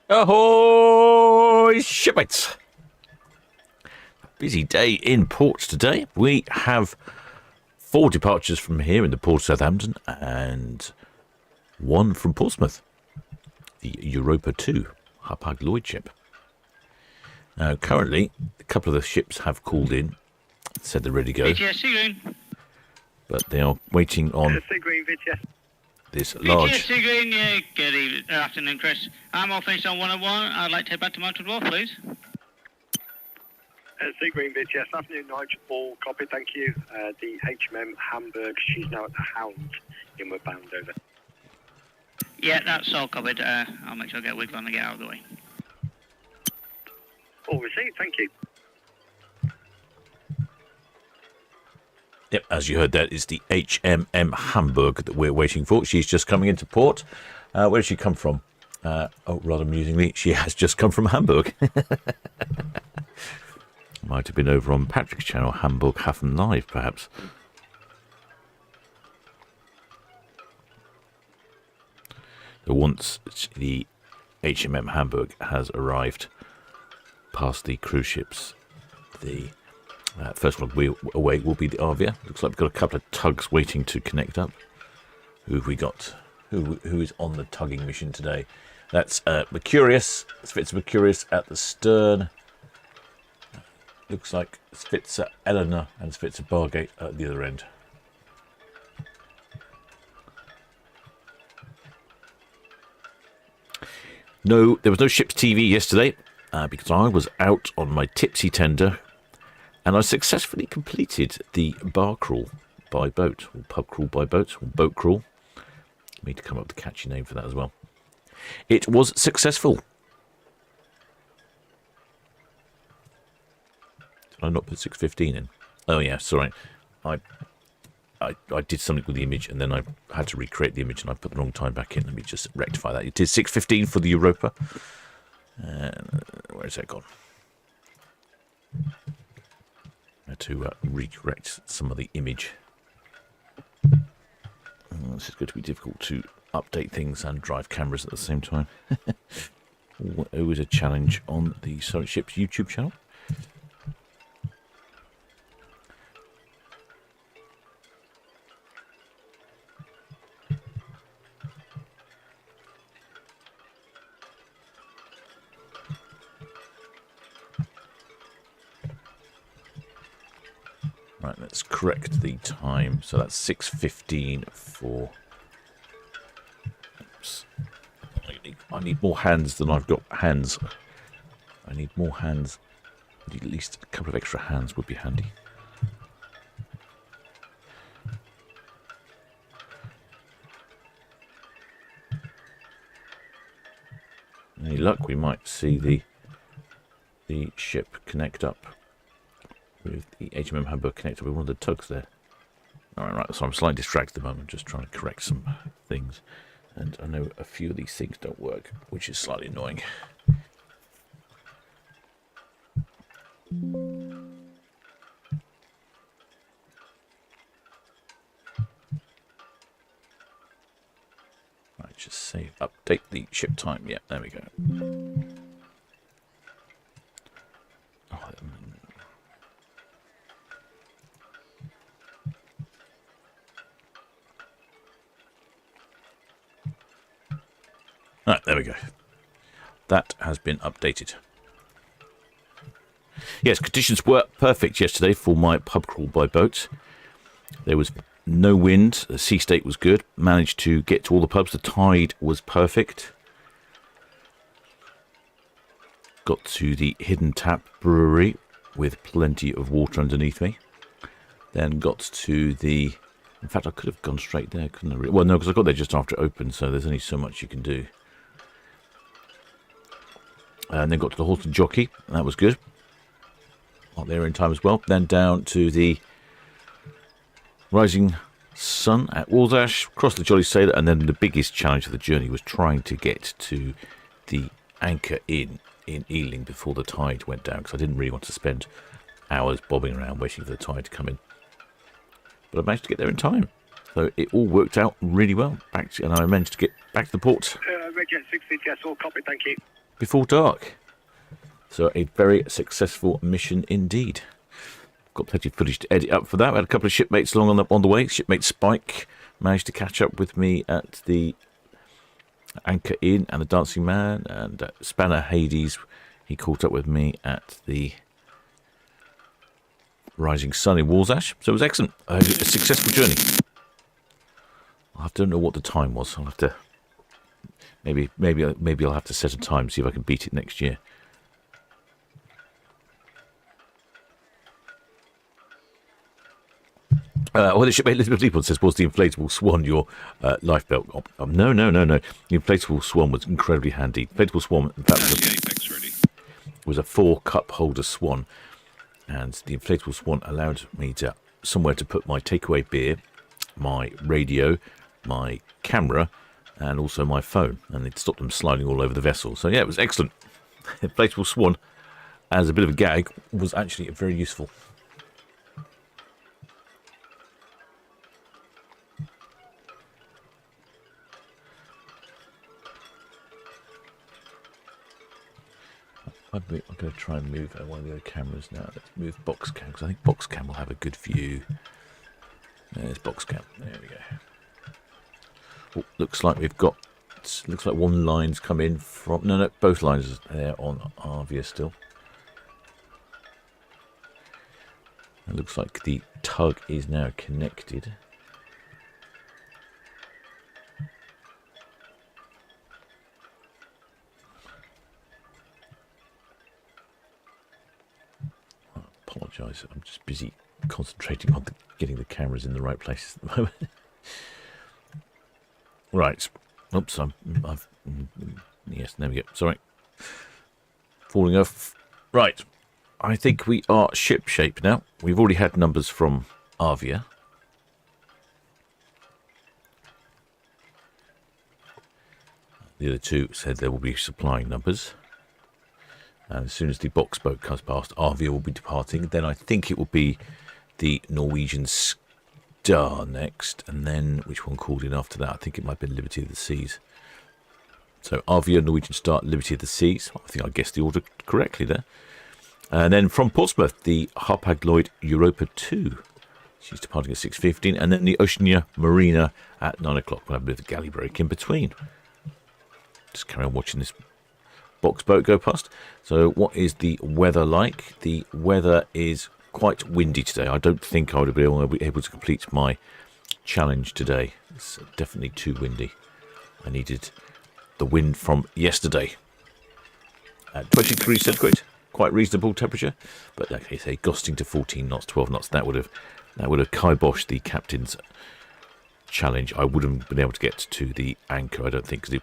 Ahoy, shipmates! Busy day in port today. We have 4 departures from here in the port of Southampton and 1 from Portsmouth, the Europa 2 Hapag-Lloyd ship. Now, currently, a couple of the ships have called in, said they're ready to go, VTS Seagreen. but they are waiting on Seagreen, VTS. this VTS large... Seagreen, good evening, afternoon, Chris. I'm all finished on 101. I'd like to head back to Mounted Wharf, please. Seagreen, VTS. Afternoon, Nigel. All copy, thank you. The HMM Hamburg, she's now at the Hound, inward bound over. Yeah, that's all covered. I'll make sure I get a wiggle on and get out of the way. All received, thank you. Yep, as you heard, that is the HMM Hamburg that we're waiting for. She's just coming into port. Where did she come from? Rather amusingly, she has just come from Hamburg. Might have been over on Patrick's channel, Hamburg Hafen Live, perhaps. So once the HMM Hamburg has arrived past the cruise ships, the first one away will be the Arvia. Looks like we've got a couple of tugs waiting to connect up. Who have we got? Who is on the tugging mission today? That's Mercurius. Svitzer Mercurius at the stern. Looks like Svitzer Eleanor and Svitzer Bargate at the other end. No, there was no ship's TV yesterday because I was out on my tipsy tender and I successfully completed the bar crawl by boat, or pub crawl by boat, or boat crawl. I need to come up with a catchy name for that as well. It was successful. Did I not put 6:15 in? Oh yeah, sorry. I did something with the image and then I had to recreate the image and I put the wrong time back in. Let me just rectify that. It is 6:15 for the Europa. Where is that gone? I had to recorrect some of the image. This is going to be difficult to update things and drive cameras at the same time. Always a challenge on the Solent Ships YouTube channel. Right, let's correct the time. So that's 6:15 for... Oops. I need more hands than I've got hands. I need more hands. I need at least a couple of extra hands would be handy. Any luck, we might see the ship connect up with the HMM Hamburg connected with one of the tugs there. Alright, so I'm slightly distracted at the moment, just trying to correct some things. And I know a few of these things don't work, which is slightly annoying. Right, just save, update the ship time. Yeah, there we go. Right, there we go. That has been updated. Yes, conditions were perfect yesterday for my pub crawl by boat. There was no wind, the sea state was good, managed to get to all the pubs, the tide was perfect. Got to the Hidden Tap Brewery with plenty of water underneath me. Then got to the... In fact, I could have gone straight there, couldn't I? Well, no, because I got there just after it opened, so there's only so much you can do. And then got to the Horse and Jockey. That was good. Got there in time as well. Then down to the Rising Sun at Walsash, across the Jolly Sailor, and then the biggest challenge of the journey was trying to get to the Anchor Inn in Ealing before the tide went down, because I didn't really want to spend hours bobbing around waiting for the tide to come in. But I managed to get there in time. So it all worked out really well. And I managed to get back to the port. Red Jet 6 VTS, all copy, thank you. before dark. So a very successful mission indeed. Got plenty of footage to edit up for that. We had a couple of shipmates along on the way. Shipmate Spike managed to catch up with me at the Anchor Inn and the Dancing Man, and Spanner Hades, he caught up with me at the Rising Sun in Walsash. So it was excellent. A successful journey. I don't know what the time was. I'll have to maybe I'll have to set a time, see if I can beat it next year. The shipmate Elizabeth Leopold says, was the inflatable swan your lifebelt? No. The inflatable swan was incredibly handy. Inflatable swan, in fact, was a 4-cup holder swan, and the inflatable swan allowed me to somewhere to put my takeaway beer, my radio, my camera, and also my phone, and it stopped them sliding all over the vessel. So yeah, it was excellent. The inflatable swan, as a bit of a gag, was actually very useful. I'm going to try and move one of the other cameras now. Let's move box cam, because I think box cam will have a good view. There's box cam. There we go. Oh, looks like one line's come in from... No, both lines are there on Arvia still. It looks like the tug is now connected. Apologise, I'm just busy concentrating on getting the cameras in the right places at the moment. Right. Oops, yes, there we go. Sorry. Falling off. Right. I think we are ship shape now. We've already had numbers from Arvia. The other two said there will be supplying numbers. And as soon as the box boat comes past, Arvia will be departing. Then I think it will be the Norwegian Star next. And then, which one called in after that? I think it might be Liberty of the Seas. So Arvia, Norwegian Star, Liberty of the Seas. I think I guessed the order correctly there. And then from Portsmouth, the Harpag-Lloyd Europa 2. She's departing at 6:15. And then the Oceania Marina at 9 o'clock. We'll have a bit of a galley break in between. Just carry on watching this box boat go past. So what is the weather like? The weather is quite windy today. I don't think I would be able to complete my challenge today. It's definitely too windy. I needed the wind from yesterday. 23 centigrade, quite reasonable temperature, but like I say, gusting to 14 knots, 12 knots. That would have kiboshed the captain's challenge. I wouldn't have been able to get to the anchor, I don't think, because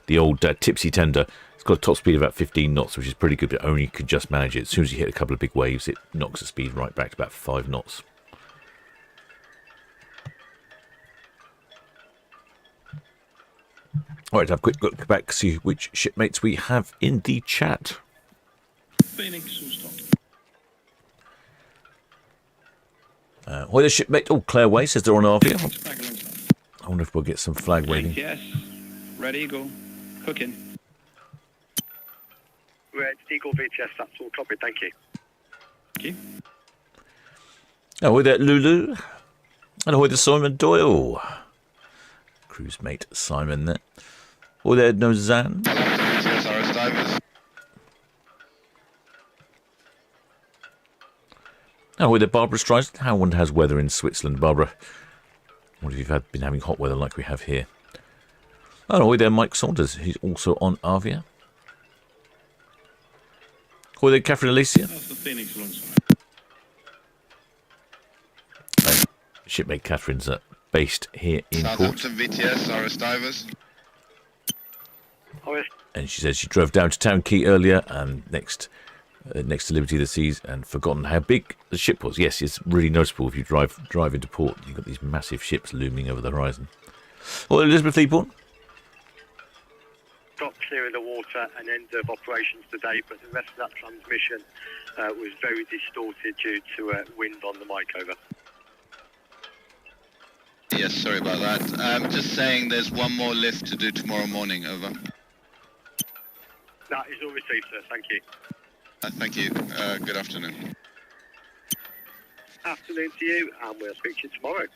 the old tipsy tender, it's got a top speed of about 15 knots, which is pretty good, but only could just manage it. As soon as you hit a couple of big waves, it knocks the speed right back to about 5 knots. All right, have a quick look back, see which shipmates we have in the chat. Why the shipmate? Oh, Claire Way says they're on Arvia. I wonder if we'll get some flag waving. Yes, ready, go. Cooking. Red Eagle VTS, that's all copied, thank you. Thank you. Ahoy there, Lulu. And ahoy there, Simon Doyle. Cruise mate Simon there. Ahoy there, Nozan. Ahoy there, Barbara Streisand. How one has weather in Switzerland, Barbara? I wonder if you've been having hot weather like we have here. And ahoy there, Mike Saunders. He's also on Arvia. Ahoy there, Catherine Alicia. That's the Phoenix alongside. Shipmate Catherine's based here in Port. Southampton VTS, RS Divers. And she says she drove down to Town Quay earlier and next to Liberty of the Seas and forgotten how big the ship was. Yes, it's really noticeable if you drive into port. You've got these massive ships looming over the horizon. Well, Elizabeth Leaborn. Got clear of the water and end of operations today, but the rest of that transmission was very distorted due to wind on the mic, over. Yes, sorry about that. Just saying there's one more lift to do tomorrow morning, over. That is all received, sir. Thank you. Thank you. Good afternoon. Afternoon to you, and we'll speak to you tomorrow.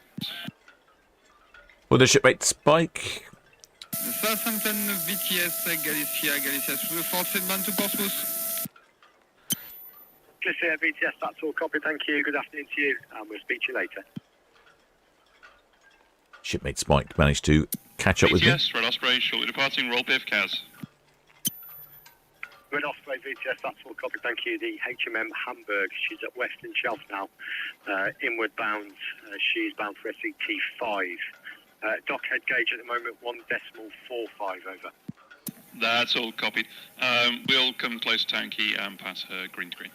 Will the shipmate Spike? Southampton, VTS, Galicia through Fort Fedman to Portsmouth. Galicia, VTS, that's all copy. Thank you. Good afternoon to you, and we'll speak to you later. Shipmate Spike managed to catch up with me. VTS, Red Osprey, shortly departing, roll biff, Kaz. Red Osprey, VTS, that's all copy. Thank you. The HMM Hamburg, she's at Western Shelf now, inward bound. She's bound for SET5. Dock head gauge at the moment, 1.45 over. That's all copied. We'll come close to Town Quay and pass her green screen.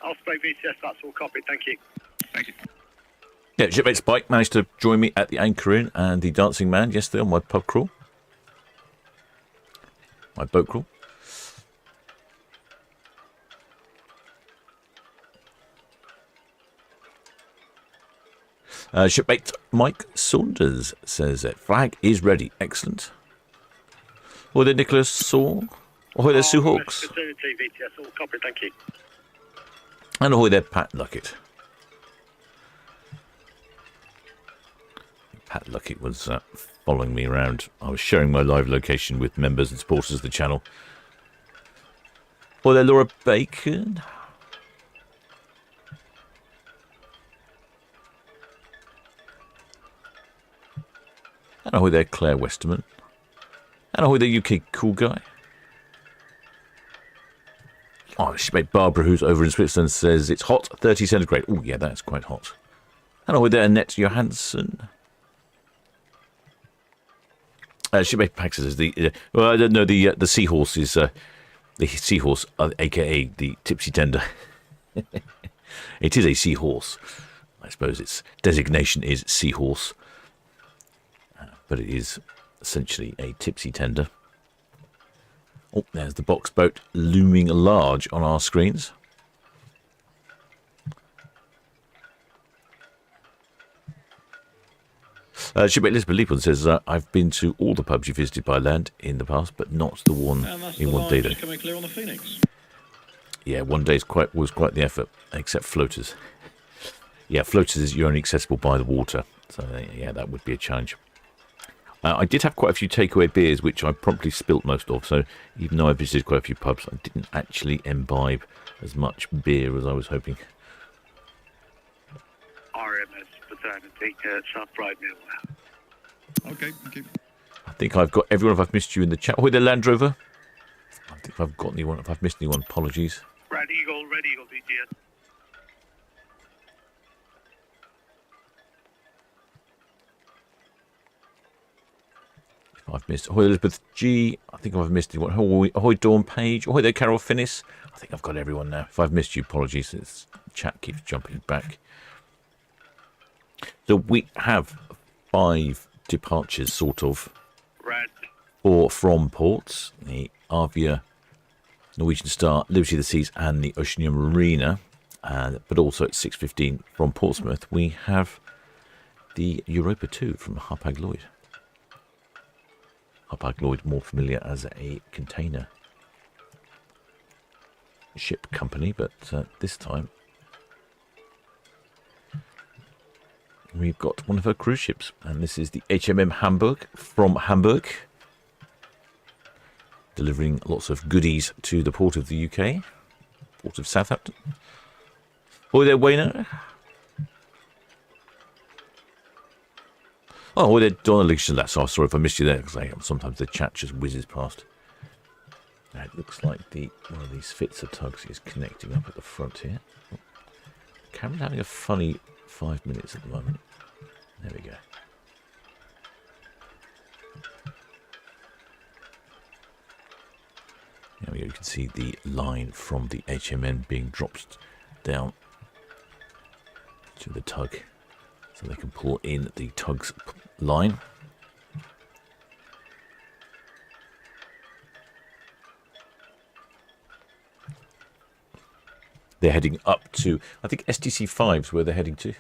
Osprey, VTS, that's all copied. Thank you. Thank you. Yeah, shipmate Spike managed to join me at the Anchor Inn and the Dancing Man yesterday on my pub crawl. My boat crawl. Shipmate Mike Saunders says that flag is ready. Excellent. Or there Nicholas Saw. Ahoy there Sue Hawks. Opportunity, VTS, all copy. Thank you. And ahoy there Pat Luckett. Pat Luckett was following me around. I was sharing my live location with members and supporters of the channel. Or there Laura Bacon. And ahoy there Claire Westerman. And ahoy there UK Cool Guy. Oh, shipmate Barbara, who's over in Switzerland, says it's hot, 30 centigrade. Oh, yeah, that's quite hot. And ahoy there Annette Johansson. Shipmate Pax says well, I don't know, the seahorse is the seahorse, aka the tipsy tender. It is a seahorse. I suppose its designation is seahorse. But it is essentially a tipsy tender. Oh, there's the box boat looming large on our screens. Shipmate Elizabeth Leopold says, I've been to all the pubs you visited by land in the past, but not the one in one day. Coming clear on the Phoenix. Yeah, one day was quite the effort, except floaters. Yeah, floaters is you're only accessible by the water, so yeah, that would be a challenge. I did have quite a few takeaway beers, which I promptly spilt most of, so even though I visited quite a few pubs, I didn't actually imbibe as much beer as I was hoping. RMS Paternity, South Pride Mill. Okay, thank you. I think I've got everyone. If I've missed you in the chat. Oh, the Land Rover. I think if I've got anyone. If I've missed anyone, apologies. Red Eagle, VTS. I've missed Ahoy Elizabeth G. I think I've missed anyone. Ahoy Dawn Page. Ahoy there Carol Finnis. I think I've got everyone now. If I've missed you, apologies. This chat keeps jumping back. So we have 5 departures, sort of, Red. or from ports. The Avia, Norwegian Star, Liberty of the Seas and the Oceania Marina. But also at 6:15 from Portsmouth, we have the Europa 2 from Hapag-Lloyd. Hapag-Lloyd, more familiar as a container ship company, but this time we've got one of her cruise ships, and this is the HMM Hamburg from Hamburg, delivering lots of goodies to the port of the UK, port of Southampton. Ahoy there, Wayno. Oh, well, Donna Lichtenstein. So sorry if I missed you there, because sometimes the chat just whizzes past. Now, it looks like one of these Fitzer tugs is connecting up at the front here. The camera's having a funny 5 minutes at the moment. There we go. There we go. You can see the line from the HMN being dropped down to the tug, so they can pull in the tug's line. They're heading up to, I think, STC 5's where they're heading to.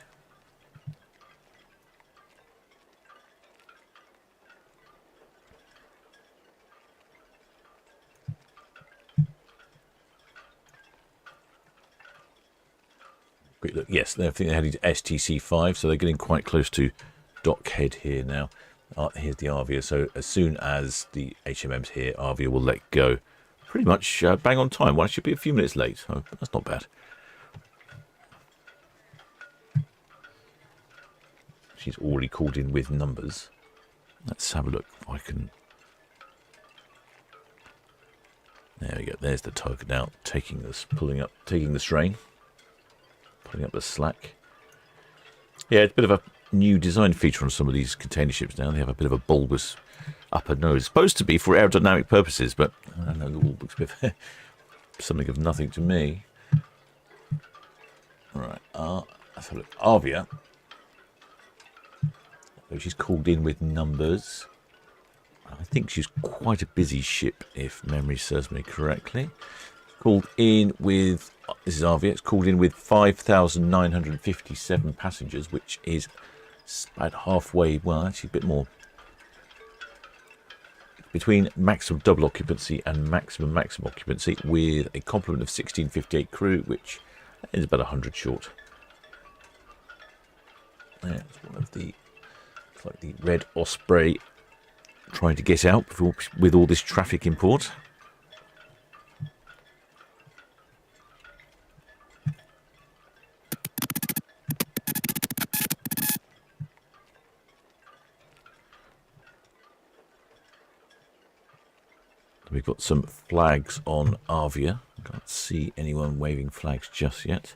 Quick look. Yes, I think they're heading to STC5, so they're getting quite close to Dockhead here now. Here's the Arvia, so as soon as the HMM's here, Arvia will let go. Pretty much bang on time. Well, I should be a few minutes late. Oh, that's not bad. She's already called in with numbers. Let's have a look. I can... There we go. There's the tug now, taking this, pulling up, taking the strain, pulling up the slack. Yeah, it's a bit of a new design feature on some of these container ships now. They have a bit of a bulbous upper nose. It's supposed to be for aerodynamic purposes, but I don't know, it all looks a bit of something of nothing to me. Right, let's have a look. Arvia. She's called in with numbers. I think she's quite a busy ship, if memory serves me correctly. Called in with, this is Arvia, it's called in with 5,957 passengers, which is about halfway, well, actually a bit more. Between maximum double occupancy and maximum occupancy, with a complement of 1658 crew, which is about 100 short. That's one of the, it's like the Red Osprey trying to get out with all this traffic import. We've got some flags on Arvia. Can't see anyone waving flags just yet.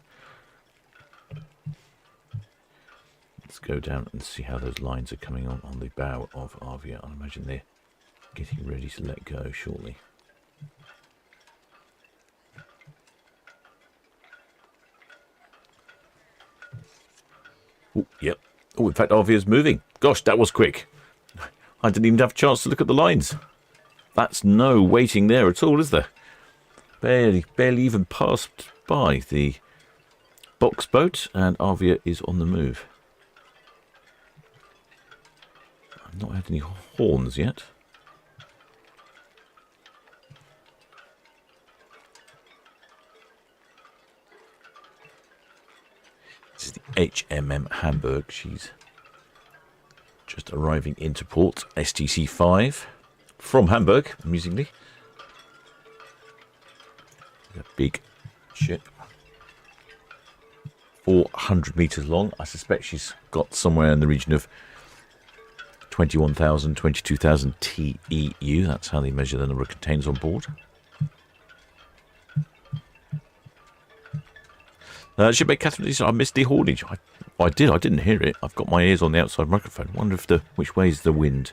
Let's go down and see how those lines are coming on the bow of Arvia. I imagine they're getting ready to let go shortly. Oh, yep. Oh, in fact, Arvia's moving. Gosh, that was quick. I didn't even have a chance to look at the lines. That's no waiting there at all, is there? Barely even passed by the box boat, and Arvia is on the move. I've not had any horns yet. This is the HMM Hamburg. She's just arriving into port, STC5. From Hamburg, amusingly. A big ship. 400 metres long. I suspect she's got somewhere in the region of 21,000, 22,000 TEU. That's how they measure the number of containers on board. Shipmate Catherine, I missed the haulage. I didn't hear it. I've got my ears on the outside microphone. I wonder if which way is the wind.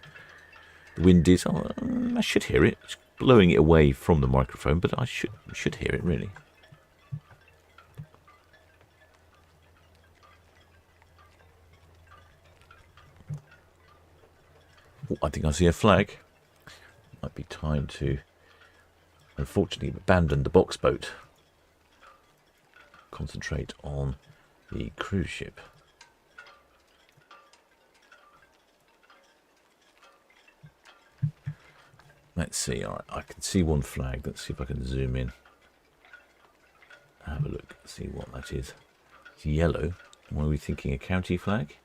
The wind is, I should hear it. It's blowing it away from the microphone, but I should hear it, really. Oh, I think I see a flag. Might be time to, unfortunately, abandon the box boat. Concentrate on the cruise ship. Let's see. All right, I can see one flag. Let's see if I can zoom in. Have a look. See what that is. It's yellow. What are we thinking? A county flag?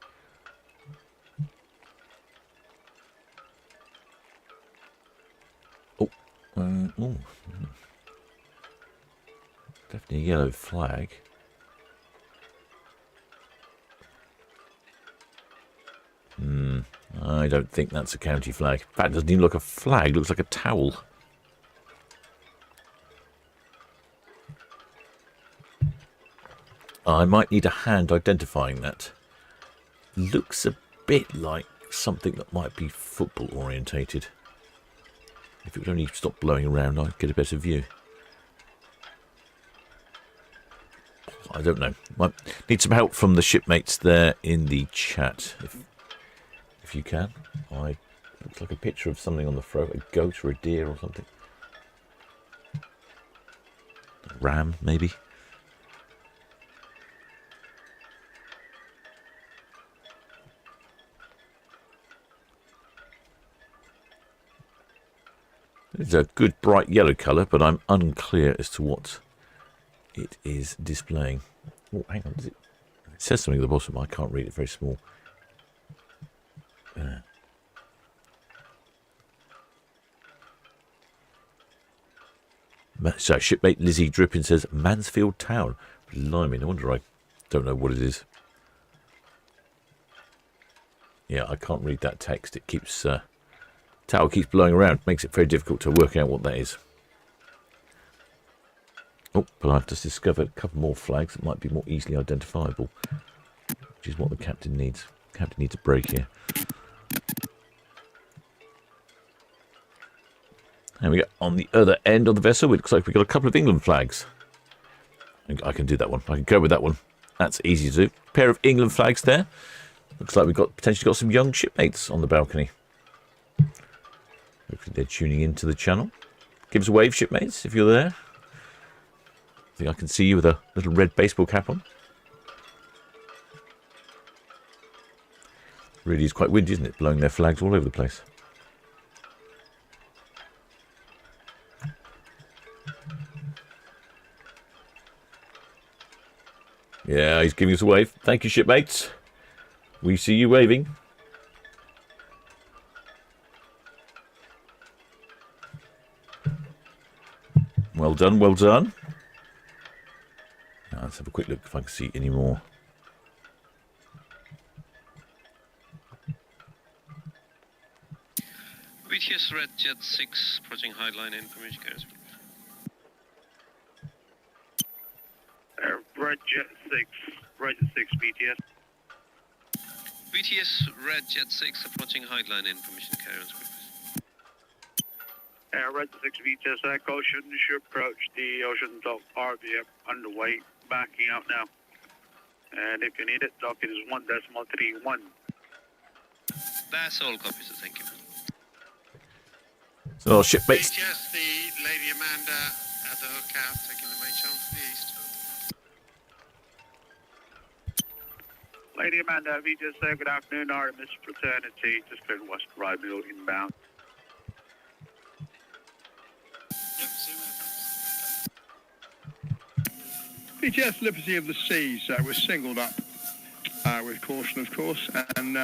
Oh, oh. Definitely a yellow flag. I don't think that's a county flag. In fact, it doesn't even look like a flag. It looks like a towel. I might need a hand identifying that. Looks a bit like something that might be football orientated. If it would only stop blowing around, I'd get a better view. I don't know. Might need some help from the shipmates there in the chat, if you can. Looks like a picture of something on the throat, a goat or a deer or something. A ram, maybe. It's a good bright yellow colour, but I'm unclear as to what it is displaying. Oh, hang on. It says something at the bottom. I can't read it. Very small. So, shipmate Lizzie Drippin says Mansfield Town. Blimey, no wonder I don't know what it is. Yeah, I can't read that text. It keeps tower keeps blowing around. Makes it very difficult to work out what that is. Oh, but I've just discovered a couple more flags that might be more easily identifiable, which is what the captain needs. The captain needs a break here. And we go on the other end of the vessel. It looks like we've got a couple of England flags. I can do that one. I can go with that one. That's easy to do. Pair of England flags there. Looks like we've got potentially got some young shipmates on the balcony. Hopefully they're tuning into the channel. Give us a wave, shipmates, if you're there. I think I can see you with a little red baseball cap on. Really is quite windy, isn't it? Blowing their flags all over the place. Yeah, he's giving us a wave. Thank you, shipmates. We see you waving. Well done, well done. Now, let's have a quick look if I can see any more. BTS Red Jet 6 approaching Highline information carriers. Red Jet 6 BTS. BTS Red Jet 6 approaching Highline information carriers. Red 6 BTS Ocean should approach the Ocean Dock RVF underway, backing out now. And if you need it, dock it is 1.31. That's all copies, thank you. So, shipmates. BTS, the Lady Amanda at the hook out, taking the main channel to the east. Lady Amanda, we just say good afternoon, Artemis Fraternity, just cleared West Rydell inbound. BTS Liberty of the Seas was singled up with caution, of course, and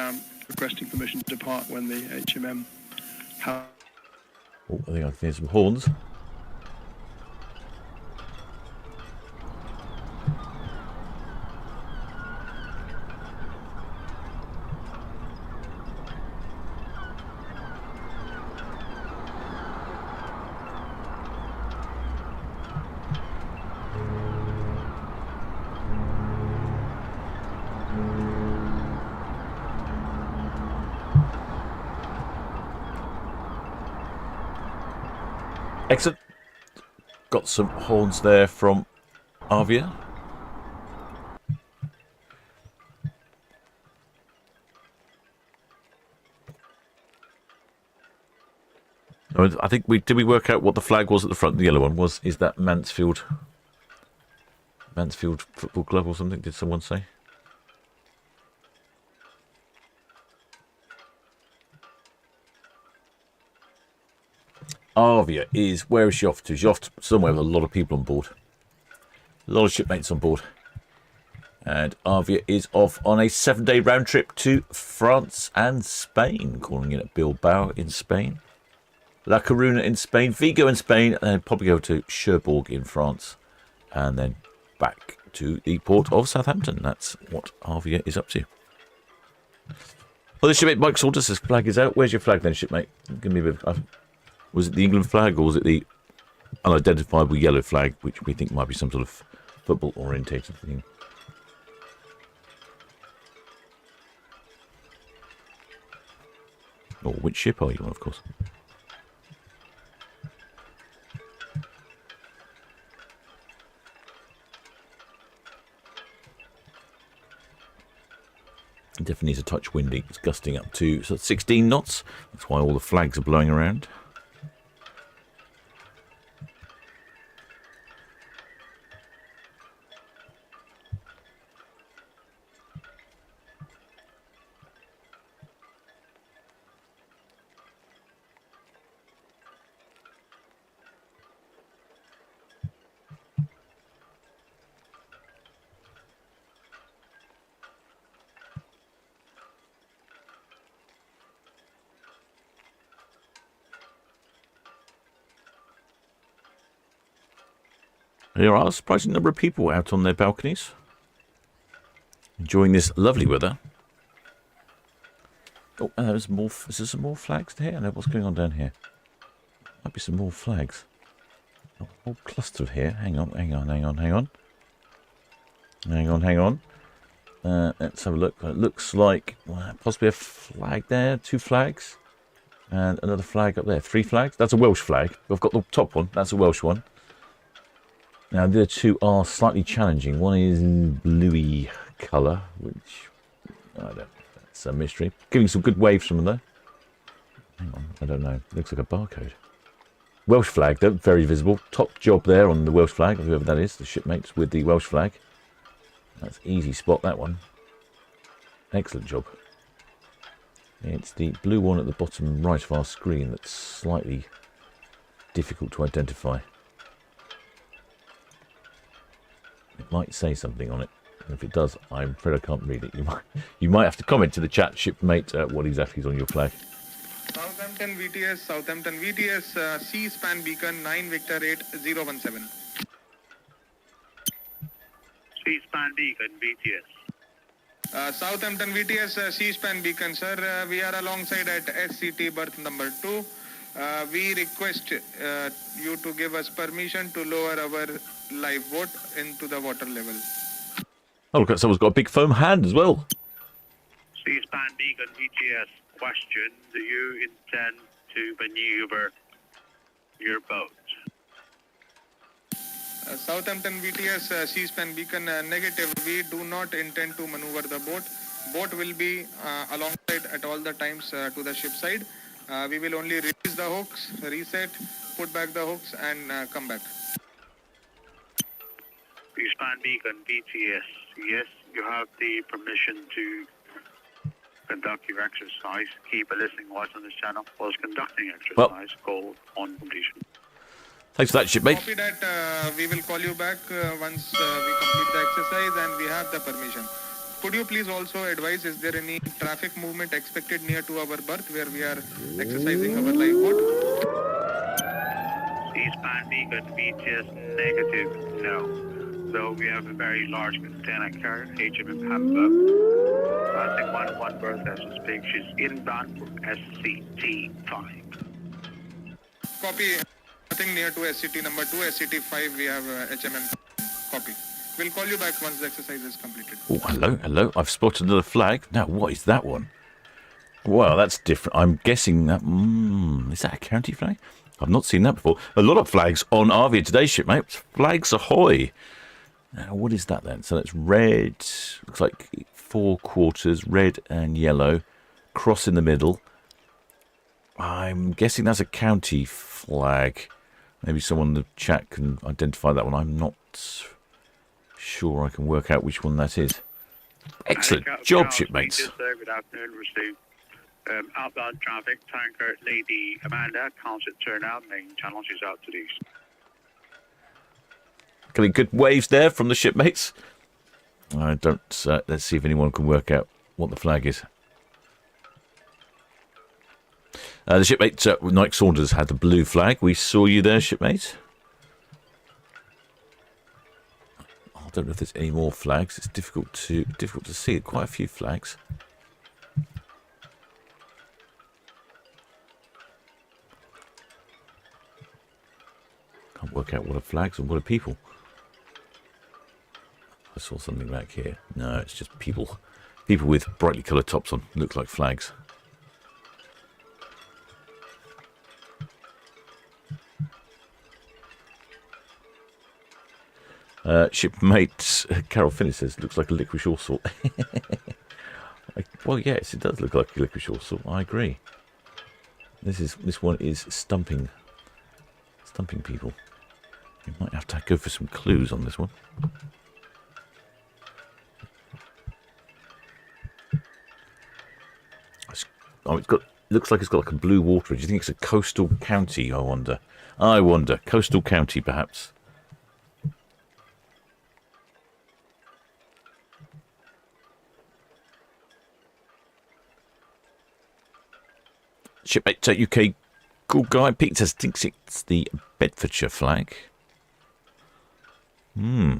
requesting permission to depart when the HMM. Oh, I think I can hear some horns. Excellent. Got some horns there from Avia. I think did we work out what the flag was at the front? The yellow one was. Is that Mansfield Football Club or something? Did someone say? Avia is, where is she off to? She's off to somewhere with a lot of people on board. A lot of shipmates on board. And Avia is off on a 7-day round trip to France and Spain, calling in at Bilbao in Spain, La Coruña in Spain, Vigo in Spain, and then probably go to Cherbourg in France, and then back to the port of Southampton. That's what Avia is up to. Well, the shipmate Mike Salter says flag is out. Where's your flag then, shipmate? Give me a bit of... Was it the England flag or was it the unidentifiable yellow flag, which we think might be some sort of football orientated thing? Or which ship are you on, of course? It definitely is a touch windy. It's gusting up to 16 knots. That's why all the flags are blowing around. There are a surprising number of people out on their balconies, enjoying this lovely weather. Oh, and there's more. Is there some more flags here? I know what's going on down here. Might be some more flags. A whole cluster here. Hang on. Let's have a look. It looks like possibly a flag there. 2 flags. And another flag up there. 3 flags. That's a Welsh flag. I've got the top one. That's a Welsh one. Now, the other 2 are slightly challenging. One is bluey colour, which I don't know. That's a mystery. Giving some good waves from them, though. Hang on. I don't know. Looks like a barcode. Welsh flag, though. Very visible. Top job there on the Welsh flag, whoever that is. The shipmates with the Welsh flag. That's easy spot, that one. Excellent job. It's the blue one at the bottom right of our screen that's slightly difficult to identify. It might say something on it. And if it does, I'm afraid I can't read it. You might have to comment to the chat, shipmate, what exactly is on your flag. Southampton VTS, C-span beacon 9 Victor 8017. C-span beacon, BTS. Southampton VTS, C-span beacon, sir. We are alongside at SCT berth number 2. We request you to give us permission to lower our live boat into the water level. Oh, look, someone's got a big foam hand as well. C-span beacon, BTS. Question, do you intend to maneuver your boat? Southampton VTS, C-span beacon, negative. We do not intend to maneuver the boat. Boat will be alongside at all the times to the ship side. We will only release the hooks, reset, put back the hooks and come back. C-span beacon, BTS. Yes, you have the permission to conduct your exercise. Keep a listening watch on this channel whilst conducting exercise. Call on completion. Thanks for that, shipmate. Copy that. We will call you back once we complete the exercise and we have the permission. Could you please also advise, is there any traffic movement expected near to our berth where we are exercising our live boat? C-span beacon, BTS, negative, no. Though we have a very large container carrier, HMM Hamburg. Passing 1 berth as we speak. She's inbound from SCT5. Copy. Nothing near to SCT number 2, SCT 5 we have HMM. Copy. We'll call you back once the exercise is completed. Oh, hello. I've spotted another flag. Now, what is that one? Well, that's different. I'm guessing that... is that a county flag? I've not seen that before. A lot of flags on Arvia today, shipmates. Flags ahoy. Now, what is that then? So that's red. Looks like 4 quarters, red and yellow. Cross in the middle. I'm guessing that's a county flag. Maybe someone in the chat can identify that one. I'm not sure I can work out which one that is. Excellent job, shipmates. Good afternoon, received. Outbound traffic, tanker Lady Amanda, constant turnout, main channel, she's out to the east. Getting good waves there from the shipmates. I don't. Let's see if anyone can work out what the flag is. The shipmate, Nike Saunders, had the blue flag. We saw you there, shipmate. I don't know if there's any more flags. It's difficult to see. Quite a few flags. Can't work out what are flags and what are people. I saw something back here. No, it's just people. People with brightly coloured tops on. Look like flags. Shipmate Carol Finnis says, looks like a licorice all sort. Well, yes, it does look like a licorice all sort. I agree. This one is stumping people. You might have to go for some clues on this one. Oh, looks like it's got like a blue water. Do you think it's a coastal county? I wonder. Coastal county, perhaps. Shipmate UK Cool Guy Pete says thinks it's the Bedfordshire flag. Hmm.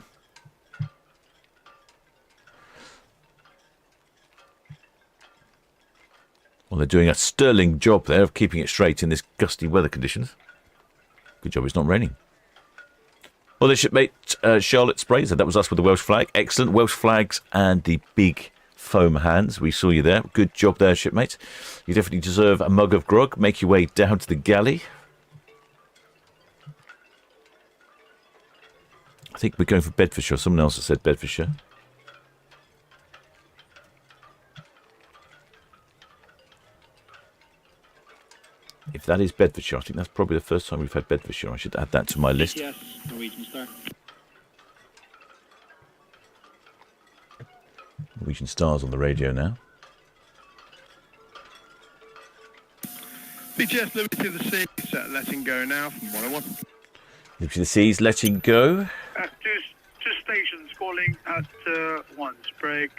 Well, they're doing a sterling job there of keeping it straight in this gusty weather conditions. Good job it's not raining. Well, their shipmate Charlotte Sprays, that was us with the Welsh flag. Excellent. Welsh flags and the big foam hands. We saw you there. Good job there, shipmate. You definitely deserve a mug of grog. Make your way down to the galley. I think we're going for Bedfordshire. Someone else has said Bedfordshire. If that is Bedfordshire, I think that's probably the first time we've had Bedfordshire. I should add that to my list. Yes, Norwegian Star. Norwegian Stars on the radio now. BTS Liberty of the Seas, letting go now from 101. Liberty of the Seas, letting go. Two stations calling at once. Break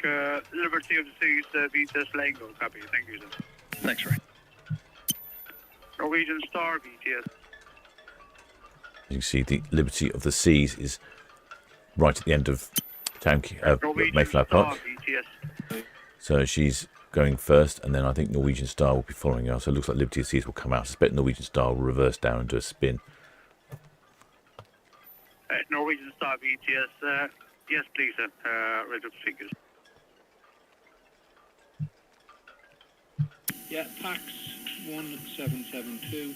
Liberty of the Seas, BTS letting go. Copy. Thank you, sir. Thanks, Ray. Norwegian Star, BTS. As you can see, the Liberty of the Seas is right at the end of Town Quay, Mayflower Park. BTS. So she's going first, and then I think Norwegian Star will be following her. So it looks like Liberty of the Seas will come out. I suspect Norwegian Star will reverse down and do a spin. Norwegian Star, BTS. Yes, please, sir. Read up figures. Yeah, Pax 1772,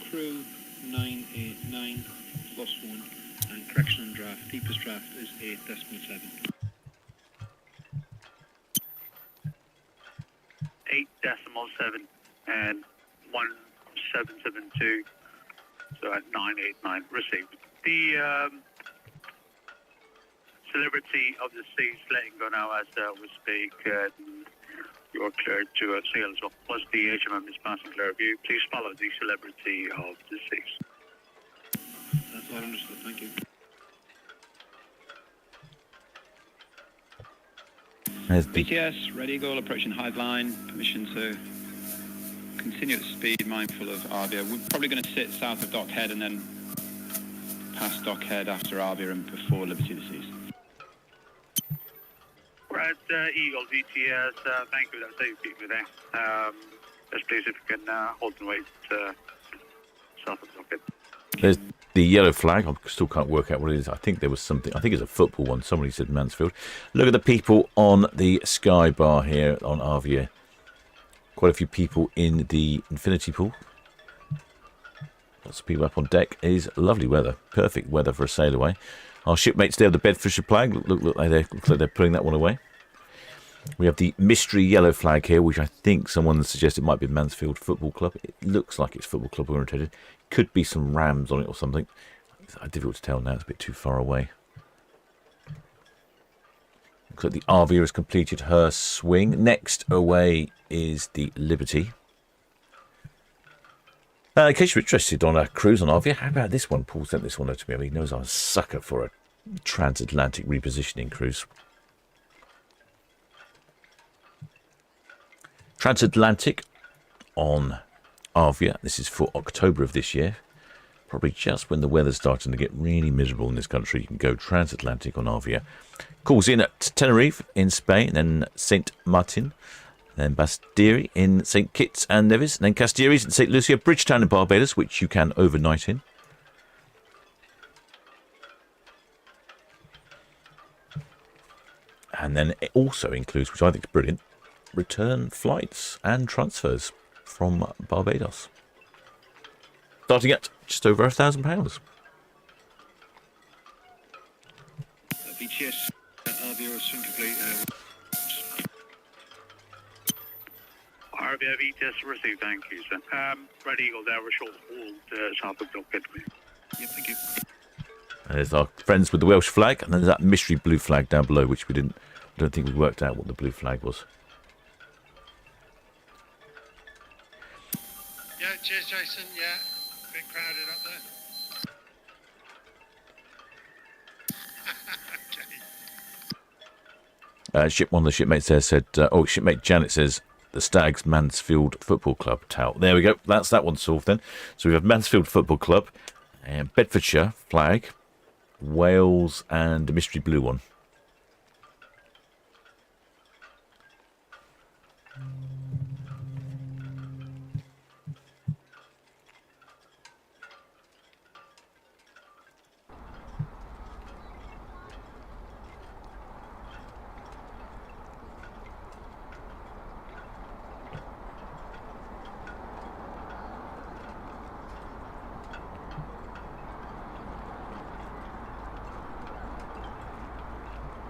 crew 989, +1, and correction on draft. Deepest draft is 8.7. 8.7 and 1772. So at 989 received. The Celebrity of the Seas letting go now as we speak. You are cleared to sail as well. Once the HMM is passing clear of you, please follow the Celebrity of the Seas. That's all understood, thank you. There's the BTS, ready, goal, approaching Hive Line, permission to continue at speed, mindful of Arbia. We're probably going to sit south of Dockhead and then past Dockhead after Arbia and before Liberty of the Seas. We're at Eagle, BTS. Thank you. That's safe people there. Yes, please, if you can hold and wait south of Dockhead. There's the yellow flag. I still can't work out what it is. I think there was something. I think it's a football one. Somebody said Mansfield. Look at the people on the sky bar here on Arvia. Quite a few people in the infinity pool. Lots of people up on deck. It is lovely weather. Perfect weather for a sail away. Our shipmates there, the Bedfordshire flag. Look like they're putting that one away. We have the mystery yellow flag here, which I think someone suggested might be Mansfield Football Club. It looks like it's Football Club orientated. Could be some Rams on it or something. It's difficult to tell now. It's a bit too far away. Looks like the Arvia has completed her swing. Next away is the Liberty. In case you're interested on a cruise on Arvia, how about this one? Paul sent this one to me. I mean, he knows I'm a sucker for a transatlantic repositioning cruise. Transatlantic on Arvia. This is for October of this year. Probably just when the weather's starting to get really miserable in this country. You can go transatlantic on Arvia. Calls in at Tenerife in Spain, then St. Martin, then Bastiri in St. Kitts and Nevis, then Castilleries in St. Lucia, Bridgetown in Barbados, which you can overnight in. And then it also includes, which I think is brilliant, return flights and transfers from Barbados. Starting at just over £1,000. BTS, Arvia is soon complete. Arvia BTS received, thank you, sir. Red Eagle there, we're short hauled south of Dockhead. Yeah, thank you. And there's our friends with the Welsh flag, and then there's that mystery blue flag down below, which I don't think we worked out what the blue flag was. Yeah, cheers, Jason. Yeah, a bit crowded up there. Okay. One of the shipmates there said, shipmate Janet says, the Stags Mansfield Football Club towel. There we go. That's that one solved then. So we have Mansfield Football Club and Bedfordshire flag Wales and the mystery blue one.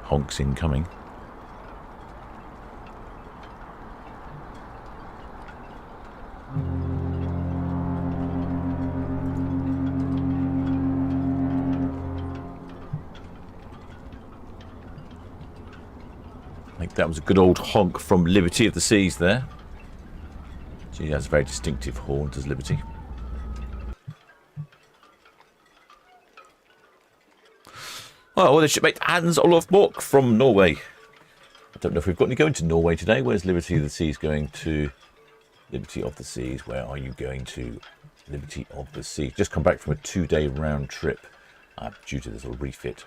Honks incoming. I think that was a good old honk from Liberty of the Seas there. She has a very distinctive horn, does Liberty. Oh, well, the shipmate Hans Olof Borch from Norway. I don't know if we've got any going to Norway today. Where's Liberty of the Seas going to? Liberty of the Seas, where are you going to? Liberty of the Seas. Just come back from a 2-day round trip due to this little refit.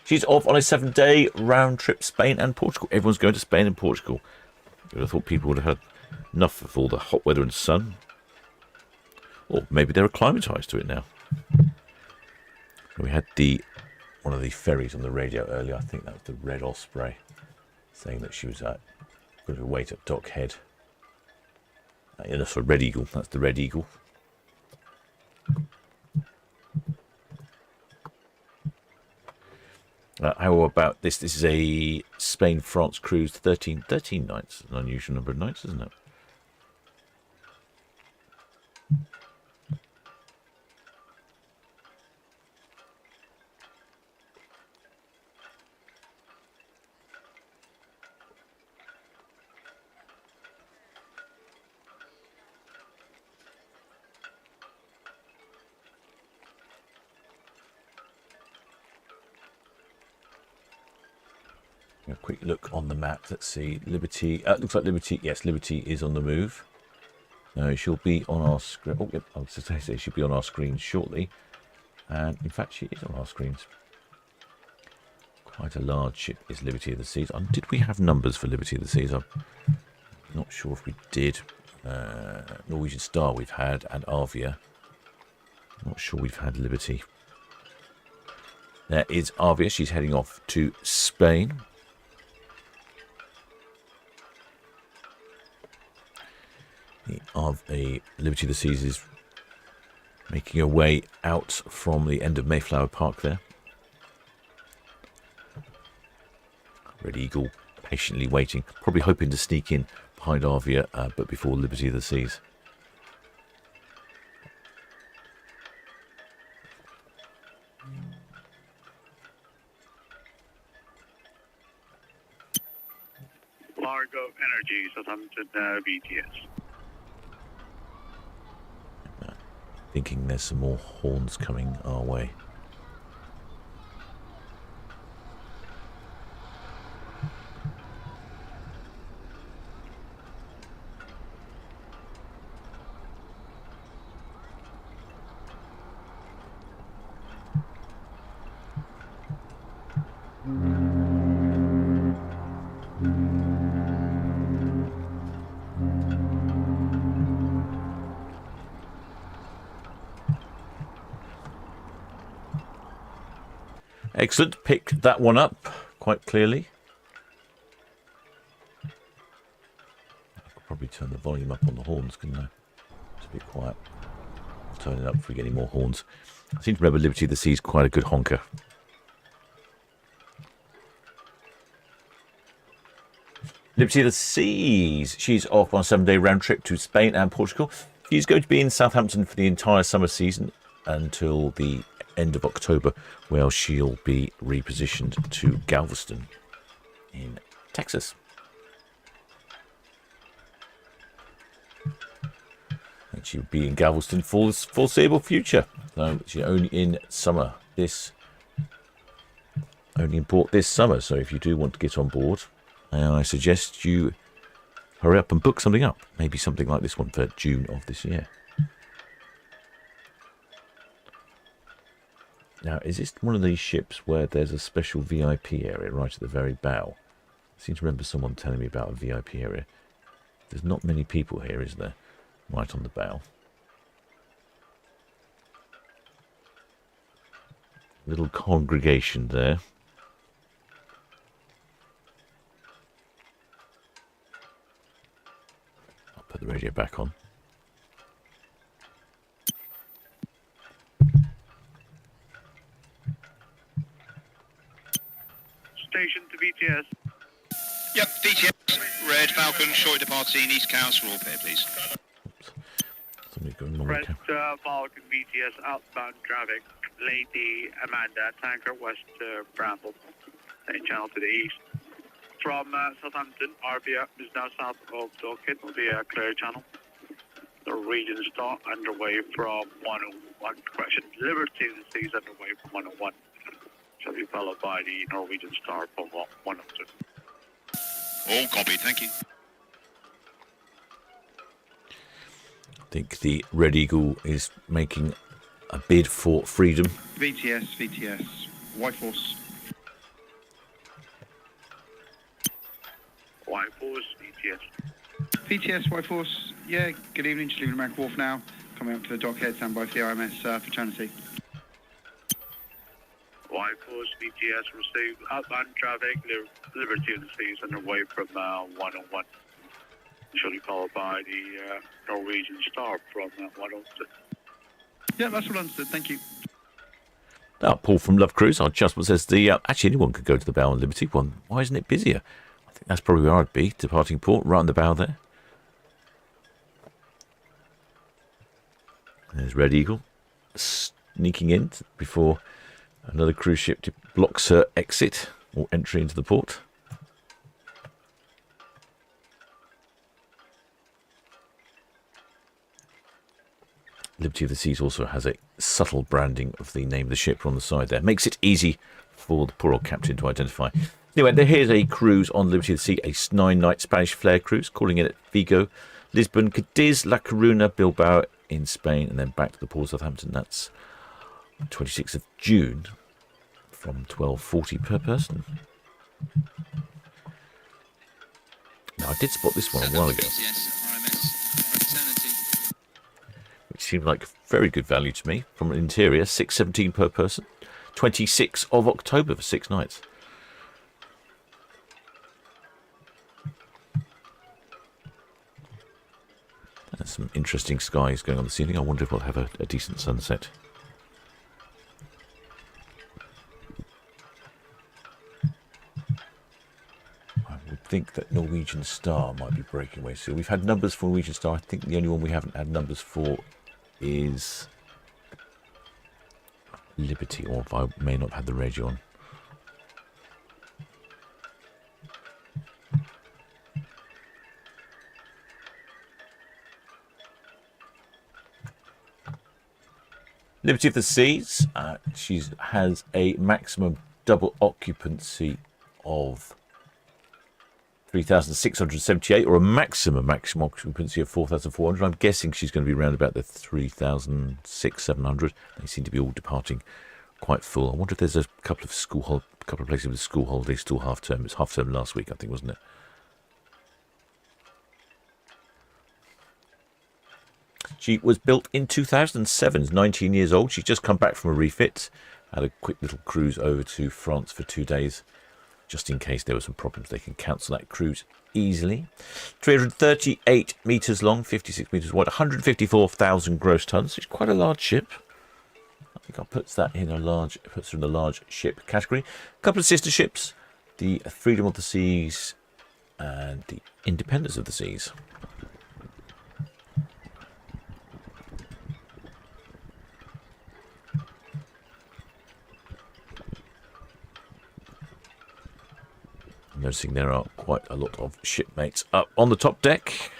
She's off on a 7-day round trip, Spain and Portugal. Everyone's going to Spain and Portugal. You would have thought people would have had enough of all the hot weather and sun. Or maybe they're acclimatised to it now. We had one of the ferries on the radio earlier. I think that was the Red Osprey, saying that she was going to wait at Dock Head. Sorry, Red Eagle. That's the Red Eagle. How about this? This is a Spain-France cruise, 13 nights. An unusual number of nights, isn't it? A quick look on the map. Let's see. Liberty. Looks like Liberty. Yes, Liberty is on the move. She'll be on our screen. Oh, yep. I was just going to say she'll be on our screen shortly. And in fact, she is on our screens. Quite a large ship is Liberty of the Seas. Did we have numbers for Liberty of the Seas? I'm not sure if we did. Norwegian Star we've had, and Avia. Not sure we've had Liberty. There is Avia. She's heading off to Spain. The Liberty of the Seas is making her way out from the end of Mayflower Park there. Red Eagle patiently waiting, probably hoping to sneak in behind Avia, but before Liberty of the Seas. Largo Energy, Southampton, BTS. Thinking there's some more horns coming our way. Excellent. Picked that one up quite clearly. I could probably turn the volume up on the horns, couldn't I? It's a bit quiet. I'll turn it up if we get any more horns. I seem to remember Liberty of the Seas quite a good honker. Liberty of the Seas. She's off on a 7-day round trip to Spain and Portugal. She's going to be in Southampton for the entire summer season until the end of October, where she'll be repositioned to Galveston in Texas. And she'll be in Galveston for the foreseeable future. So she's only in summer. Only in port this summer. So if you do want to get on board, I suggest you hurry up and book something up. Maybe something like this one for June of this year. Now, is this one of these ships where there's a special VIP area right at the very bow? I seem to remember someone telling me about a VIP area. There's not many people here, is there? Right on the bow. Little congregation there. I'll put the radio back on. Station to BTS. Yep, DTS, Red Falcon, short departing East Coast, all clear, please. Somebody's going on the Red camera. Falcon BTS outbound traffic. Lady Amanda, tanker west Bramble, same channel to the east. From Southampton, Arbia is now south of Dorset, will be a clear channel. The Region Star underway from 101. Correction, Liberty of the Seas underway from 101. Shall be followed by the Norwegian Star from 102. All copied, thank you. I think the Red Eagle is making a bid for freedom. VTS, White Force. White Force, BTS. VTS, White Force, yeah, good evening, just leaving American Wharf now. Coming up to the dockhead, stand by for the RMS Fraternity. White Force, BTS received outbound traffic, Liberty of the Seas underway from 101. Shall be followed by the Norwegian Star from 102. Yeah, that's all understood, thank you. Paul from Love Cruise, our adjustment says actually anyone could go to the bow on Liberty. Well, why isn't it busier? I think that's probably where I'd be, departing port, right on the bow there. There's Red Eagle sneaking in before another cruise ship blocks her exit or entry into the port. Liberty of the Seas also has a subtle branding of the name of the ship on the side there. Makes it easy for the poor old captain to identify. Anyway, here's a cruise on Liberty of the Sea, a 9-night Spanish flair cruise, calling it at Vigo, Lisbon, Cadiz, La Coruna, Bilbao in Spain, and then back to the port of Southampton. That's 26th of June from 12.40 per person. Now, I did spot this one a while ago, which seemed like very good value to me. From an interior, $6.17 per person, 26th of October for 6 nights. There's some interesting skies going on this evening. I wonder if we'll have a decent sunset. I would think that Norwegian Star might be breaking away soon. We've had numbers for Norwegian Star. I think the only one we haven't had numbers for is Liberty, or if I may not have had the radio on. Liberty of the Seas, she has a maximum double occupancy of 3,678, or a maximum occupancy of 4,400. I'm guessing she's going to be around about the 3,600-700. They seem to be all departing quite full. I wonder if there's a couple of places with school holidays still half term. It was half term last week, I think, wasn't it? She was built in 2007, is 19 years old. She's just come back from a refit. Had a quick little cruise over to France for 2 days. Just in case there were some problems, they can cancel that cruise easily. 338 metres long, 56 metres wide, 154,000 gross tonnes. It's quite a large ship. I think I'll put that in puts her in the large ship category. A couple of sister ships, the Freedom of the Seas and the Independence of the Seas. Noticing there are quite a lot of shipmates up on the top deck.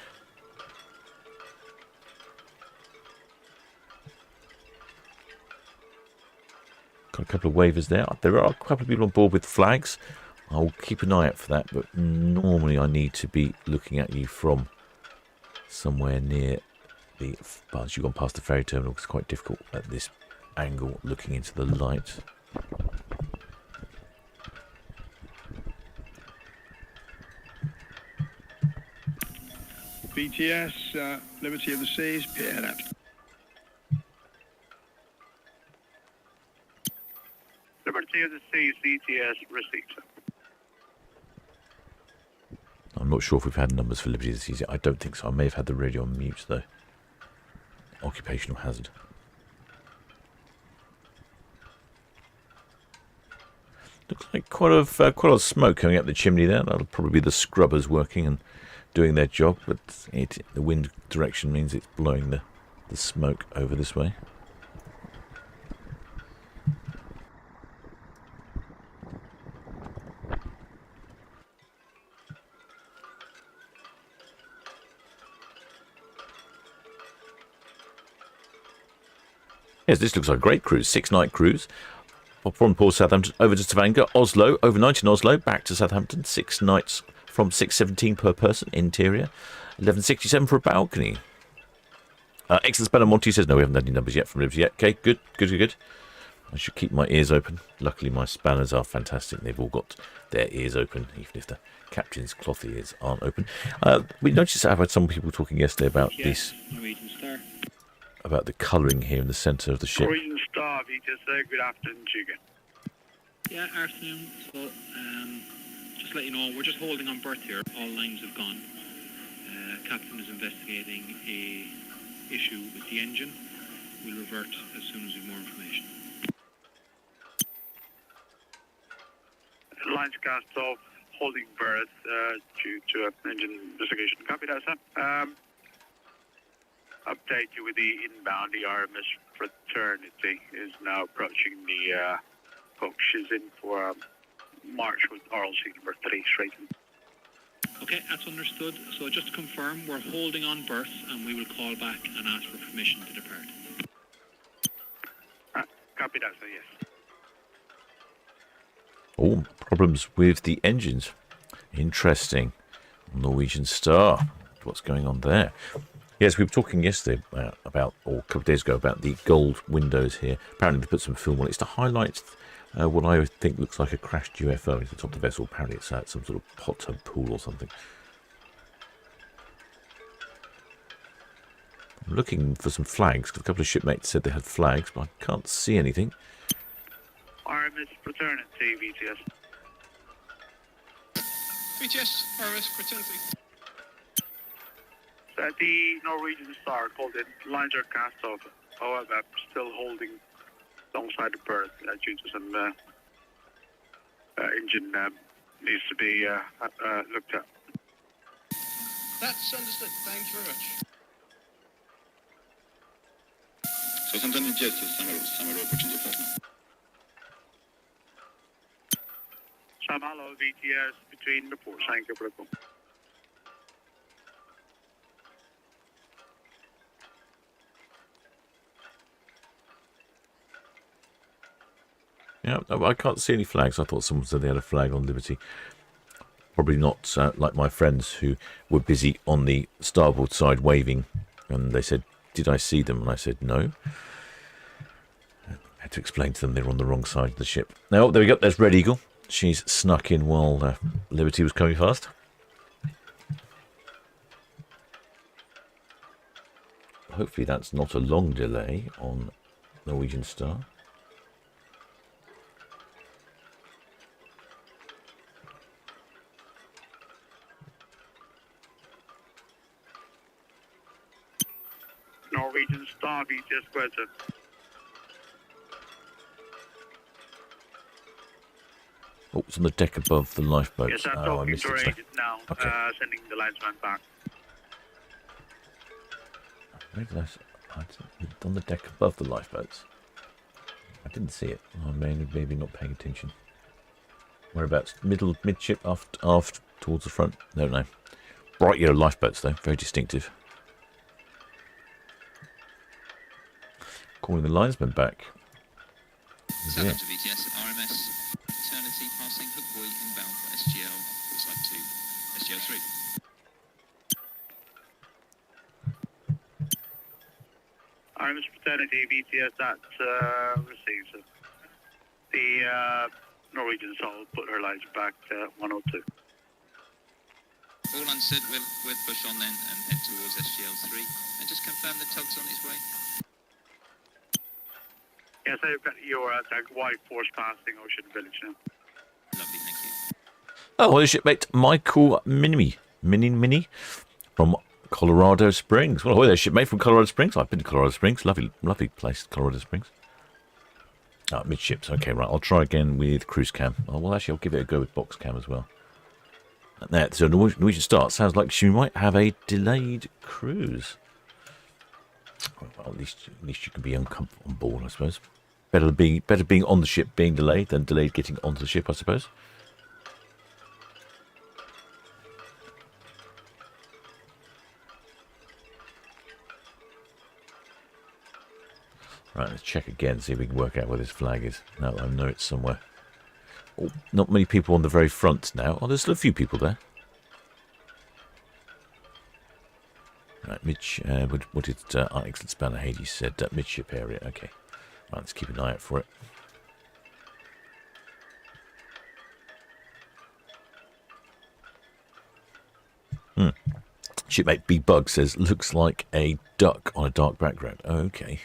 Got a couple of wavers there. There are a couple of people on board with flags. I'll keep an eye out for that, but normally I need to be looking at you from somewhere near the... Once you've gone past the ferry terminal, it's quite difficult at this angle looking into the light. BTS, Liberty of the Seas, Pierre out. Liberty of the Seas, VTS, received. I'm not sure if we've had numbers for Liberty of the Seas yet. I don't think so. I may have had the radio on mute though. Occupational hazard. Looks like quite a lot of smoke coming up the chimney there. That'll probably be the scrubbers working and doing their job, but the wind direction means it's blowing the smoke over this way. Yes, this looks like a great cruise. 6-night cruise. From Port Southampton over to Stavanger, Oslo, overnight in Oslo, back to Southampton. 6 nights from 617 per person, interior. 1167 for a balcony. Excellent Spanner Monty says, no, we haven't had any numbers yet from Liberty yet. Okay, good. I should keep my ears open. Luckily, my spanners are fantastic. They've all got their ears open, even if the captain's cloth ears aren't open. We noticed I've had some people talking yesterday about this, about the colouring here in the centre of the ship. Norwegian Star, VTS, good afternoon to you again. Yeah, afternoon. So, just to let you know, we're just holding on berth here. All lines have gone. Captain is investigating a issue with the engine. We'll revert as soon as we have more information. Lines cast off, holding berth due to an engine investigation. Copy that, sir. Update you with the inbound. The RMS Fraternity is now approaching the hook. She's in for March with RLC number 3 straight in. Okay, that's understood. So just to confirm, we're holding on berth and we will call back and ask for permission to depart. Copy that, sir, yes. Oh, problems with the engines. Interesting. Norwegian Star. What's going on there? Yes, we were talking yesterday or a couple of days ago, about the gold windows here. Apparently they put some film on it. It's to highlight what I think looks like a crashed UFO at the top of the vessel. Apparently it's at some sort of hot tub pool or something. I'm looking for some flags, because a couple of shipmates said they had flags, but I can't see anything. RMS Fraternity, VTS. VTS, RMS Fraternity. The Norwegian Star called in. Lines are cast off. However, still holding alongside the berth due to some engine needs to be looked at. That's understood. Thank you very much. Southampton jet самолет очень опасно. Shamalo, VTS, between the ports. Thank you, Brooklyn. Yeah, I can't see any flags. I thought someone said they had a flag on Liberty. Probably not like my friends who were busy on the starboard side waving, and they said, did I see them? And I said, no. I had to explain to them they were on the wrong side of the ship. Now, there we go. There's Red Eagle. She's snuck in while Liberty was coming fast. Hopefully that's not a long delay on Norwegian Star. Norwegian Star, VTS, Quetta. Oh, it's on the deck above the lifeboat. Yes, I'm I talking missed to it. agent now, Okay. sending the linesman back. Where did on the deck above the lifeboats. I didn't see it. I maybe not paying attention. Whereabouts? Midship, aft, towards the front? No. Bright yellow lifeboats, though. Very distinctive. Calling the linesman back. Southampton VTS, RMS Fraternity, passing Hook Buoy inbound for SGL, Foresight 2, SGL 3. RMS Paternity, VTS at receives. The Norwegian Soul put her lights back to 102. All answered, we'll push on then and head towards SGL3. And just confirm the tug's on its way. Yes, I've got your wide force passing Ocean Village now. Lovely, thank you. Oh, well, shipmate Michael Mini from Colorado Springs. Well, hi there, shipmate from Colorado Springs. I've been to Colorado Springs. Lovely, lovely place, Colorado Springs. Midships. Okay, right. I'll try again with cruise cam. Oh, well, actually, I'll give it a go with box cam as well. And there, so Norwegian start. Sounds like she might have a delayed cruise. Well, at least you can be on board, I suppose. Better being on the ship being delayed than delayed getting onto the ship, I suppose. Right, let's check again, see if we can work out where this flag is. No, I know it's somewhere. Oh, not many people on the very front now. Oh, there's still a few people there. Right, what did our excellent spanner Hades said? Midship area, okay. Right, let's keep an eye out for it. Shipmate B Bug says, looks like a duck on a dark background. Oh, okay.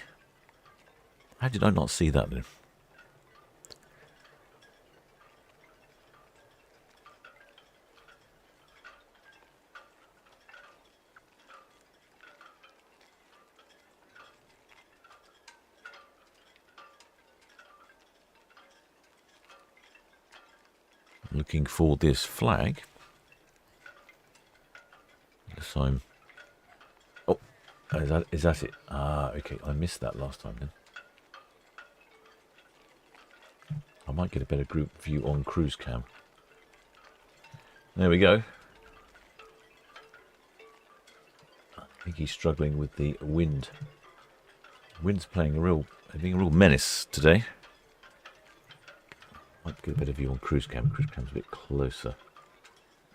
How did I not see that then? Looking for this flag. Yes, I'm... Oh, is that it? Ah, okay. I missed that last time then. I might get a better group view on cruise cam. There we go. I think he's struggling with the wind. Wind's being a real menace today. Might get a better view on cruise cam. Cruise cam's a bit closer.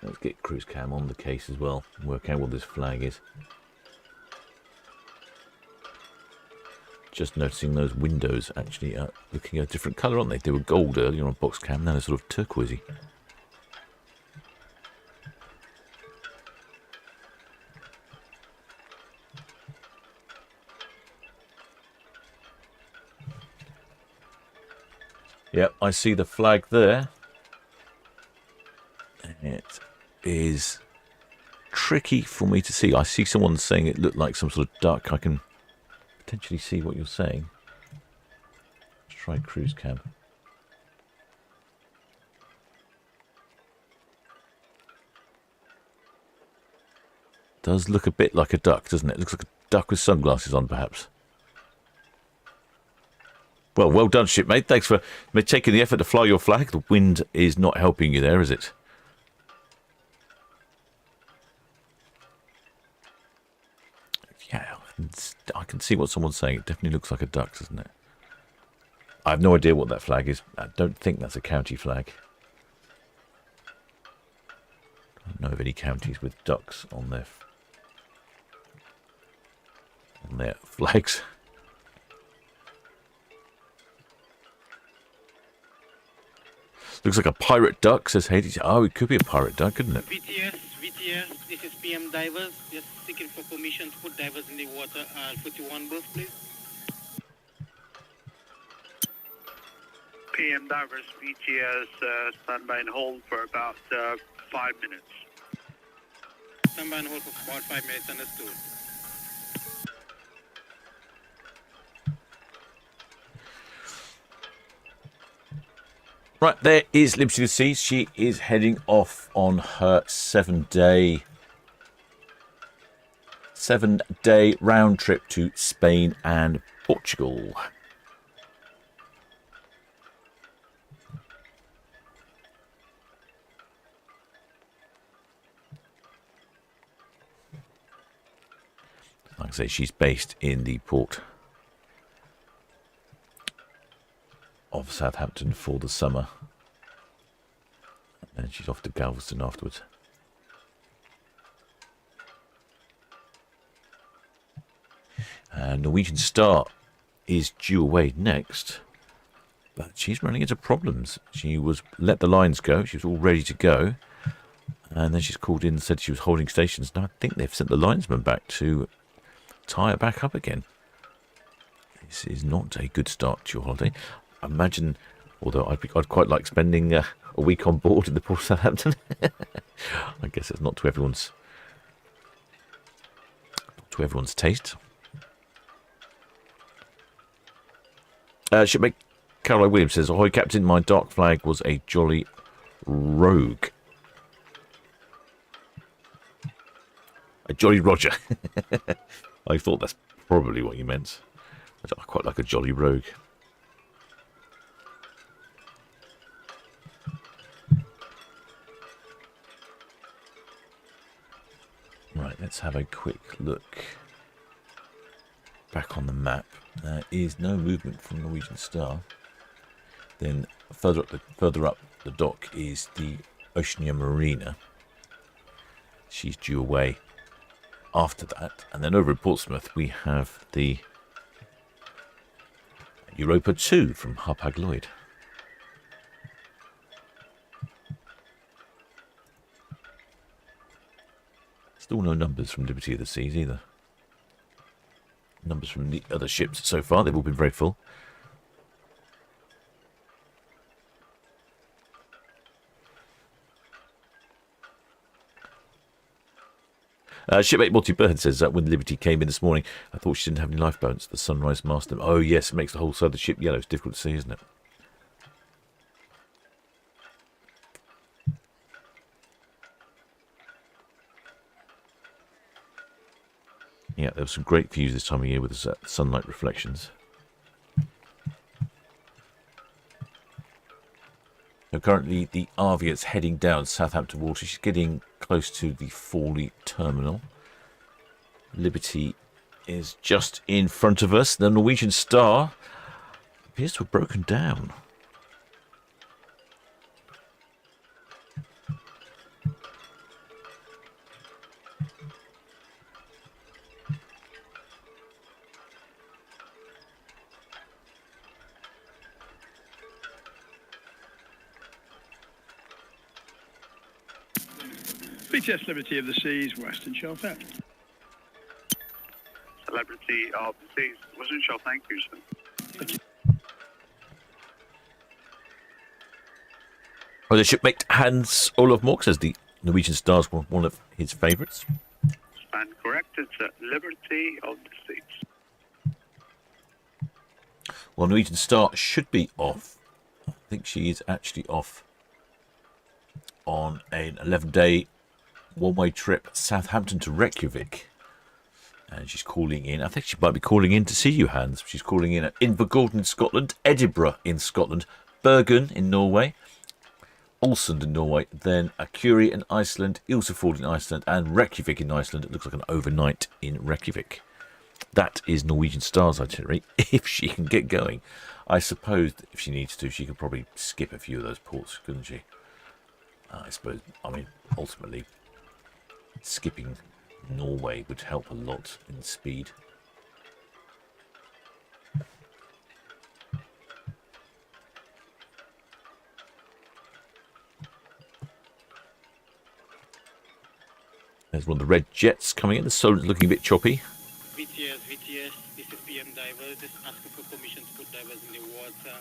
Let's get cruise cam on the case as well. Work out what this flag is. Just noticing those windows actually are looking a different colour, aren't they? They were gold earlier on box cam, now they're sort of turquoisey. Yep, I see the flag there. It is tricky for me to see. I see someone saying it looked like some sort of duck. I can potentially see what you're saying. Let's try cruise cam. Does look a bit like a duck, doesn't it? Looks like a duck with sunglasses on, perhaps. Well done, shipmate. Thanks for taking the effort to fly your flag. The wind is not helping you there, is it? Yeah, I can see what someone's saying. It definitely looks like a duck, doesn't it? I have no idea what that flag is. I don't think that's a county flag. I don't know of any counties with ducks on their flags. Looks like a pirate duck, says Hades. Oh, it could be a pirate duck, couldn't it? VTS, this is PM Divers. Just seeking for permission to put divers in the water. 41 berth, please. PM Divers, VTS, stand by and hold for about 5 minutes. Stand by and hold for about 5 minutes, understood. Right, there is Liberty of the Seas. She is heading off on her 7-day round trip to Spain and Portugal. Like I say, she's based in the port of Southampton for the summer, and she's off to Galveston afterwards. Norwegian Star is due away next, but she's running into problems. She was let the lines go. She was all ready to go, and then she's called in and said she was holding stations. Now I think they've sent the linesman back to tie her back up again. This is not a good start to your holiday. I imagine, although I'd quite like spending a week on board in the port of Southampton. I guess it's not to everyone's taste. Shipmate Caroline Williams says, "Ahoy, Captain, my dark flag was a Jolly Rogue." A Jolly Roger. I thought that's probably what you meant. I quite like a Jolly Rogue. Right, let's have a quick look back on the map. There is no movement from Norwegian Star. Then further up the dock is the Oceania Marina. She's due away after that. And then over at Portsmouth we have the Europa 2 from Hapag-Lloyd. Still no numbers from Liberty of the Seas either. Numbers from the other ships so far, they've all been very full. Shipmate Multi-Bird says that when Liberty came in this morning, I thought she didn't have any lifeboats. The sunrise mast. Oh yes, it makes the whole side of the ship yellow. It's difficult to see, isn't it? Yeah, there were some great views this time of year with the sunlight reflections. So currently the Arvia is heading down Southampton water. She's getting close to the Fawley terminal. Liberty is just in front of us. The Norwegian Star appears to have broken down. busiest Liberty of the Seas, Western Shelter. Liberty of the Seas, Western Shelter, thank you, sir. Thank you. Oh, the shipmate Hans Olaf Mork says the Norwegian Star's one of his favourites. Stand corrected, sir. Liberty of the Seas. Well, Norwegian Star should be off. I think she is actually off on an 11-day one-way trip, Southampton to Reykjavik. And she's calling in. I think she might be calling in to see you, Hans. She's calling in at Invergordon in Scotland, Edinburgh in Scotland, Bergen in Norway, Ålesund in Norway, then Akureyri in Iceland, Ilsefjord in Iceland, and Reykjavik in Iceland. It looks like an overnight in Reykjavik. That is Norwegian Star's itinerary, if she can get going. I suppose that if she needs to, she could probably skip a few of those ports, couldn't she? I suppose, I mean, ultimately, skipping Norway would help a lot in speed. There's one of the red jets coming in. The Solent's looking a bit choppy. VTS, this is PM Diver. Just asking for permission to put divers in the water.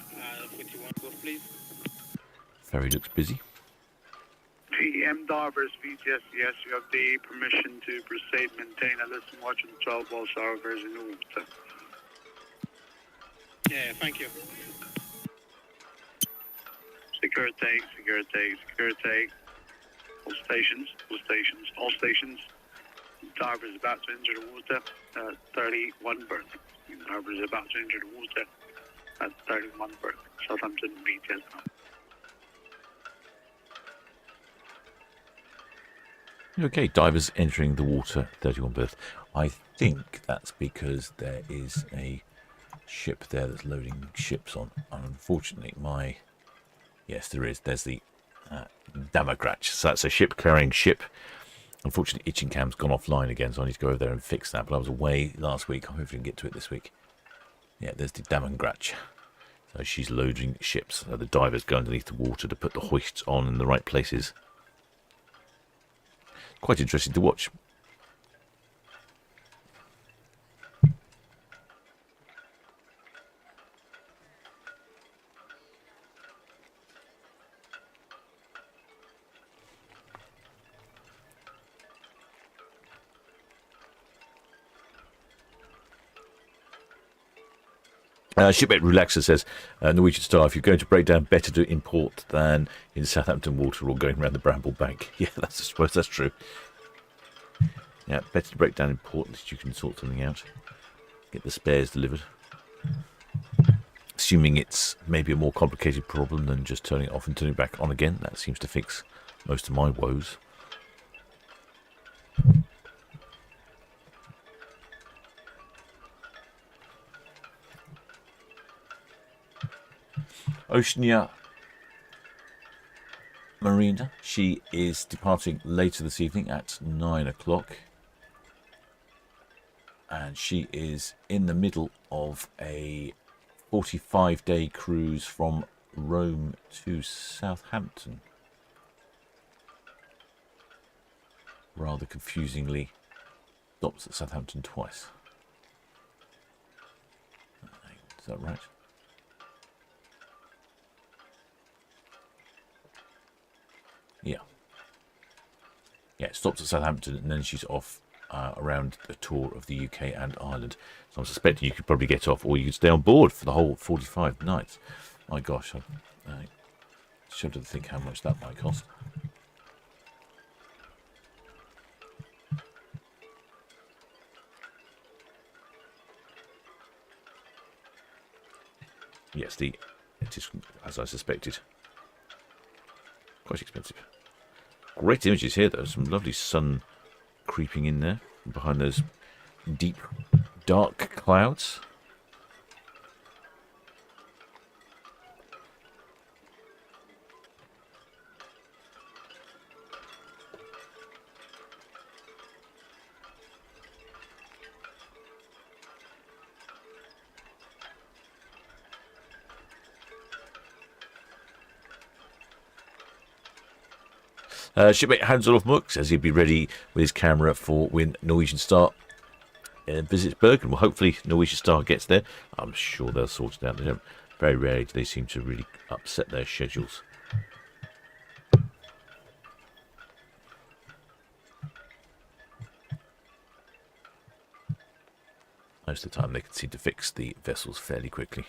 41, go please. Ferry looks busy. PM Divers, VTS, yes, you have the permission to proceed, maintain a listen, watch on 12 ball servers in the water. Yeah, thank you. Security. All stations. Diver is about to enter the water, 31 berth. Diver is about to enter the water at 31 berth. Southampton, VTS. Okay, divers entering the water, 31 berth. I think that's because there is a ship there that's loading ships on. And unfortunately, yes, there is. There's the Damagrach. So that's a ship carrying ship. Unfortunately, Itching Cam's gone offline again, so I need to go over there and fix that. But I was away last week. I hope we can get to it this week. Yeah, there's the Damangrach. So she's loading ships. So the divers go underneath the water to put the hoists on in the right places. Quite interesting to watch. Shipmate Relaxer says, Norwegian Star, if you're going to break down, better to import than in Southampton water or going around the Bramble Bank. Yeah, I suppose that's true. Yeah, better to break down in port, at least you can sort something out. Get the spares delivered. Assuming it's maybe a more complicated problem than just turning it off and turning it back on again. That seems to fix most of my woes. Oceania Marina, she is departing later this evening at 9 o'clock. And she is in the middle of a 45-day cruise from Rome to Southampton. Rather confusingly, stops at Southampton twice. Is that right? Yeah. Yeah, it stops at Southampton and then she's off around a tour of the UK and Ireland. So I'm suspecting you could probably get off or you could stay on board for the whole 45 nights. My gosh, I shudder to think how much that might cost. Yes, it is, as I suspected, quite expensive. Great images here, though. Some lovely sun creeping in there behind those deep, dark clouds. Shipmate Hans-Olof Muck says he'll be ready with his camera for when Norwegian Star visits Bergen. Well, hopefully Norwegian Star gets there. I'm sure they'll sort it out. They don't, very rarely do they seem to really upset their schedules. Most of the time they can seem to fix the vessels fairly quickly.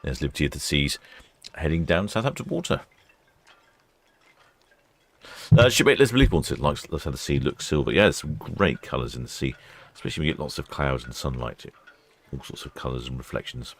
There's Liberty of the Seas heading down Southampton water. Shipmate Les Beliefborn says likes how the sea looks silver. Yeah, there's some great colours in the sea, especially when you get lots of clouds and sunlight. All sorts of colours and reflections.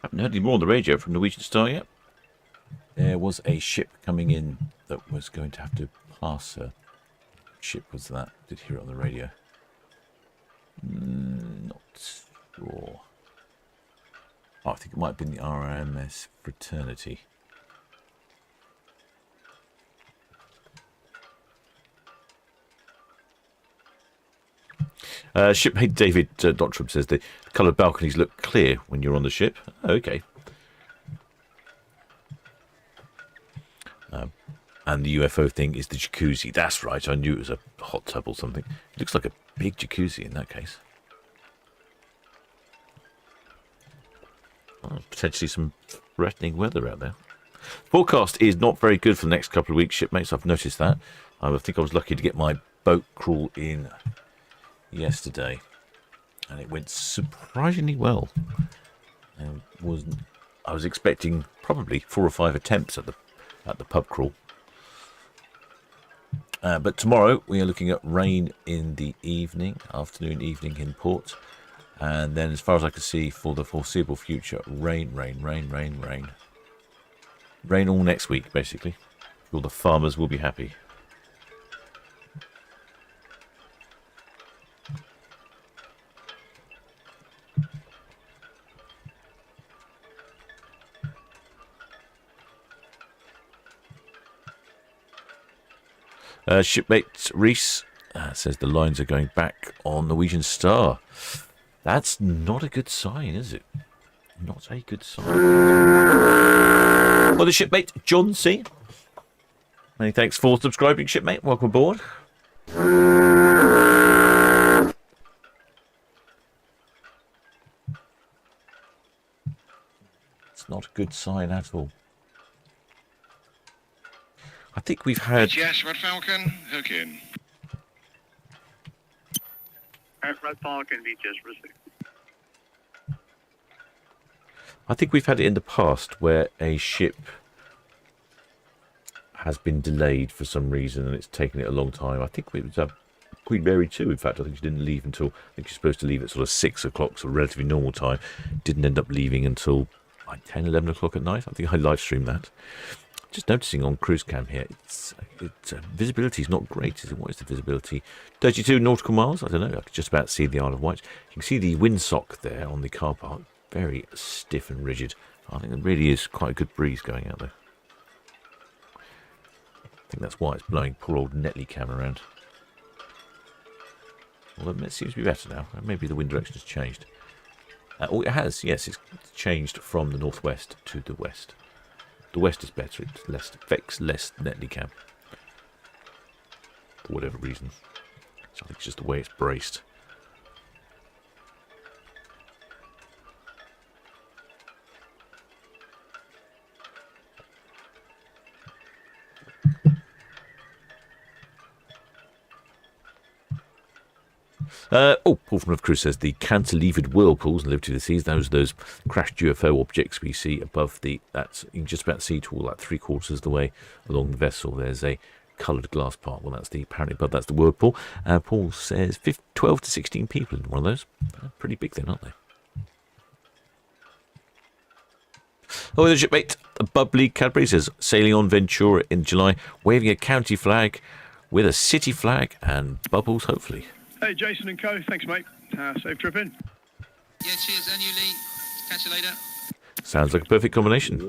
Haven't heard any more on the radio from Norwegian Star yet. There was a ship coming in that was going to have to pass her. What ship was that? Did hear it on the radio. Not sure. Oh, I think it might have been the RMS Fraternity. Shipmate David Dottram says the coloured balconies look clear when you're on the ship. Oh, okay. And the UFO thing is the jacuzzi. That's right. I knew it was a hot tub or something. It looks like a big jacuzzi in that case. Oh, potentially some threatening weather out there. Forecast is not very good for the next couple of weeks, shipmates. I've noticed that. I think I was lucky to get my boat crawl in yesterday, and it went surprisingly well. I was expecting probably 4 or 5 attempts at the pub crawl. But tomorrow we are looking at rain in the evening, afternoon, evening in port. And then as far as I can see for the foreseeable future, rain. Rain all next week, basically. All the farmers will be happy. Shipmate Reese says the lines are going back on Norwegian Star. That's not a good sign, is it? Not a good sign. Well, the shipmate John C. Many thanks for subscribing, shipmate. Welcome aboard. It's not a good sign at all. I think we've had... Yes, Red Falcon, hook in. Red Falcon, VTS, received. I think we've had it in the past where a ship has been delayed for some reason and it's taken it a long time. I think it was Queen Mary too. In fact, I think she didn't leave until, I think she's supposed to leave at sort of 6 o'clock, so relatively normal time. Didn't end up leaving until like 10, 11 o'clock at night. I think I live streamed that. Just noticing on cruise cam here, it's visibility is not great, is it? What is the visibility? 32 nautical miles? I don't know. I can just about see the Isle of Wight. You can see the windsock there on the car park. Very stiff and rigid. I think there really is quite a good breeze going out there. I think that's why it's blowing poor old Netley cam around. Although it seems to be better now. Maybe the wind direction has changed. Oh, it has. Yes, it's changed from the northwest to the west. The west is better. It affects less Netley cam. For whatever reason. So I think it's just the way it's braced. Paul from Love Cruise says the cantilevered whirlpools and Liberty of the Seas, those crashed UFO objects we see above you can just about see to all like 3/4 of the way along the vessel. There's a coloured glass part. Well, apparently above that's the whirlpool. Paul says 12 to 16 people in one of those. Pretty big then, aren't they? Oh, the shipmate, the bubbly Cadbury says sailing on Ventura in July, waving a county flag with a city flag and bubbles, hopefully. Hey, Jason and co. Thanks, mate. Safe trip in. Yeah, cheers, and you, Lee. Catch you later. Sounds like a perfect combination.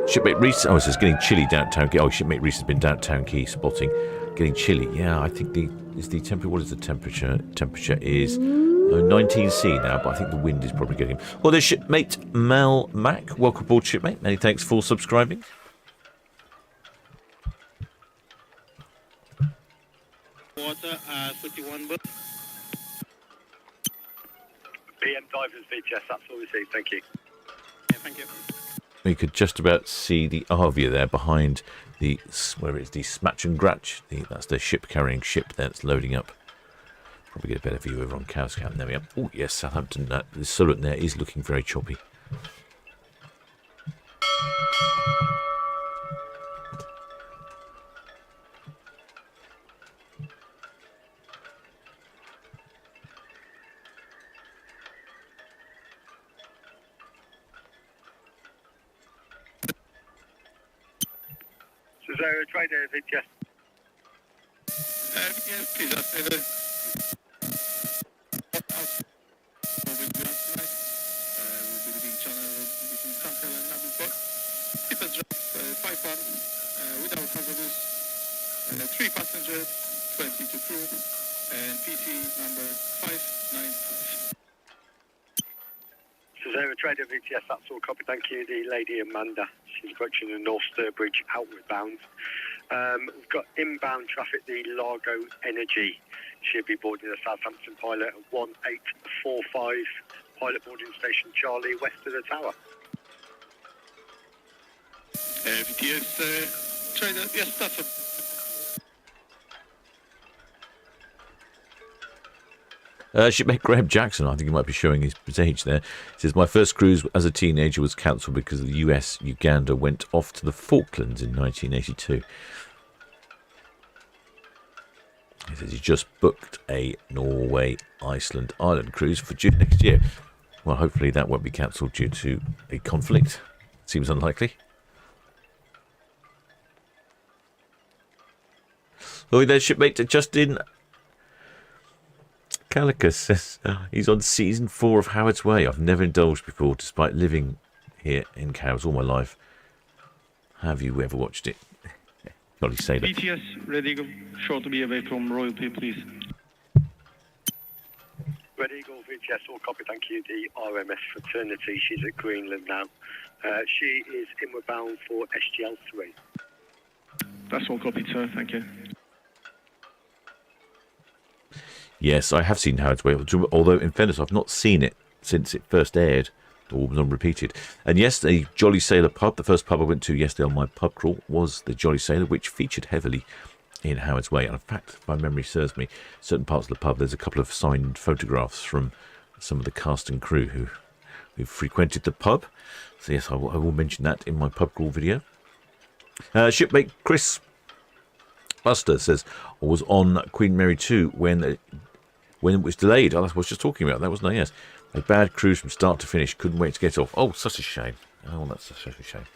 Shipmate Reese, it says getting chilly downtown Quay. Oh, Shipmate Reese has been downtown Quay spotting. Getting chilly. Yeah, I think what is the temperature? Temperature is 19C now, but I think the wind is probably getting... Well, there's Shipmate Mel Mac. Welcome aboard, Shipmate. Many thanks for subscribing. Water, 41 berth. BM Divers, VTS, that's all received. Thank you. Yeah, thank you. You could just about see the Arvia there behind the, where it's the Smatch and Gratch. That's the ship carrying ship there that's loading up. Probably get a better view over on Cowscap. There we are. Oh, yes, Southampton. The Solent there is looking very choppy. So, trader, VTS. Yes, please, we'll be leaving channel between Santel and Mavic. Keep us drop 5 tons without hazardous, 3 passengers, 22 crew. and PC number 595. Zero Trader VTS, that's all copy. Thank you. The Lady Amanda, she's approaching the North Sturbridge outward bound. We've got inbound traffic, the Largo Energy. She'll be boarding the Southampton pilot at 1845, pilot boarding station Charlie, west of the tower. VTS Trader, yes, that's a... Shipmate Graham Jackson, I think he might be showing his age there, says, my first cruise as a teenager was cancelled because the US Uganda went off to the Falklands in 1982. He says he just booked a Norway Iceland Island cruise for June next year. Well, hopefully that won't be cancelled due to a conflict. Seems unlikely. Oh, there's shipmate Justin Calicus says he's on season 4 of Howard's Way. I've never indulged before, despite living here in Cows all my life. Have you ever watched it? Jolly Sailor. VTS, Red Eagle, short to be away from Royalty, please. Red Eagle VTS, all copy. Thank you. The RMS Fraternity, she's at Greenland now. She is inward bound for SGL3. That's all copied, sir. Thank you. Yes, I have seen Howard's Way, although in fairness I've not seen it since it first aired or was on repeated. And yes, the Jolly Sailor pub, the first pub I went to yesterday on my pub crawl was the Jolly Sailor, which featured heavily in Howard's Way. And in fact, if my memory serves me, certain parts of the pub, there's a couple of signed photographs from some of the cast and crew who frequented the pub. So yes, I will mention that in my pub crawl video. Shipmate Chris Buster says, I was on Queen Mary 2 when it was delayed. Oh, that's what I was just talking about. That wasn't I? Yes. A bad cruise from start to finish. Couldn't wait to get off. Oh, such a shame. Oh, that's such a shame.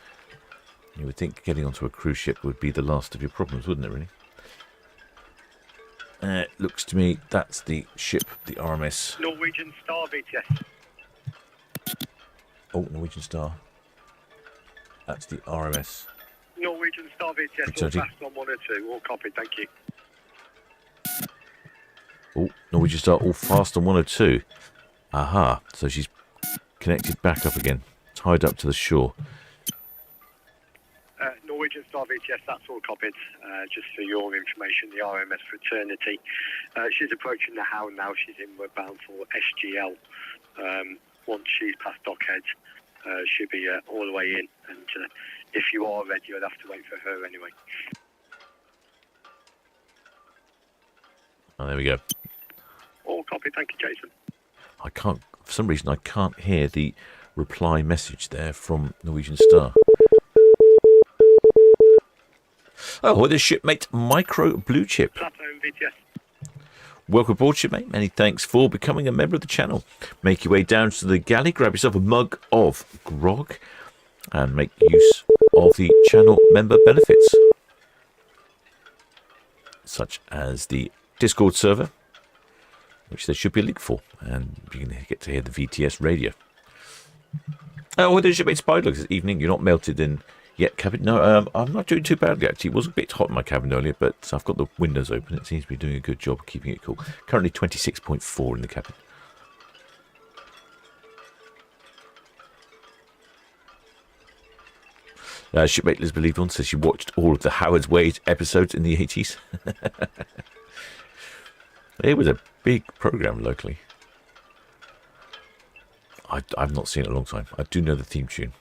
You would think getting onto a cruise ship would be the last of your problems, wouldn't it, really? It looks to me that's the ship, the RMS. Norwegian Star VTS. Oh, Norwegian Star. That's the RMS. Norwegian Star VTS, all fast on 102. All copied, thank you. Oh, Norwegian Star, all fast on 102. Aha, so she's connected back up again, tied up to the shore. Norwegian Star VTS, that's all copied. Just for your information, the RMS Fraternity. She's approaching the Hound now. She's inward bound for SGL. Once she's past Dockhead, she'll be all the way in. And if you are ready, you'll have to wait for her anyway. Oh, there we go. All copied, thank you, Jason. I can't, for some reason, I can't hear the reply message there from Norwegian Star. Oh, there's shipmate Micro Blue Chip. Platinum VTS. Welcome aboard, shipmate. Many thanks for becoming a member of the channel. Make your way down to the galley, grab yourself a mug of grog, and make use of the channel member benefits, such as the Discord server, which there should be a link for, and you can get to hear the VTS radio. Oh, there's shipmate Spider. This evening, you're not melted in yet, cabin? No, I'm not doing too badly, actually. It was a bit hot in my cabin earlier, but I've got the windows open. It seems to be doing a good job of keeping it cool. Currently 26.4 in the cabin. Shipmate Liz Believed On says she watched all of the Howard's Way episodes in the 80s. It was a big program locally. I've not seen it in a long time. I do know the theme tune.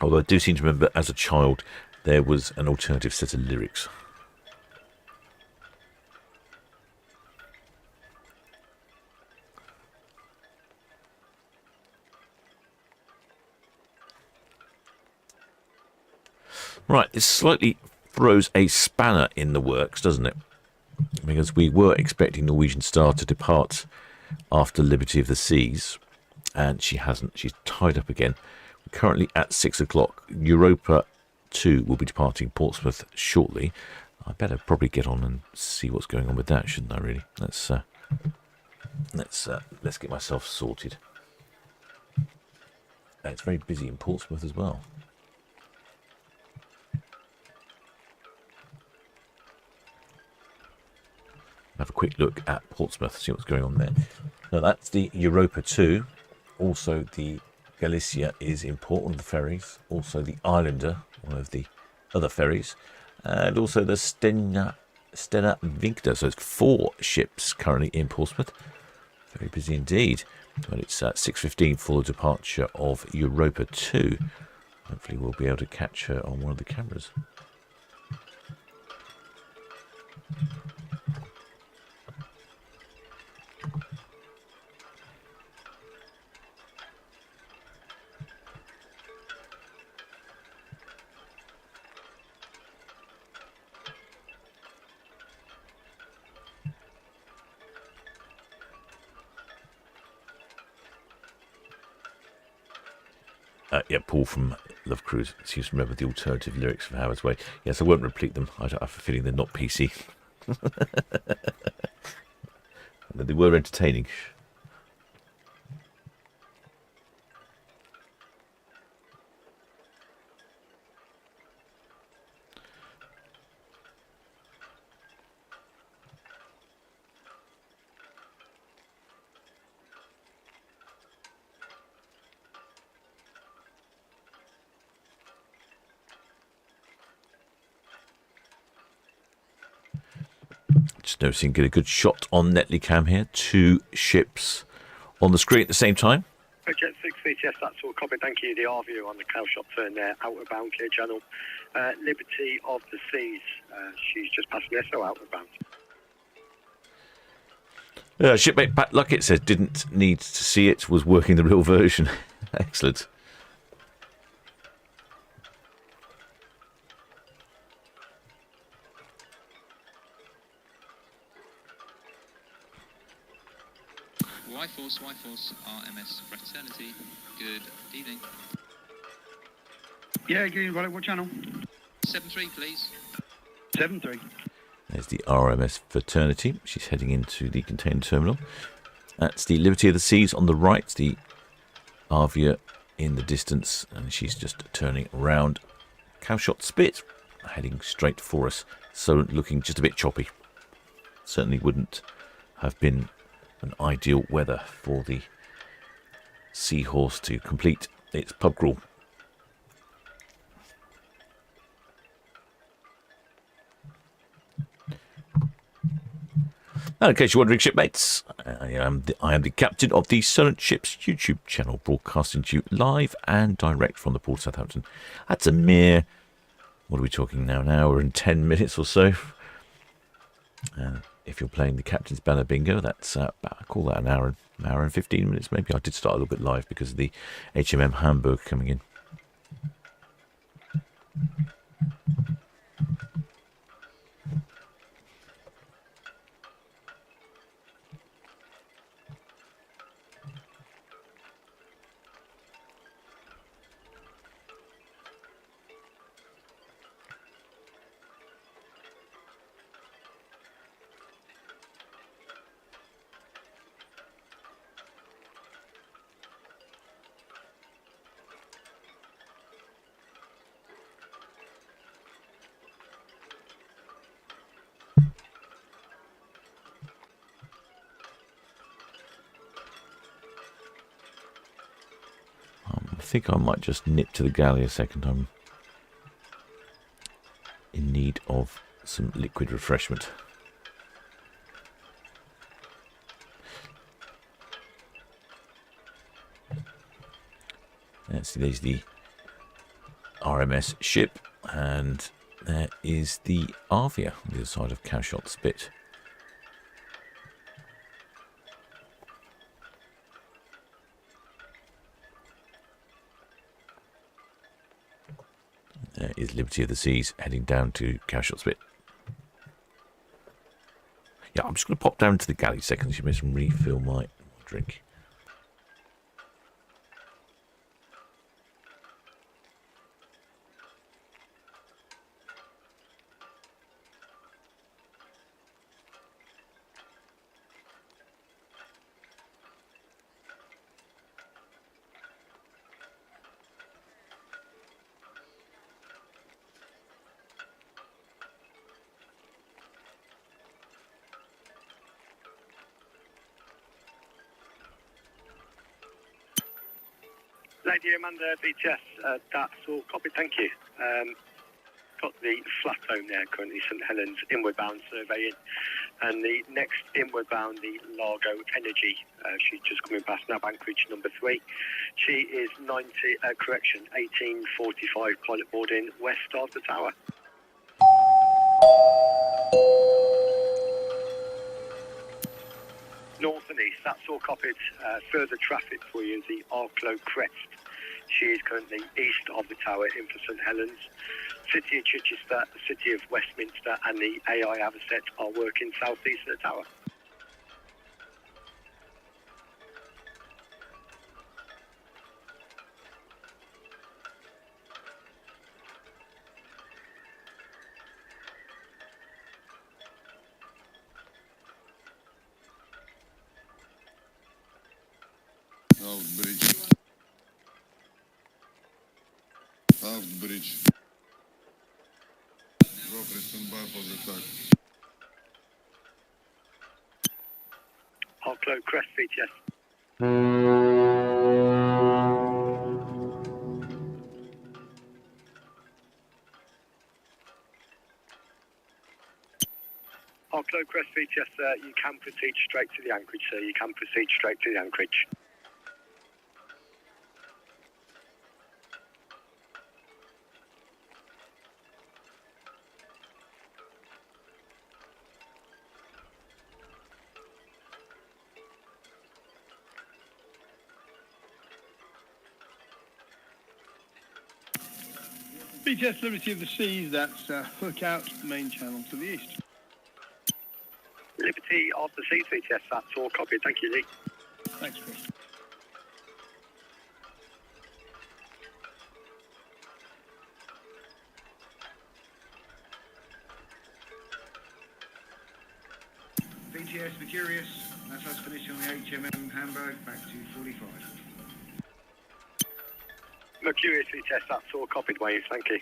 Although I do seem to remember as a child there was an alternative set of lyrics. Right, this slightly throws a spanner in the works, doesn't it? Because we were expecting Norwegian Star to depart after Liberty of the Seas, and she hasn't. She's tied up again. We're currently at 6 o'clock. Europa 2 will be departing Portsmouth shortly. I better probably get on and see what's going on with that, shouldn't I? Really? Let's get myself sorted. And it's very busy in Portsmouth as well. have a quick look at Portsmouth, see what's going on there. Now that's the Europa 2. Also the Galicia is in port, one of the ferries. Also the Islander, one of the other ferries. And also the Stena Vincta. So it's 4 ships currently in Portsmouth. Very busy indeed. But it's 6:15 for the departure of Europa 2. Hopefully we'll be able to catch her on one of the cameras. Yeah, Paul from Love Cruise seems to remember the alternative lyrics from Howard's Way. Yes, I won't repeat them. I have a feeling they're not PC. They were entertaining. Just noticing, get a good shot on Netley Cam here. 2 ships on the screen at the same time. Jet 6 VTS, that's all copy. Thank you. The R view on the cow shop turn there, outward bound, clear channel. Liberty of the Seas, she's just passing the SO outward bound. Shipmate Pat Luckett says didn't need to see it, was working the real version. Excellent. Y-Force, RMS Fraternity. Good evening. Yeah, green, right, what channel? 7-3, please. 7-3. There's the RMS Fraternity. She's heading into the container terminal. That's the Liberty of the Seas on the right, the Avia in the distance, and she's just turning around. Cowshot Spit heading straight for us, so looking just a bit choppy. Certainly wouldn't have been an ideal weather for the Seahorse to complete its pub crawl. And in case you're wondering, shipmates, I am the captain of the Solent Ships YouTube channel, broadcasting to you live and direct from the port of Southampton. That's a mere, what are we talking now, an hour and 10 minutes or so. If you're playing the Captain's Banner Bingo, that's I call that an hour and 15 minutes maybe. I did start a little bit live because of the HMM Hamburg coming in. I think I might just nip to the galley a second. I'm in need of some liquid refreshment. There's the RMS ship, and there is the Avia on the other side of Cowshot Spit. There is Liberty of the Seas heading down to Cowshot Spit. Yeah, I'm just going to pop down to the galley seconds. You may some refill my drink. Lady Amanda, BTS, that's all copied, thank you. Got the flat home there currently, St Helens, inward bound surveying. And the next inward bound, the Largo Energy, she's just coming past now, Anchorage number 3. She is 1845 pilot boarding west of the tower. North and east, that's all copied. Further traffic for you is the Arklow Crest. She is currently east of the tower in for St Helens. City of Chichester, the City of Westminster and the AI Avocet are working southeast of the tower. Aft bridge. Aft bridge. Drop stand by for the attack. Arklow Crest, BTS. Arklow Crest, BTS, you can proceed straight to the anchorage, sir. You can proceed straight to the anchorage. BTS Liberty of the Seas, that's hook out main channel to the east. Liberty of the Seas, BTS, that's all copied. Thank you, Lee. Thanks, Chris. BTS Mercurius, that's us finishing on the HMM Hamburg, back to 45. Mercurius, BTS, that's all copied, Wave. Thank you.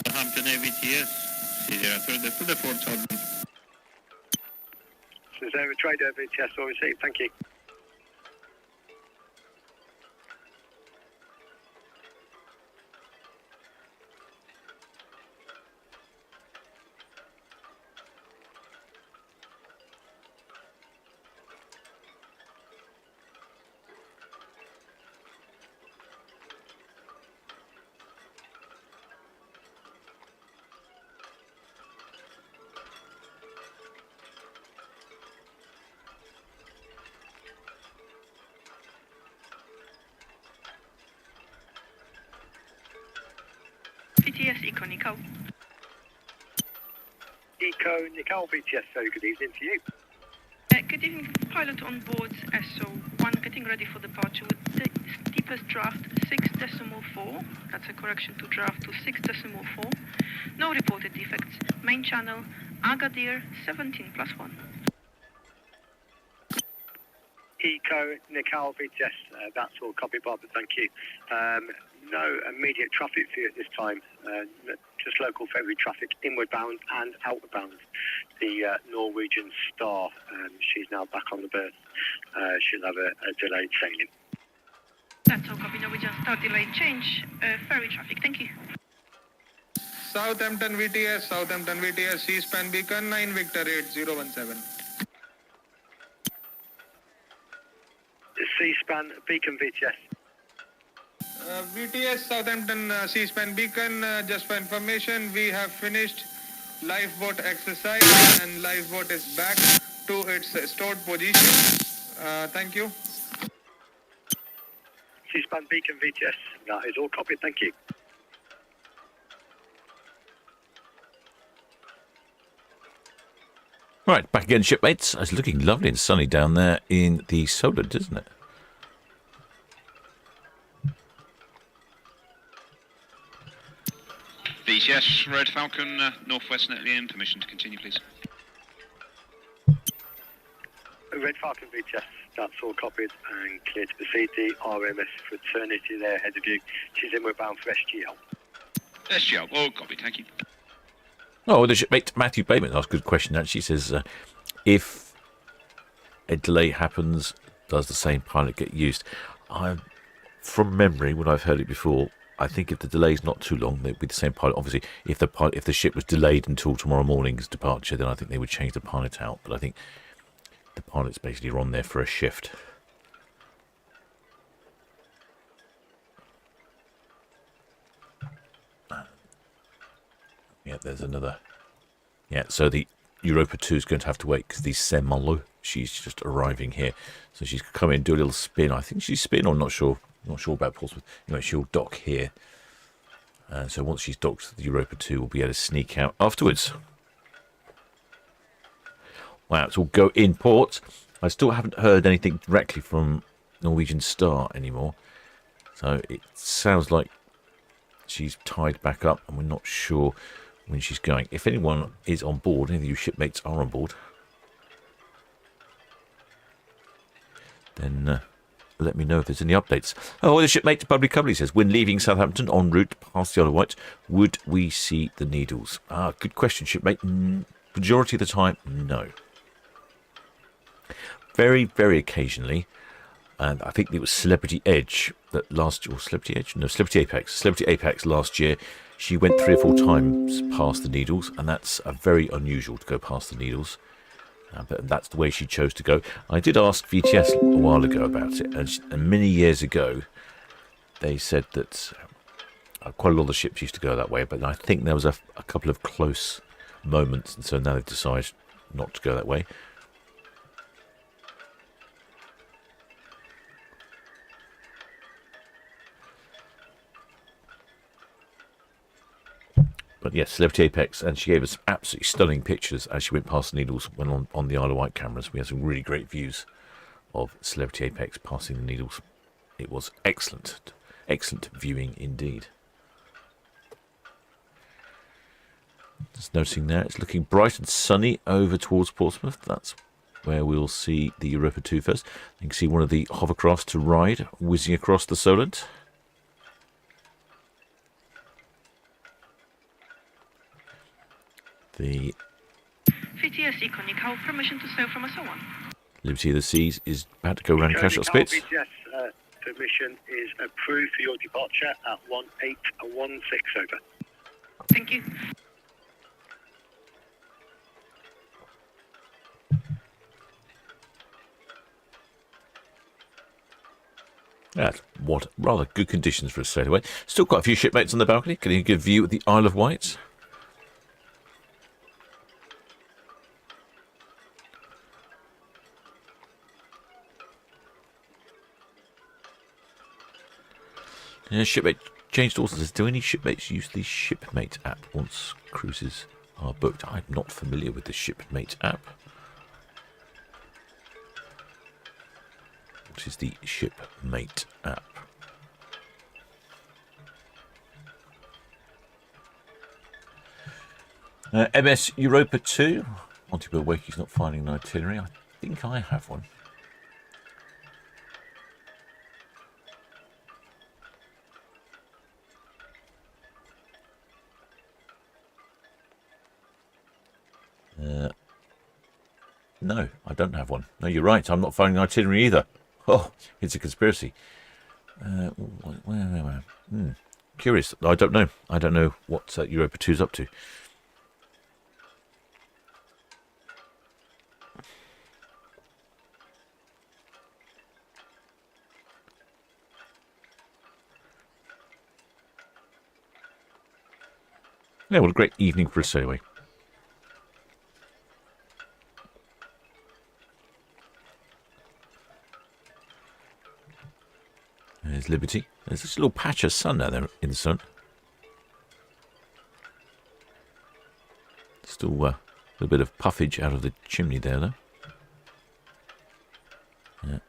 Southampton AVTS, Sierra to the Fort Southern. Zero Trader, BTS, all received. Thank you. BTS Eco Nicole. Eco Nicole, BTS, very good evening to you. Good evening, pilot on board SO1, getting ready for departure with the steepest draft 6.4. That's a correction to draft to 6.4. No reported defects. Main channel, Agadir 17+1. Eco Nicole, BTS, that's all copy, Bob, thank you. No immediate traffic for you at this time, just local ferry traffic inward bound and outward bound. The Norwegian Star, she's now back on the berth. She'll have a delayed sailing. That's all copy, Norwegian Star delayed change, ferry traffic, thank you. Southampton VTS, C-span beacon 9 Victor 8017. C-span beacon, VTS. VTS Southampton C-span beacon, just for information, we have finished lifeboat exercise and lifeboat is back to its stored position. Thank you. C-span beacon VTS. That is all copied. Thank you. Right, back again, shipmates. It's looking lovely and sunny down there in the Solent, isn't it? VTS, Red Falcon, Northwest Netley, permission to continue, please. Red Falcon VTS, that's all copied and clear to proceed. The RMS Fraternity there ahead of you. She's inward bound for SGL. SGL, all copied, thank you. Oh, the shipmate Matthew Bateman asked a good question. Actually, says if a delay happens, does the same pilot get used? From memory, when I've heard it before, I think if the delay is not too long, they'd be the same pilot. Obviously, if the ship was delayed until tomorrow morning's departure, then I think they would change the pilot out. But I think the pilots basically are on there for a shift. Yeah, there's another. Yeah, so the Europa 2 is going to have to wait because the Saint-Malo, she's just arriving here. So she's come in, do a little spin. I think she's spin, or not sure. Not sure about Portsmouth. Anyway, she'll dock here. So once she's docked, the Europa 2 will be able to sneak out afterwards. Wow, it's all go in port. I still haven't heard anything directly from Norwegian Star anymore. So it sounds like she's tied back up and we're not sure when she's going. If anyone is on board, any of you shipmates are on board, then let me know if there's any updates. Oh, the shipmate Public Company says, when leaving Southampton en route past the Isle of Wight, would we see the Needles? Good question, shipmate. Majority of the time, no. Very, very occasionally, and I think it was Celebrity Edge that last year, or Celebrity Edge? No, Celebrity Apex. Celebrity Apex last year, she went 3 or 4 times past the Needles, and that's very unusual to go past the Needles. But that's the way she chose to go. I did ask VTS a while ago about it, and many years ago, they said that quite a lot of the ships used to go that way, but I think there was a couple of close moments, and so now they've decided not to go that way. But yes, Celebrity Apex, and she gave us absolutely stunning pictures as she went past the Needles when on the Isle of Wight cameras. We had some really great views of Celebrity Apex passing the Needles. It was excellent, excellent viewing indeed. Just noticing there, it's looking bright and sunny over towards Portsmouth. That's where we'll see the Europa 2 first. You can see one of the hovercrafts to ride whizzing across the Solent. The VTS Iconic, how permission to sail from us on? Liberty of the Seas is about to go around Cashel Spits. VTS permission is approved for your departure at 1816 over. Thank you. That's what rather good conditions for a sail away. Still quite a few shipmates on the balcony, getting a good view of the Isle of Wight. Shipmate changed also says, do any shipmates use the Shipmate app once cruises are booked? I'm not familiar with the Shipmate app. What is the Shipmate app? MS Europa 2. Monty Wakey's not finding an itinerary. I think I have one. No, I don't have one. No, you're right. I'm not finding an itinerary either. Oh, it's a conspiracy. Curious. I don't know. I don't know what Europa 2's up to. Yeah, what a great evening for a sailaway. There's Liberty. There's this little patch of sun down there in the sun. Still a little bit of puffage out of the chimney there, though.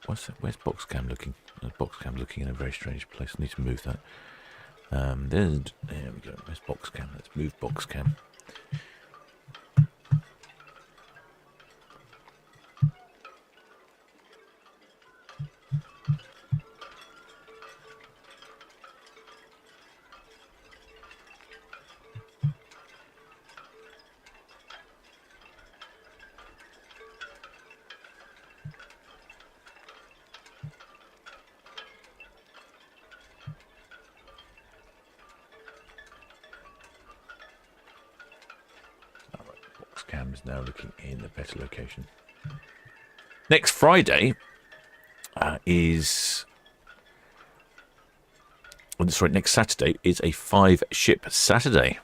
What's that? Where's Boxcam looking? Boxcam looking in a very strange place. I need to move that. There we go. Where's Boxcam? Let's move Boxcam. Cam is now looking in a better location. Next Friday next Saturday is a 5-ship Saturday.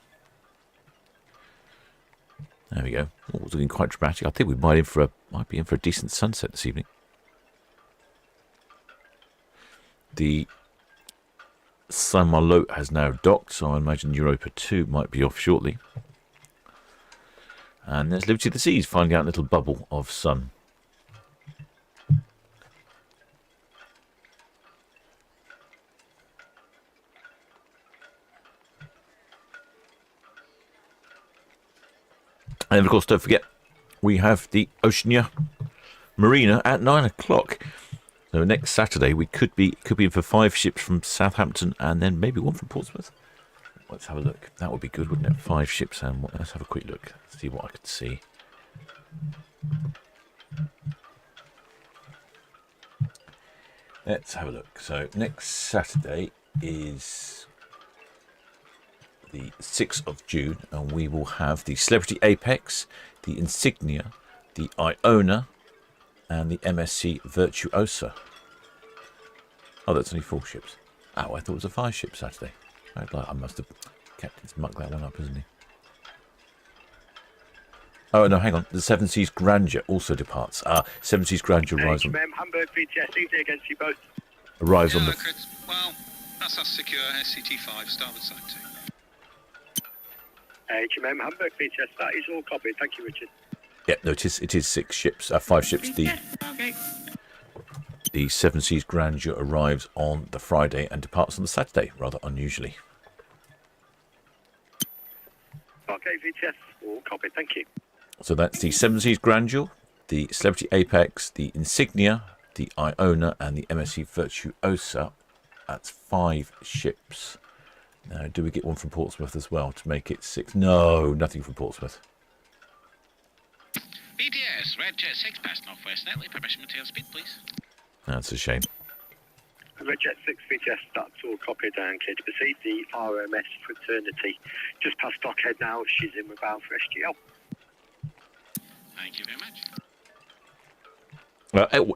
There we go. Oh, it's looking quite dramatic. I think we might be in for a decent sunset this evening. The Saint-Malo has now docked, so I imagine Europa 2 might be off shortly. And there's Liberty of the Seas finding out a little bubble of sun. And of course, don't forget, we have the Oceania Marina at 9 o'clock. So next Saturday we could be in for 5 ships from Southampton and then maybe one from Portsmouth. Let's have a look. That would be good, wouldn't it? 5 ships and let's have a quick look. See what I could see. Let's have a look. So next Saturday is the 6th of June, and we will have the Celebrity Apex, the Insignia, the Iona, and the MSC Virtuosa. Oh, that's only 4 ships. Oh, I thought it was a 5-ship Saturday. I must have... Captain's mucked that one up, isn't he? Oh, no, hang on. The Seven Seas Grandeur also departs. Seven Seas Grandeur arrives on... Hamburg VTS, easy against you both. Arrives on the... Chris. Well, that's us secure. SCT-5, starboard side 2. HMM Hamburg VTS, that is all copied. Thank you, Richard. Yeah, no, it is 6 ships, 5 ships. The Seven Seas Grandeur arrives on the Friday and departs on the Saturday, rather unusually. Okay, VTS, all copied. Thank you. So that's the Seven Seas Grandeur, the Celebrity Apex, the Insignia, the Iona, and the MSC Virtuosa. That's 5 ships. Now, do we get one from Portsmouth as well to make it 6? No, nothing from Portsmouth. BTS, Red Jet 6 past Northwest Netley, permission to tail speed, please. That's a shame. Red Jet 6 VTS, that's all copied and clear to proceed. The RMS Fraternity, just past Dockhead now, she's in with bound for SGL. Thank you very much.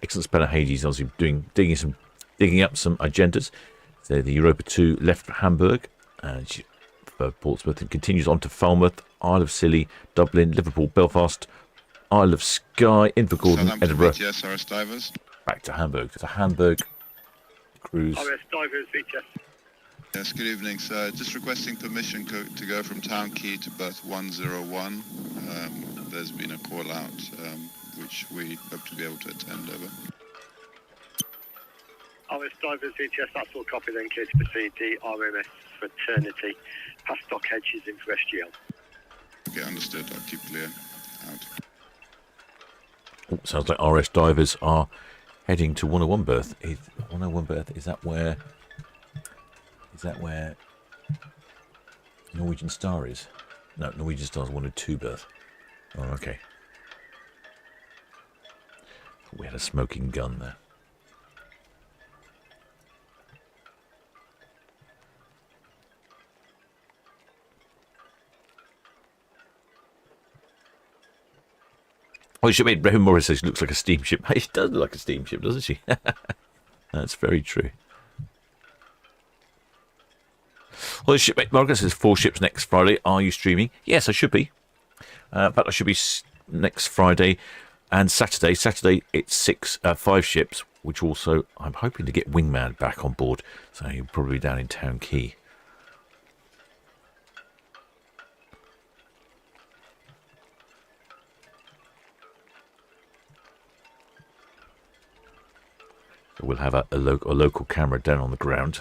Excellent spell of Hades, obviously digging up some agendas. So the Europa 2 left for Hamburg and for Portsmouth and continues on to Falmouth, Isle of Scilly, Dublin, Liverpool, Belfast, Isle of Skye, Invergordon, Edinburgh. VTS, RS Divers. Back to Hamburg. It's a Hamburg cruise. RS Divers VTS. Yes, good evening, sir. Just requesting permission to go from Town Quay to berth 101. There's been a call out, which we hope to be able to attend over. RS Divers VTS, that's all copied and clear to proceed. The RMS Fraternity, past Dockhead, she's in for SGL. Okay, understood. I'll keep clear. Out. Oh, sounds like RS Divers are heading to 101 berth. 101 berth, is that where Norwegian Star is? No, Norwegian Star's 102 berth. Oh, okay. We had a smoking gun there. Oh, shipmate Brevin Morris says she looks like a steamship. She does look like a steamship, doesn't she? That's very true. Well, shipmate Margaret says 4 ships next Friday. Are you streaming? Yes, I should be. But I should be next Friday and Saturday. Saturday it's 5 ships. which also I'm hoping to get Wingman back on board, so he'll probably be down in Town Quay. So we'll have a local camera down on the ground.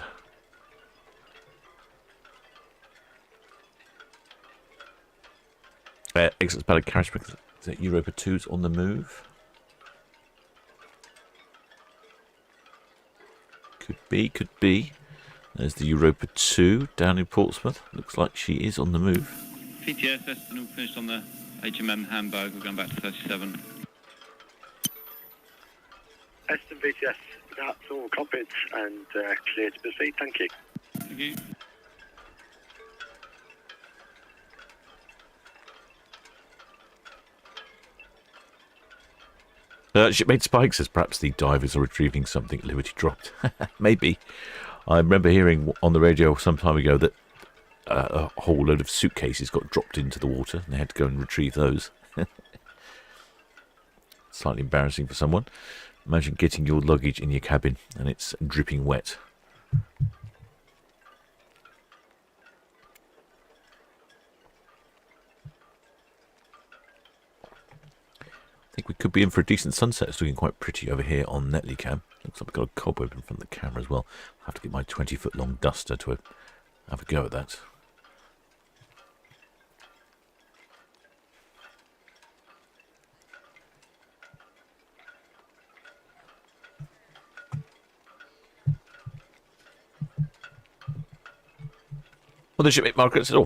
Exit Spallard Carriage, is that Europa 2's on the move? Could be. There's the Europa 2 down in Portsmouth. Looks like she is on the move. PTS, Eston, finished on the HMM Hamburg. We're going back to 37. Eston VTS, that's all copied and clear to proceed. Thank you. Thank you. Shipmate Spike says perhaps the divers are retrieving something Liberty dropped. Maybe. I remember hearing on the radio some time ago that a whole load of suitcases got dropped into the water and they had to go and retrieve those. Slightly embarrassing for someone. Imagine getting your luggage in your cabin and it's dripping wet. I think we could be in for a decent sunset. It's looking quite pretty over here on Netley Cam. Looks like we've got a cobweb in front of the camera as well. I'll have to get my 20-foot long duster to have a go at that. Well, the shipmate Margaret said,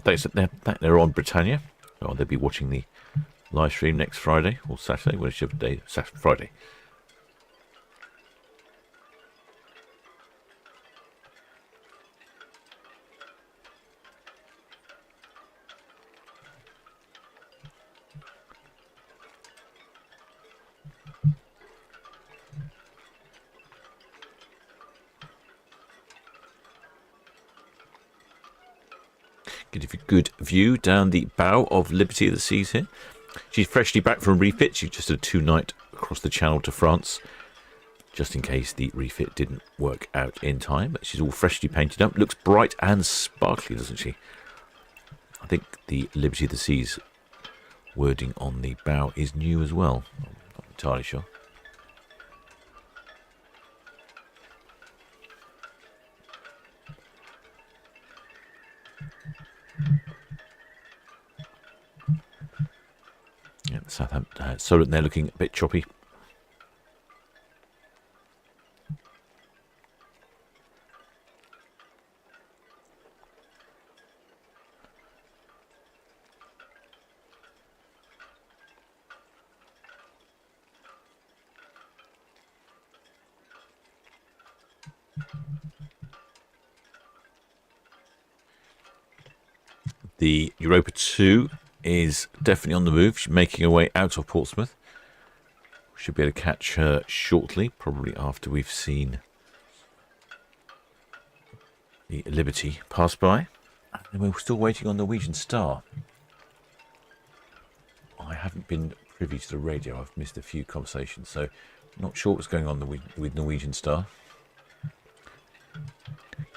they're on Britannia. Oh, they'll be watching the live stream next Friday or Saturday. Whichever day? Friday. Give you a good view down the bow of Liberty of the Seas here. She's freshly back from refit. She just did a 2-night across the channel to France, just in case the refit didn't work out in time. But she's all freshly painted up. Looks bright and sparkly, doesn't she? I think the Liberty of the Seas wording on the bow is new as well. I'm not entirely sure. Yeah, Southampton, Solent there looking a bit choppy. The Europa 2 is definitely on the move. She's making her way out of Portsmouth. Should be able to catch her shortly, probably after we've seen the Liberty pass by. And we're still waiting on Norwegian Star. I haven't been privy to the radio. I've missed a few conversations, so not sure what's going on with Norwegian Star.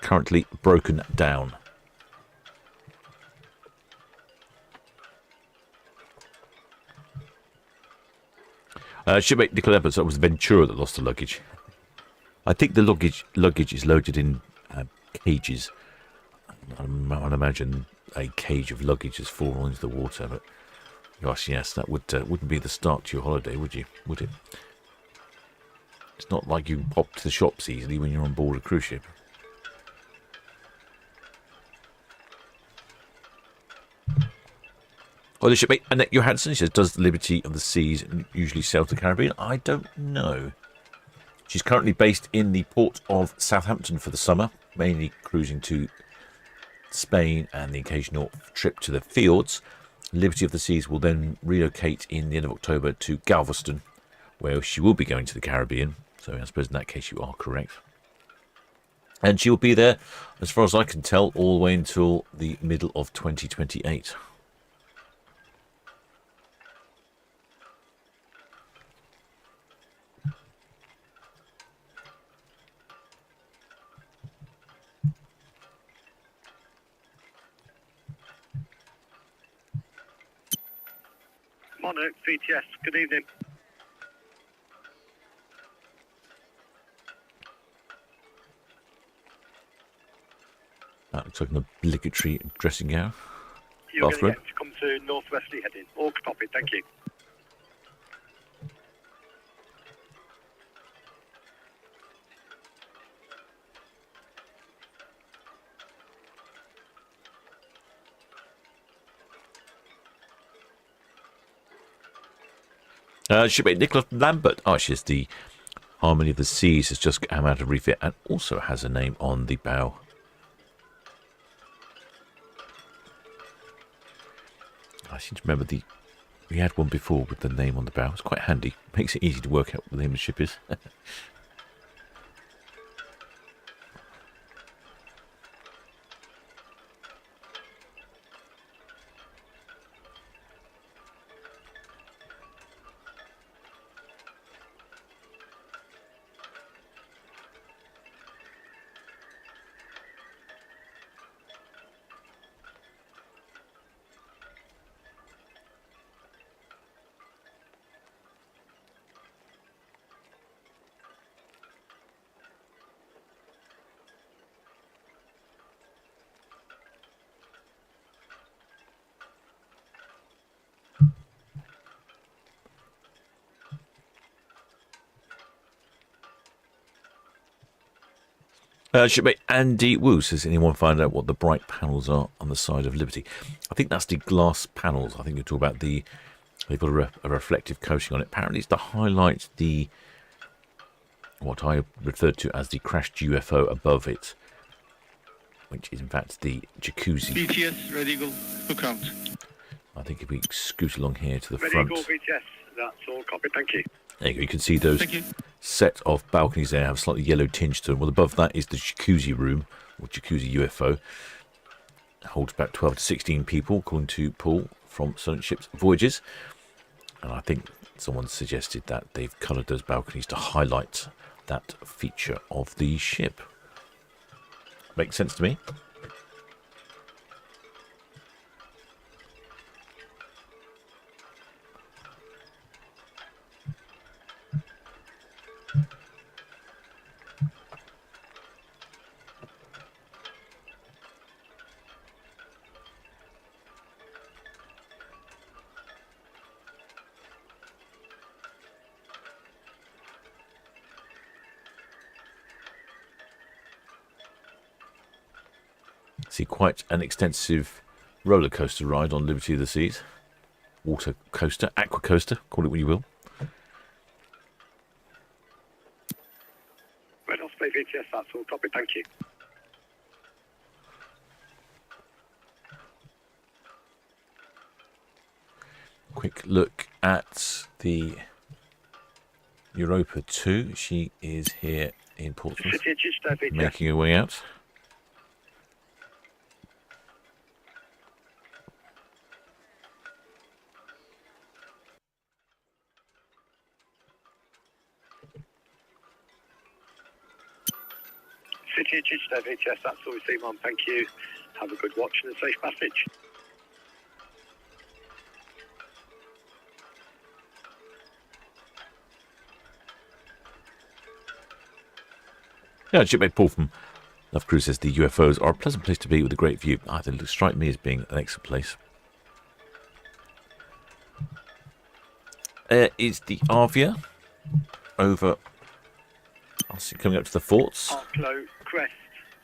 Currently broken down. Shipmate Nicola Evans, that was Ventura that lost the luggage. I think the luggage is loaded in cages. I'd imagine a cage of luggage has fallen into the water, but gosh, yes, that wouldn't be the start to your holiday, would you? Would it? It's not like you can pop to the shops easily when you're on board a cruise ship. Well, the shipmate Annette Johansson says, does the Liberty of the Seas usually sail to the Caribbean? I don't know. She's currently based in the port of Southampton for the summer, mainly cruising to Spain and the occasional trip to the fjords. Liberty of the Seas will then relocate in the end of October to Galveston, where she will be going to the Caribbean. So I suppose in that case you are correct. And she will be there, as far as I can tell, all the way until the middle of 2028. Monarch, VTS, good evening. That looks like an obligatory dressing gown. You're going to Bathroom. get to come to northwesterly heading. All copied, thank you. Shipmate Nicholas Lambert. Oh, she's the Harmony of the Seas has just come out of refit and also has a name on the bow. I seem to remember we had one before with the name on the bow. It's quite handy. Makes it easy to work out what the name of the ship is. Shipmate Andy Wu says, anyone find out what the bright panels are on the side of Liberty? I think that's the glass panels. I think you're talking about they've got a reflective coating on it. Apparently it's to highlight what I referred to as the crashed UFO above it, which is in fact the jacuzzi. BTS, Red Eagle, look out. I think if we scoot along here to the Red front. Eagle, VTS, that's all copied, thank you. There you go. You can see those set of balconies there have a slightly yellow tinge to them. Well, above that is the jacuzzi room, or jacuzzi UFO. It holds about 12 to 16 people, according to Paul from Solent Ships Voyages. And I think someone suggested that they've coloured those balconies to highlight that feature of the ship. Makes sense to me. See quite an extensive roller coaster ride on Liberty of the Seas. Water coaster, aqua coaster, call it what you will. Red Osprey, VTS, that's all copied, thank you. Quick look at the Europa 2. She is here in Portsmouth, City of Chichester, VTS. making her way out. City of Chichester, VTS, that's all received on, thank you. Have a good watch and a safe passage. Yeah, shipmate Paul from Love Cruise says the UFOs are a pleasant place to be with a great view. I think it strike me as being an excellent place. Is the Arvia over? I'll see coming up to the forts.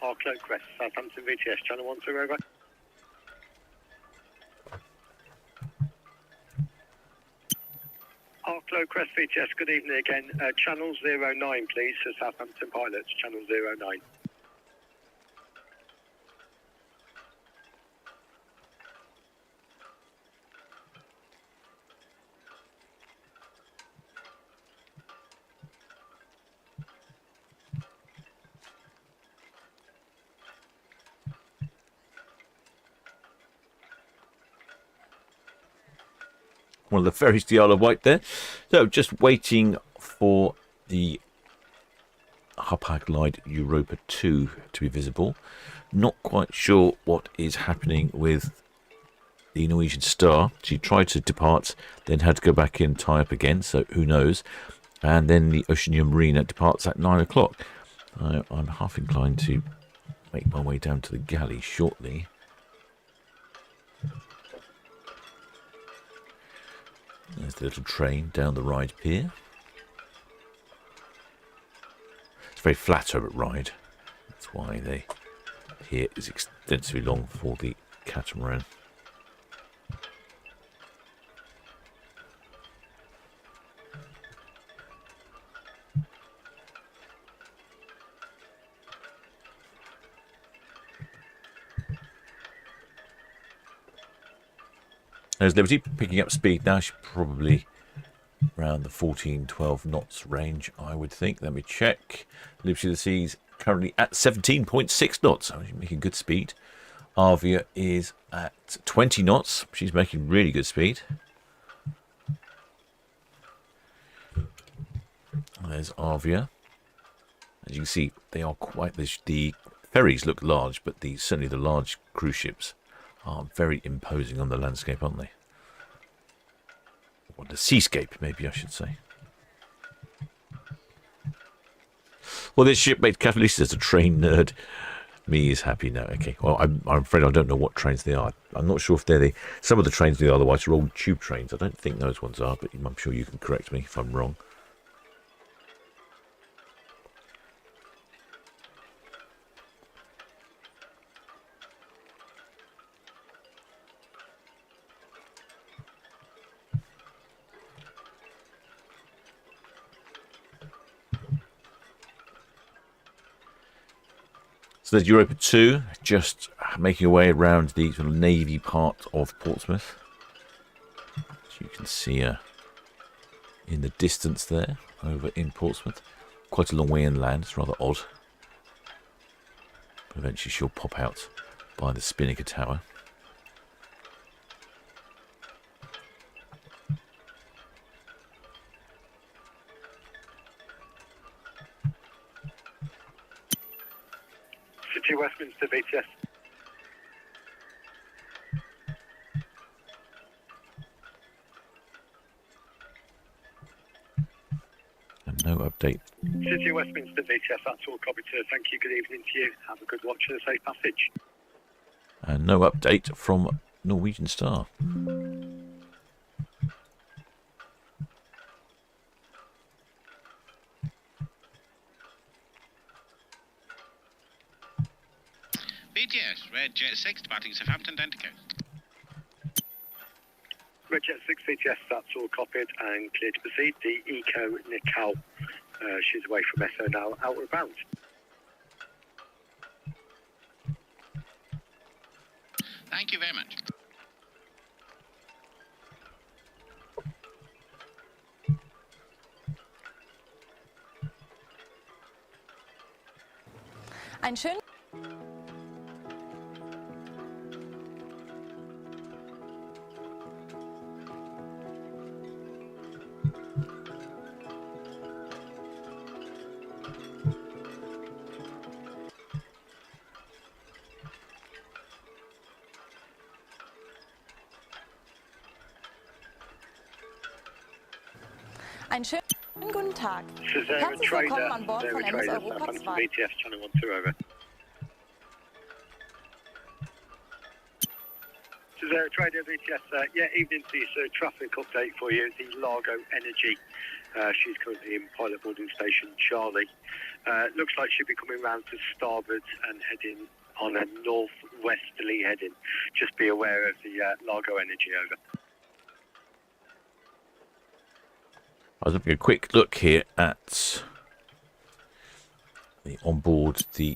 Arklow Crest, Southampton VTS, channel 1 2 over. Arklow Crest VTS, good evening again. Channel 09 please, for Southampton pilots, channel 09. One of the ferries to the Isle of Wight there. So just waiting for the Hapag-Lloyd Europa 2 to be visible. Not quite sure what is happening with the Norwegian Star. She tried to depart, then had to go back in, tie up again, so who knows. And then the Oceania Marina departs at 9 o'clock. I'm half inclined to make my way down to the galley shortly. There's the little train down the Ryde Pier. It's very flat over at Ryde. That's why the pier is extensively long for the catamaran. There's Liberty picking up speed now. She's probably around the 14-12 knots range, I would think. Let me check. Liberty of the Seas currently at 17.6 knots. So she's making good speed. Arvia is at 20 knots. She's making really good speed. There's Arvia. As you can see, they are quite... The ferries look large, but certainly the large cruise ships are very imposing on the landscape, aren't they? Or the seascape, maybe I should say. Well, this shipmate catalyst is a train nerd. Me is happy now. Okay. Well, I'm afraid I don't know what trains they are. I'm not sure if they're some of the trains they are otherwise are old tube trains. I don't think those ones are, but I'm sure you can correct me if I'm wrong. So there's Europa 2, just making her way around the sort of navy part of Portsmouth. So you can see her in the distance there, over in Portsmouth. Quite a long way inland, it's rather odd. But eventually she'll pop out by the Spinnaker Tower. City Westminster VTS. And no update. City Westminster VTS, that's all copied, sir. Thank you, good evening to you. Have a good watch and a safe passage. And no update from Norwegian Star. BTS, Red Jet 6, departing Southampton, down to coast. Red Jet 6 VTS, that's all copied and clear to proceed. The Eco Nickel, she's away from SO now, outward bound. Thank you very much. Ein schönen Einen schönen guten Tag. Herzlich willkommen an Bord von MS Europa 2. VTS Channel 12 over. Cesaro Trader VTS, yeah, evening to you, sir. Traffic update for you. The Largo Energy. She's currently in pilot boarding station Charlie. Looks like she'll be coming round to starboard and heading on a northwesterly heading. Just be aware of the Largo Energy, over. I was having a quick look here at the onboard the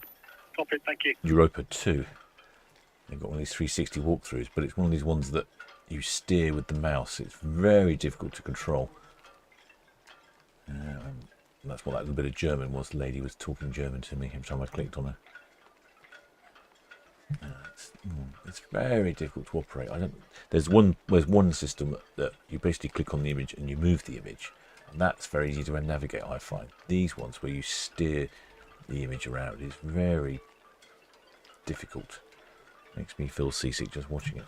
Copy, thank you. Europa 2. They've got one of these 360 walkthroughs, but it's one of these ones that you steer with the mouse. It's very difficult to control. That's what that little bit of German was. The lady was talking German to me every time I clicked on her. It's very difficult to operate. There's one system that you basically click on the image and you move the image, and that's very easy to navigate. I find these ones where you steer the image around is very difficult. Makes me feel seasick just watching it.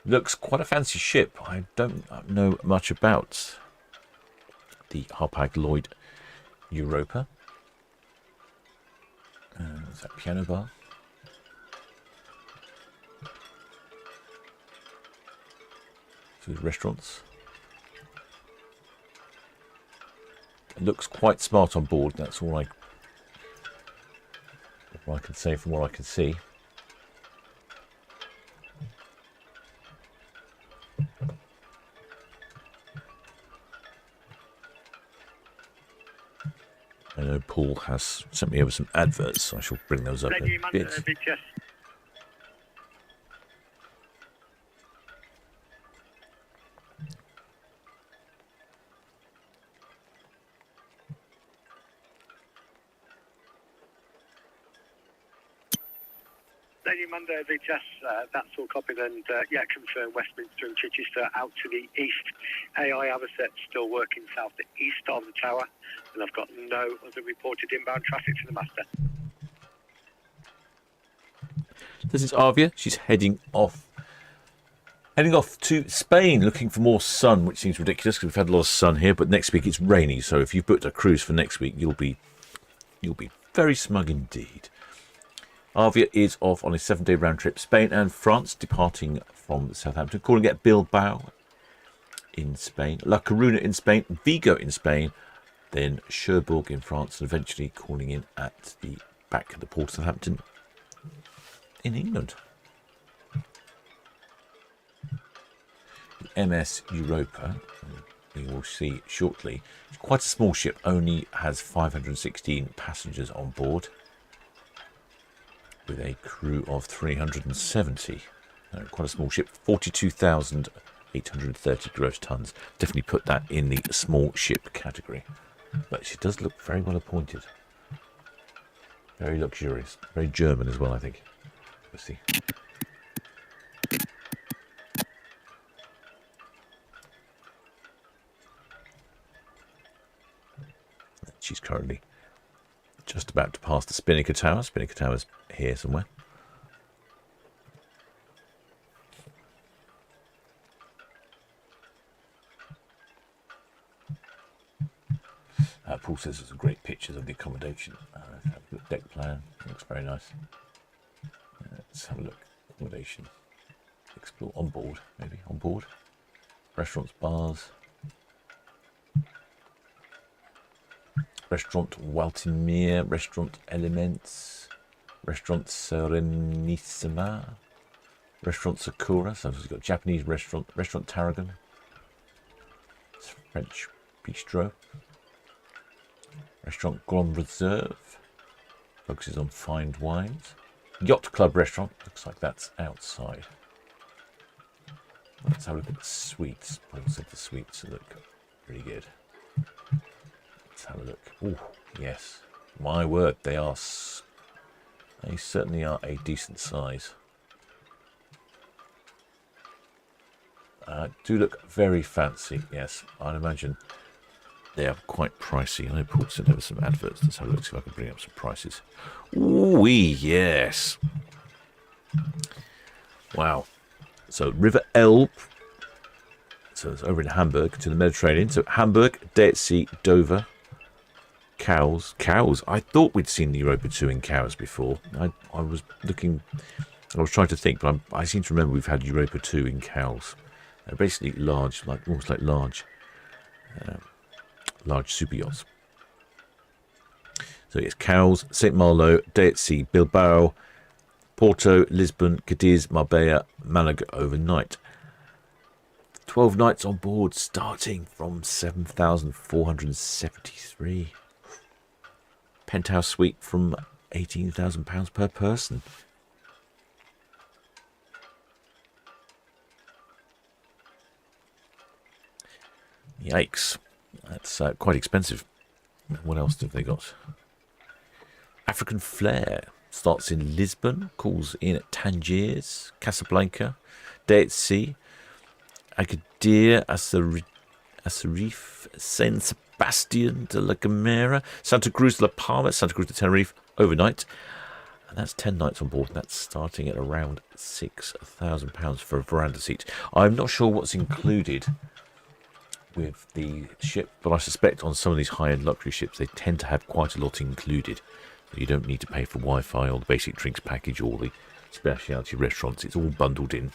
Looks quite a fancy ship. I don't know much about the Hapag-Lloyd Europa. Is that piano bar? Food restaurants. It looks quite smart on board. That's all I can say from what I can see. I know Paul has sent me over some adverts, so I shall bring those up in a bit. Lady Amanda, VTS, that's all copied, and yeah, confirm Westminster and Chichester out to the east. AI Avocet still working south to east of the tower, and I've got no other reported inbound traffic for the master. This is Avia. She's heading off to Spain, looking for more sun, which seems ridiculous because we've had a lot of sun here. But next week it's rainy, so if you've booked a cruise for next week, you'll be very smug indeed. Avia is off on a 7-day round trip, Spain and France, departing from Southampton, calling at Bilbao in Spain, La Coruna in Spain, Vigo in Spain, then Cherbourg in France, and eventually calling in at the back of the port of Southampton in England. The MS Europa, we will see shortly, it's quite a small ship, only has 516 passengers on board, with a crew of 370. Quite a small ship, 42,830 gross tons. Definitely put that in the small ship category. But she does look very well appointed. Very luxurious. Very German as well, I think. Let's see. She's currently just about to pass the Spinnaker Tower. Spinnaker Tower's here somewhere. Paul says there's some great pictures of the accommodation. Have a look, deck plan. It looks very nice. Let's have a look. Accommodation. Explore on board, maybe on board. Restaurants, bars. Restaurant Waltimere, Restaurant Elements, Restaurant Serenissima, Restaurant Sakura, so we've got Japanese restaurant, Restaurant Tarragon, French Bistro, Restaurant Grand Reserve, focuses on fine wines, Yacht Club Restaurant, looks like that's outside. Let's have a look at the suites. Paul said the suites look pretty good. Let's have a look. Oh, yes. My word, they certainly are a decent size. Do look very fancy, yes. I'd imagine they are quite pricey. I know Paul sent over some adverts. Let's have a look, see if I can bring up some prices. Ooh, yes. Wow. So, River Elbe. So, it's over in Hamburg to the Mediterranean. So, Hamburg, day at sea, Dover. Cowes. I thought we'd seen the Europa 2 in Cowes before. I was trying to think, but I seem to remember we've had Europa 2 in Cowes. They're basically large, almost like large super yachts. So it's Cowes, St. Malo, day at sea, Bilbao, Porto, Lisbon, Cadiz, Marbella, Malaga overnight. 12 nights on board, starting from 7,473. Penthouse suite from £18,000 per person. Yikes. That's quite expensive. What else have they got? African Flair starts in Lisbon, calls in at Tangiers, Casablanca, day at sea, Agadir, Aserif, San Sebastian de la Gomera, Santa Cruz de la Palma, Santa Cruz de Tenerife overnight. And that's 10 nights on board. That's starting at around £6,000 for a veranda seat. I'm not sure what's included with the ship, but I suspect on some of these high-end luxury ships, they tend to have quite a lot included. So you don't need to pay for Wi-Fi or the basic drinks package or the specialty restaurants. It's all bundled in.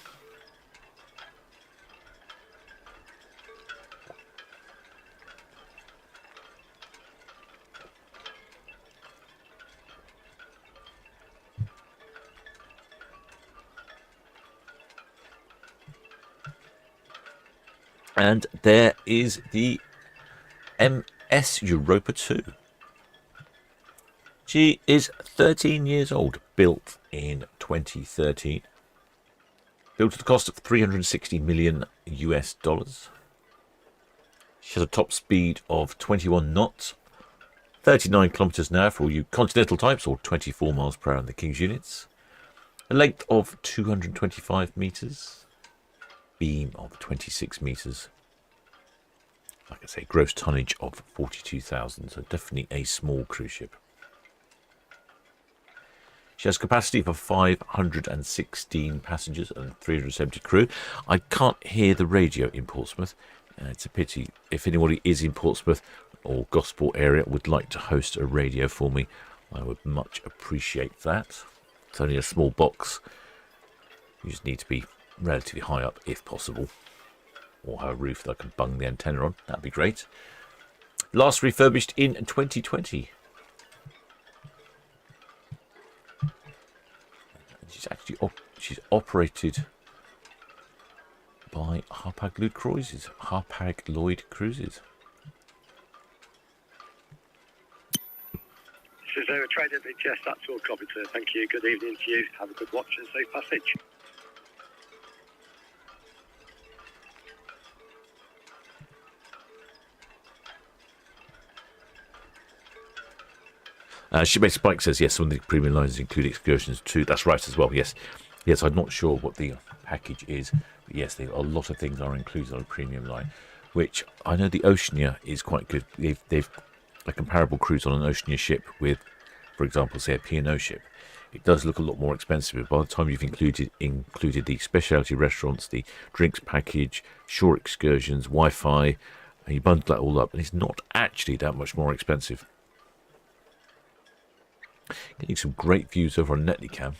And there is the MS Europa 2. She is 13 years old, built in 2013. Built at the cost of $360 million US. She has a top speed of 21 knots, 39 kilometers an hour for all you continental types, or 24 miles per hour in the King's units. A length of 225 meters. Beam of 26 meters. Like I say, gross tonnage of 42,000, so definitely a small cruise ship. She has capacity for 516 passengers and 370 crew. I can't hear the radio in Portsmouth. It's a pity. If anybody is in Portsmouth or Gosport area would like to host a radio for me, I would much appreciate that. It's only a small box. You just need to be relatively high up if possible, or have a roof that I can bung the antenna on. That'd be great. Last refurbished in 2020. She's operated by Hapag-Lloyd Cruises. Hapag-Lloyd Cruises. This is a trader BTS. That's all copied, sir. Thank you. Good evening to you. Have a good watch and safe passage. Shipmate Spike says, yes, some of the premium lines include excursions too. That's right as well, yes. Yes, I'm not sure what the package is, but yes, a lot of things are included on a premium line, which I know the Oceania is quite good. They've a comparable cruise on an Oceania ship with, for example, say a P&O ship. It does look a lot more expensive, but by the time you've included the specialty restaurants, the drinks package, shore excursions, Wi-Fi, and you bundle that all up, and it's not actually that much more expensive. Getting some great views over on Netlycam.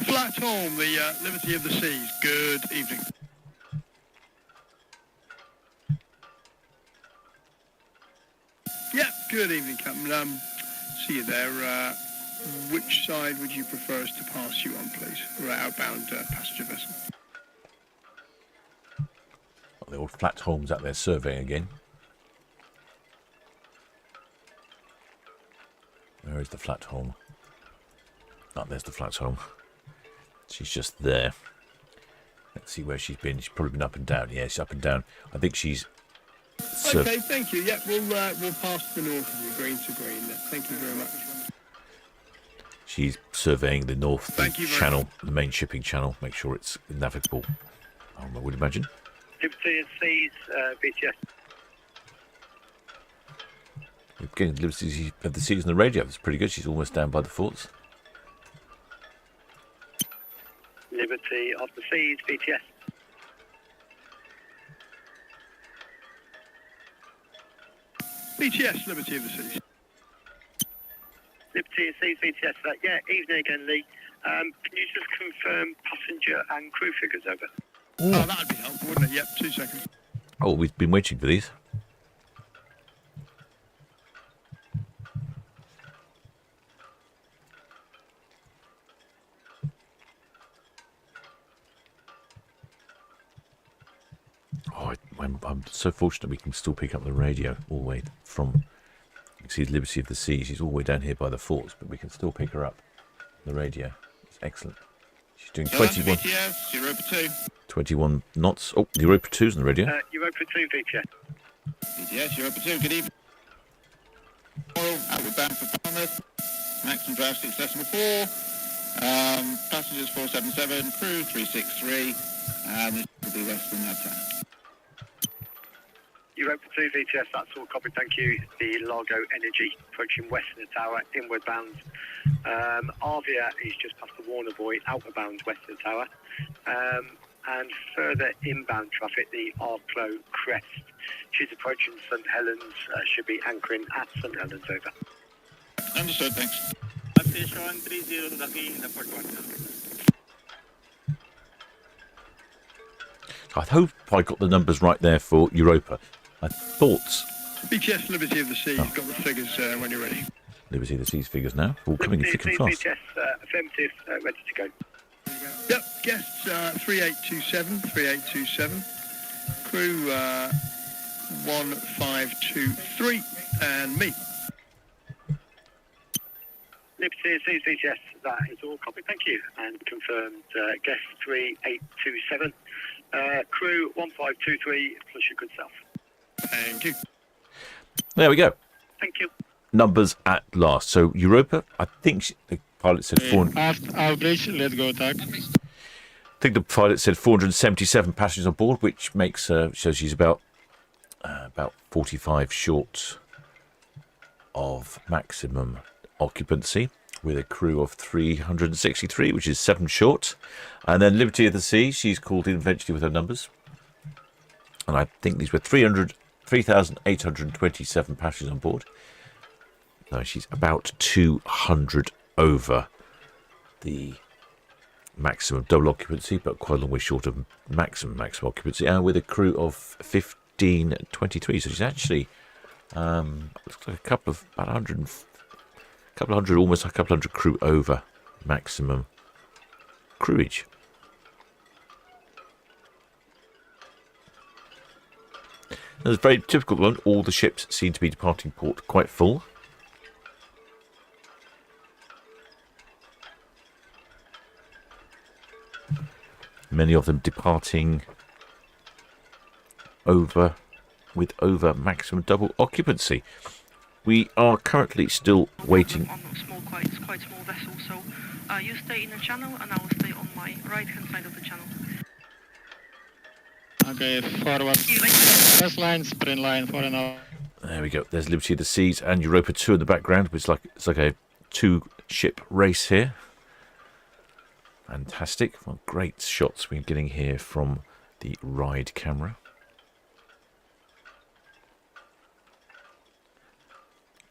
Flat home, the Liberty of the Seas. Good evening. Yeah, good evening, Captain. See you there. Which side would you prefer us to pass you on, please? We're outbound passenger vessel. The old Flat Holmes out there surveying again. Where is the Flat Home? Oh, there's the Flat Home. She's just there. Let's see where she's been. She's probably been up and down. Yeah, she's up and down. I think she's... Okay, thank you. Yeah, we'll pass to the north of you, green to green. Thank you very much. She's surveying the north channel, much. the main shipping channel. Make sure it's navigable, I would imagine. Liberty of the Seas, BTS. We're getting Liberty of the Seas on the radio. That's pretty good. She's almost down by the forts. Liberty of the Seas, BTS. BTS, Liberty of the Seas. Liberty of the Seas, BTS. Yeah, evening again, Lee. Can you just confirm passenger and crew figures over? Oh, that'd be helpful, wouldn't it? Yep, 2 seconds. Oh, we've been waiting for these. Oh, I'm so fortunate we can still pick up the radio all the way from... You can see Liberty of the Sea. She's all the way down here by the forts, but we can still pick her up on the radio. It's excellent. She's doing 21... BTS, Europa 2. 21 knots. Oh, the Europa 2's on the radio. Europa 2, BTS. BTS, Europa 2, good evening. Outward bound for Falmouth. Maximum draft 6.4. Passengers 477, crew 363. And this will be less than that time. Europa 2 VTS, that's all copied, thank you. The Largo Energy approaching west of the tower, inward bound. Arvia is just past the Warner Buoy, outward bound west of the tower. And further inbound traffic, the Arklow Crest. She's approaching St Helens, should be anchoring at St Helens, over. Understood, thanks. Station 30 Lucky, report 1. I hope I got the numbers right there for Europa. I thought... BTS Liberty of the Sea, you've got the figures when you're ready. Liberty of the Sea's figures now. All coming in thick and fast. BTS, affirmative, ready to go. Yep, guests 3827, crew 1523, and me. Liberty Seas VTS, that is all copied, thank you. And confirmed guest 3827, crew 1523, plus your good self. Thank you. There we go. Thank you. Numbers at last. So Europa, I think the pilot said 400. Average, let's go attack. I think the pilot said 477 passengers on board, which makes shows she's about 45 short of maximum occupancy, with a crew of 363, which is 7 short. And then Liberty of the Sea, she's called in eventually with her numbers, and I think these were 3,827 passengers on board. No, she's about 200 over the maximum double occupancy, but quite a long way short of maximum occupancy, and with a crew of 1523. So she's actually looks like about 100, almost a couple hundred crew over maximum crewage. That's a very typical one. All the ships seem to be departing port quite full. Many of them departing over maximum double occupancy. We are currently still waiting. On a small, quite small vessel, so you stay in the channel and I will stay on my right-hand side of the channel. Okay, forward. First line, sprint line for an hour. There we go. There's Liberty of the Seas and Europa 2 in the background. It's like a 2-ship race here. Fantastic. Well, great shots we're getting here from the ride camera.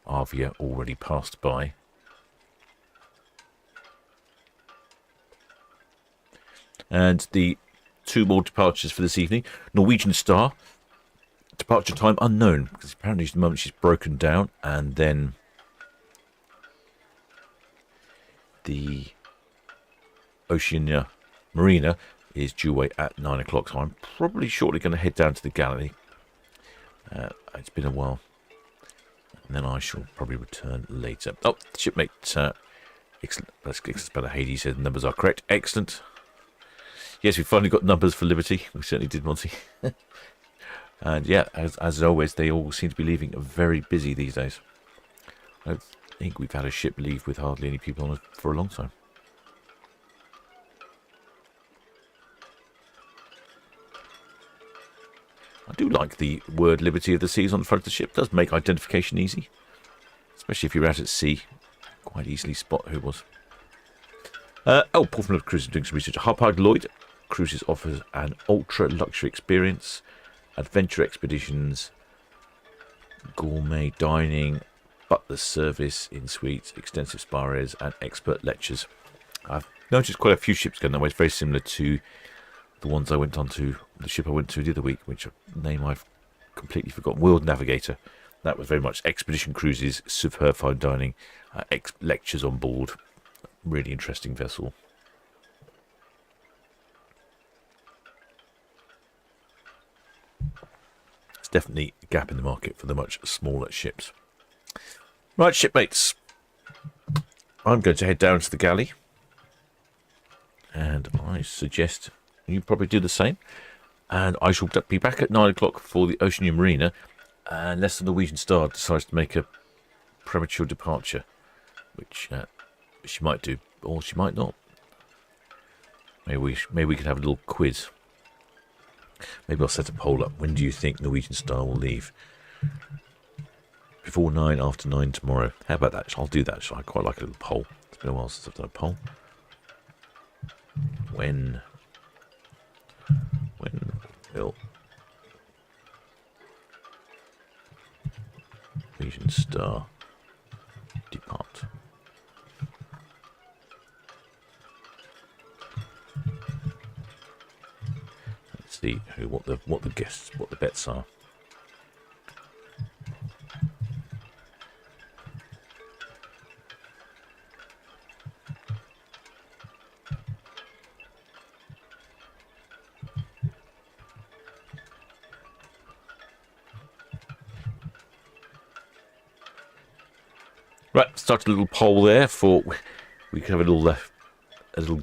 Arvia already passed by. And the 2 more departures for this evening. Norwegian Star, departure time unknown, because apparently at the moment she's broken down, and then the Oceania Marina is due away at 9 o'clock, so I'm probably shortly going to head down to the galley. It's been a while, and then I shall probably return later. Oh, shipmate, excellent. That's better. Hades said the numbers are correct. Excellent. Yes, we finally got numbers for Liberty. We certainly did, Monty. And yeah, as always, they all seem to be leaving very busy these days. I don't think we've had a ship leave with hardly any people on it for a long time. I do like the word Liberty of the Seas on the front of the ship. It does make identification easy, especially if you're out at sea. Quite easily spot who it was. Portsmouth Cruises doing some research. Hapag Lloyd Cruises offers an ultra luxury experience, adventure expeditions, gourmet dining, butler service in suites, extensive spa areas, and expert lectures. I've noticed quite a few ships going that way. It's very similar to the ones I went on to, the ship I went to the other week, which name I've completely forgotten. World Navigator. That was very much expedition cruises, superb fine dining, lectures on board. Really interesting vessel. It's definitely a gap in the market for the much smaller ships. Right, shipmates. I'm going to head down to the galley. And I suggest you probably do the same. And I shall be back at 9 o'clock for the Oceania Marina, unless the Norwegian Star decides to make a premature departure, which she might do, or she might not. Maybe we can have a little quiz. Maybe I'll set a poll up. When do you think Norwegian Star will leave? Before 9, after 9 tomorrow. How about that? I'll do that. I quite like a little poll. It's been a while since I've done a poll. When will Norwegian Star depart? Let's see what the bets are. Right, start a little poll there for we can have a little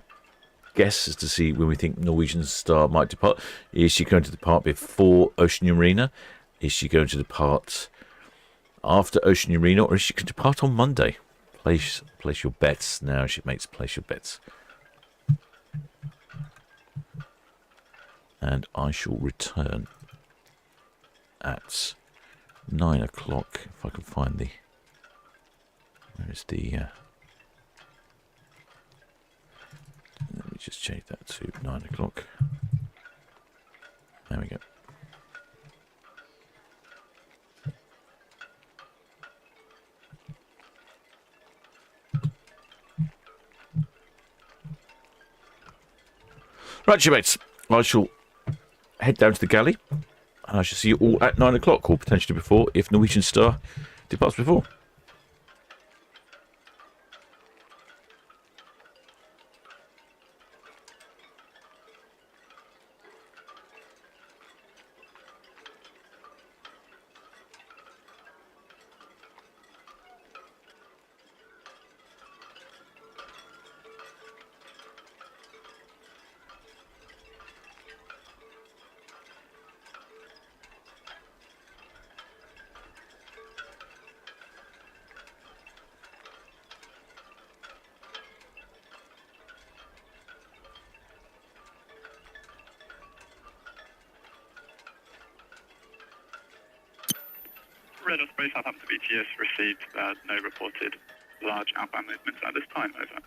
guess as to see when we think Norwegian Star might depart. Is she going to depart before Ocean Arena? Is she going to depart after Ocean Arena, or is she going to depart on Monday? Place your bets now, shipmates. Place your bets, and I shall return at 9 o'clock if I can find the. Where's the... let me just change that to 9 o'clock. There we go. Right, you mates. I shall head down to the galley. And I shall see you all at 9 o'clock, or potentially before, if Norwegian Star departs before. Red Osprey, Southampton BTS received no reported large outbound movements at this time, over.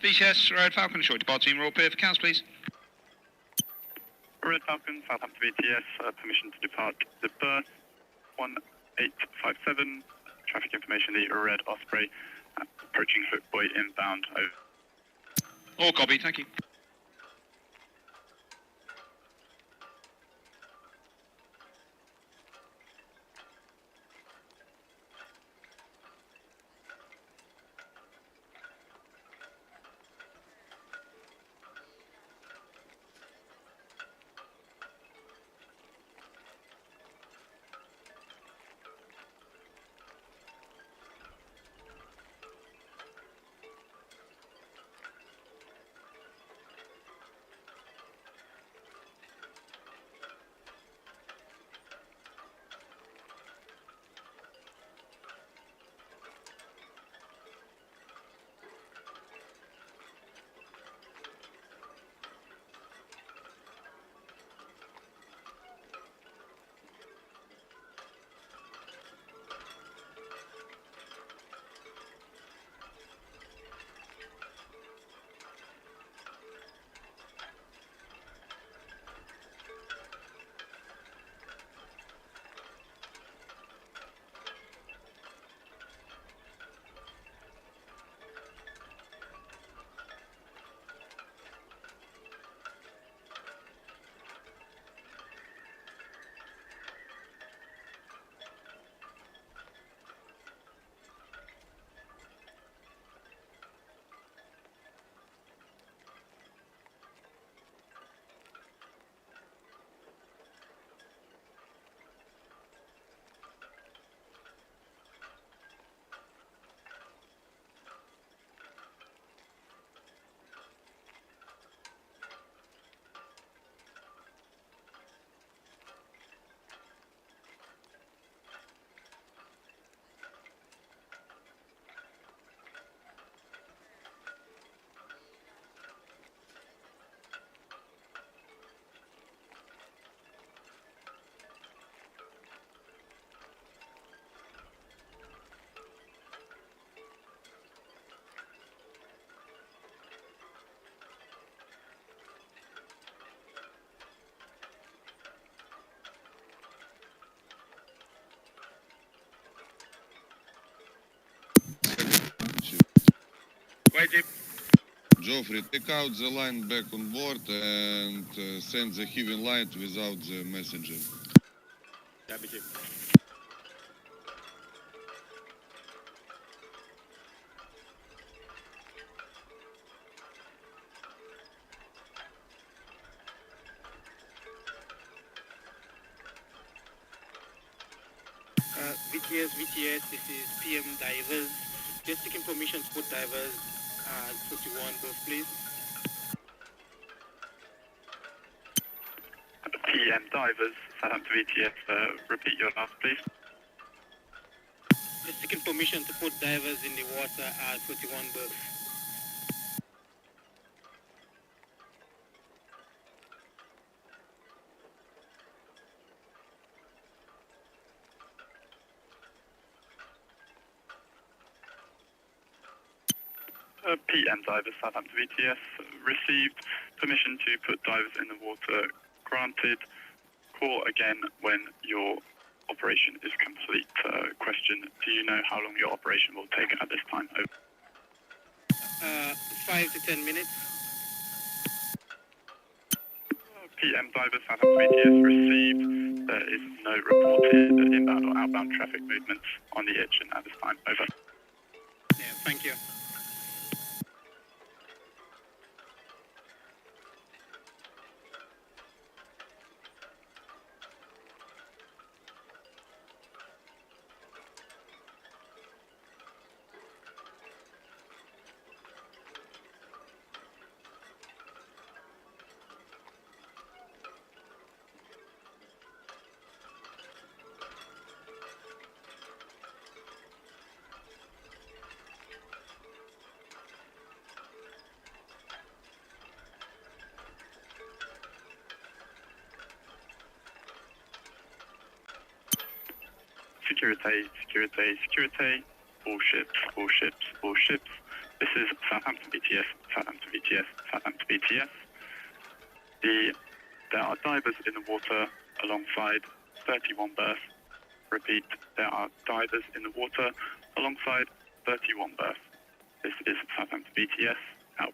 VCS, Red Falcon, short departure team, Royal Pier for counts, please. Red Falcon, Southampton BTS, permission to depart the berth 1857. Traffic information, the Red Osprey, approaching Hook Buoy inbound, over. All copy, thank you. Geoffrey, take out the line back on board and send the heaving light without the messenger. VTS, this is PM Divers. Just seeking permission to put divers 41 both, please. PM Divers, Southampton VTS, repeat your last, please. Just seeking permission to put divers in the water at 41 berths. PM Divers, Southampton VTS, received permission to put divers in the water. Granted. Call again when your operation is complete. Question, do you know how long your operation will take at this time? Over. 5 to 10 minutes. PM Divers, Southampton VTS, received. There is no reported inbound or outbound traffic movements on the engine at this time. Over. Yeah, thank you. Security. All ships. This is Southampton VTS, Southampton VTS, Southampton VTS. There are divers in the water alongside 31 berths. Repeat, there are divers in the water alongside 31 berths. This is Southampton VTS, out.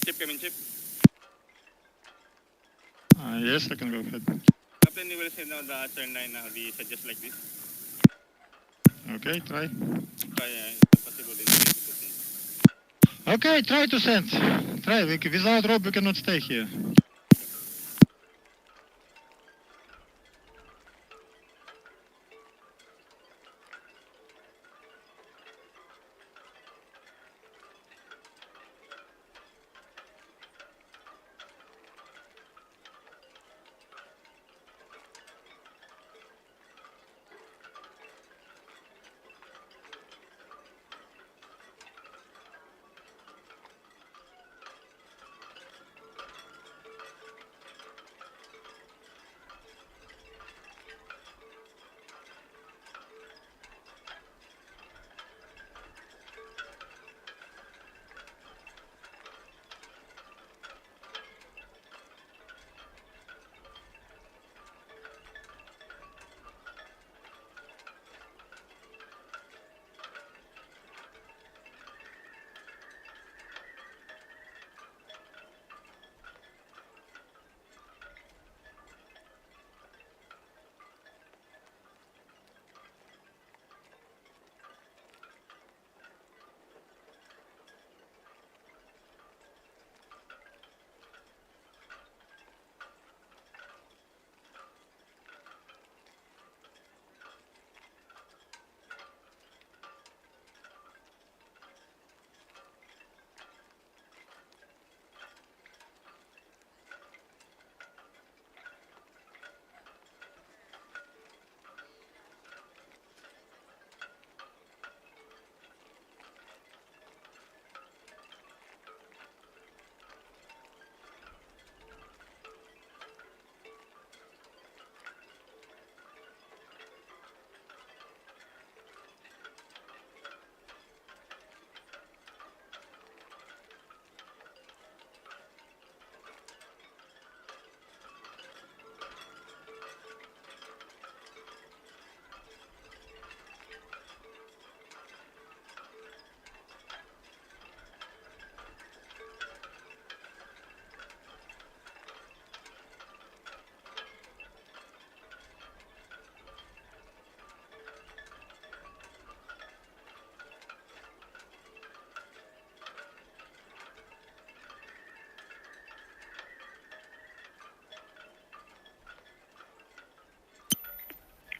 Ship, Captain Ship. Yes, I can go ahead. Captain, you will send down the turn 9 now, just like this. Okay, try. Try, possible in Okay, try to send. Try. Without rope, we cannot stay here.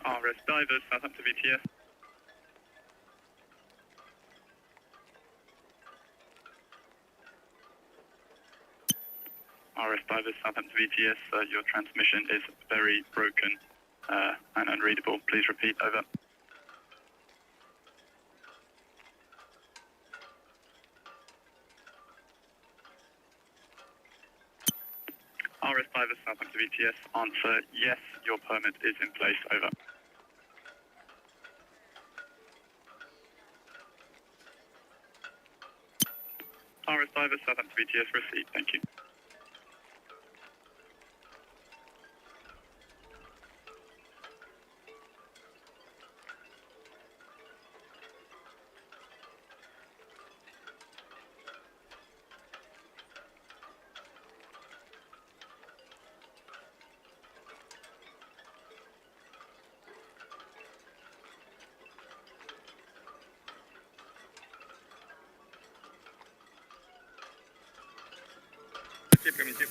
RS Divers, Southampton VTS. RS Divers, Southampton VTS, your transmission is very broken and unreadable. Please repeat, over. RS Divers, Southampton VTS, answer yes, your permit is in place, over. RS Divers, Southampton VTS, received, thank you. Ship, Captain Ship.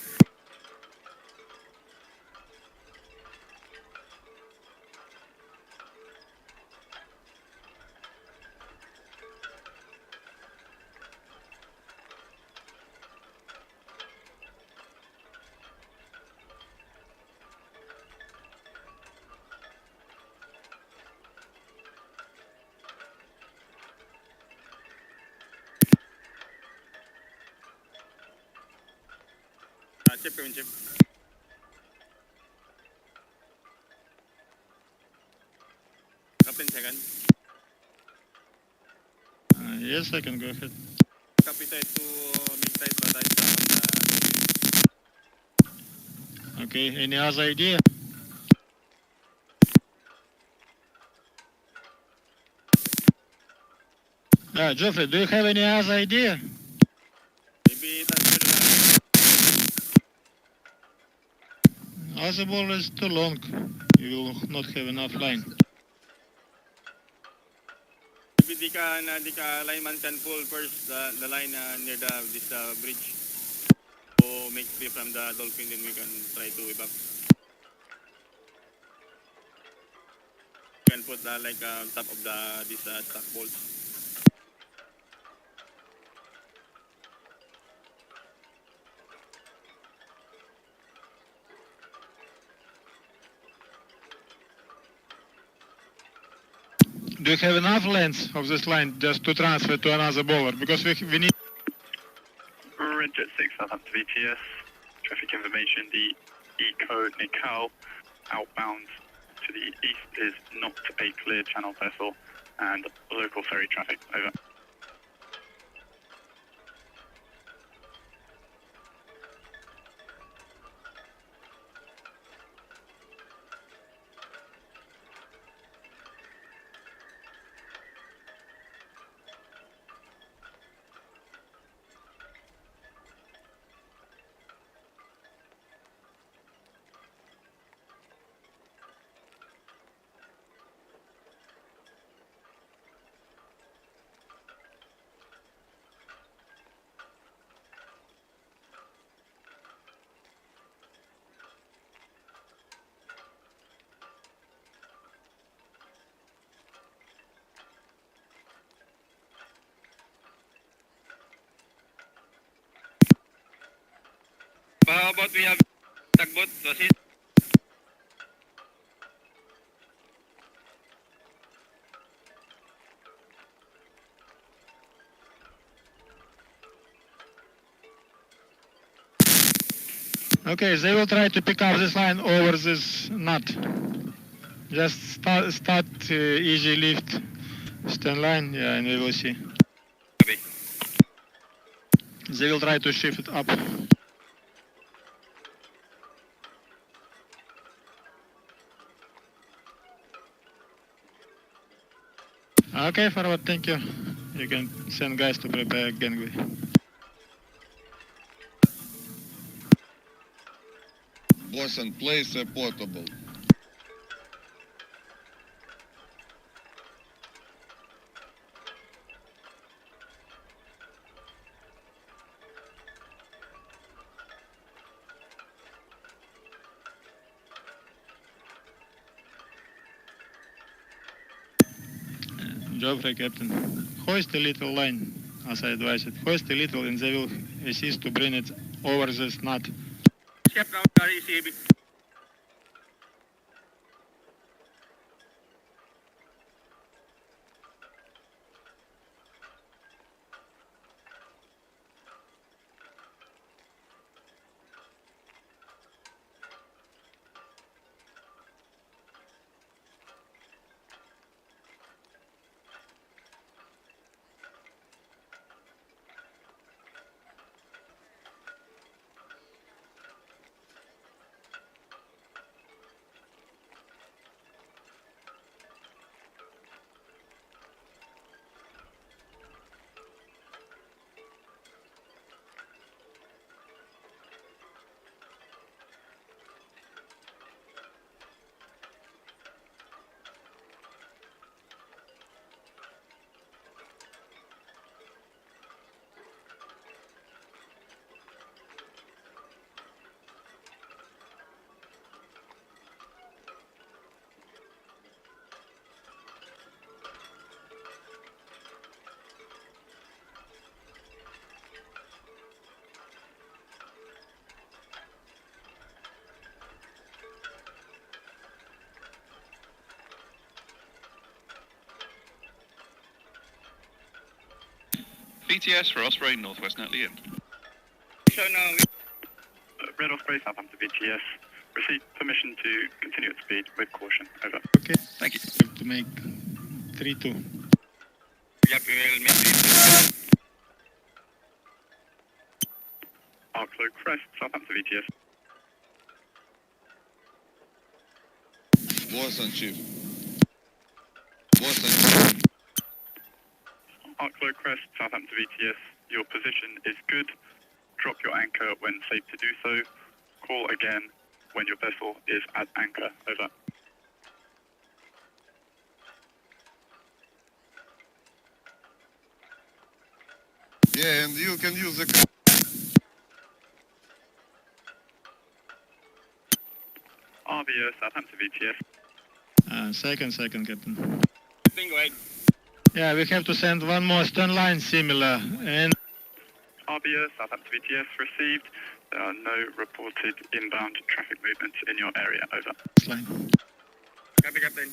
Ship, Captain Ship. Captain second. Yes, I can go ahead. Copy side to mid-side, but I Okay, any other idea? Geoffrey, do you have any other idea? As the ball is too long, you will not have enough line. Di ka lineman can pull first the line near this bridge. So make free from the dolphin, then we can try to evac. You can put like top of this stock bolts. Do you have enough length of this line just to transfer to another bowler? Because we need... Red 6 Southampton VTS. Traffic information, the Eco Nickel outbound to the east is not a clear channel vessel and local ferry traffic. Over. How about we have tugboat to assist? Okay, they will try to pick up this line over this knot. Just start easy lift, stand line, yeah, and we will see. Okay. They will try to shift it up. Okay, forward, thank you. You can send guys to prepare gangway. Bosun, place a portable. Joffrey, Captain. Hoist a little line, as I advised. Hoist a little and they will assist to bring it over this knot. Chef now, ECAB. VTS for Osprey, Northwest Netley in. So now Red Osprey, Southampton VTS. Received permission to continue at speed with caution. Over. Okay. Thank you. Have to make 3-2. Yep, we will make it. Arklow Crest, Southampton VTS. Bosun, Chief. Bosun, Chief. Arklow Crest, Southampton VTS. Your position is good. drop your anchor when safe to do so. Call again when your vessel is at anchor. Over. Yeah, and you can use the... RBO, Southampton VTS. Second, Captain. Go ahead. Yeah, we have to send one more stern line similar, and... RBO, Southampton VTS received. There are no reported inbound traffic movements in your area. Over. Line. Copy, Captain.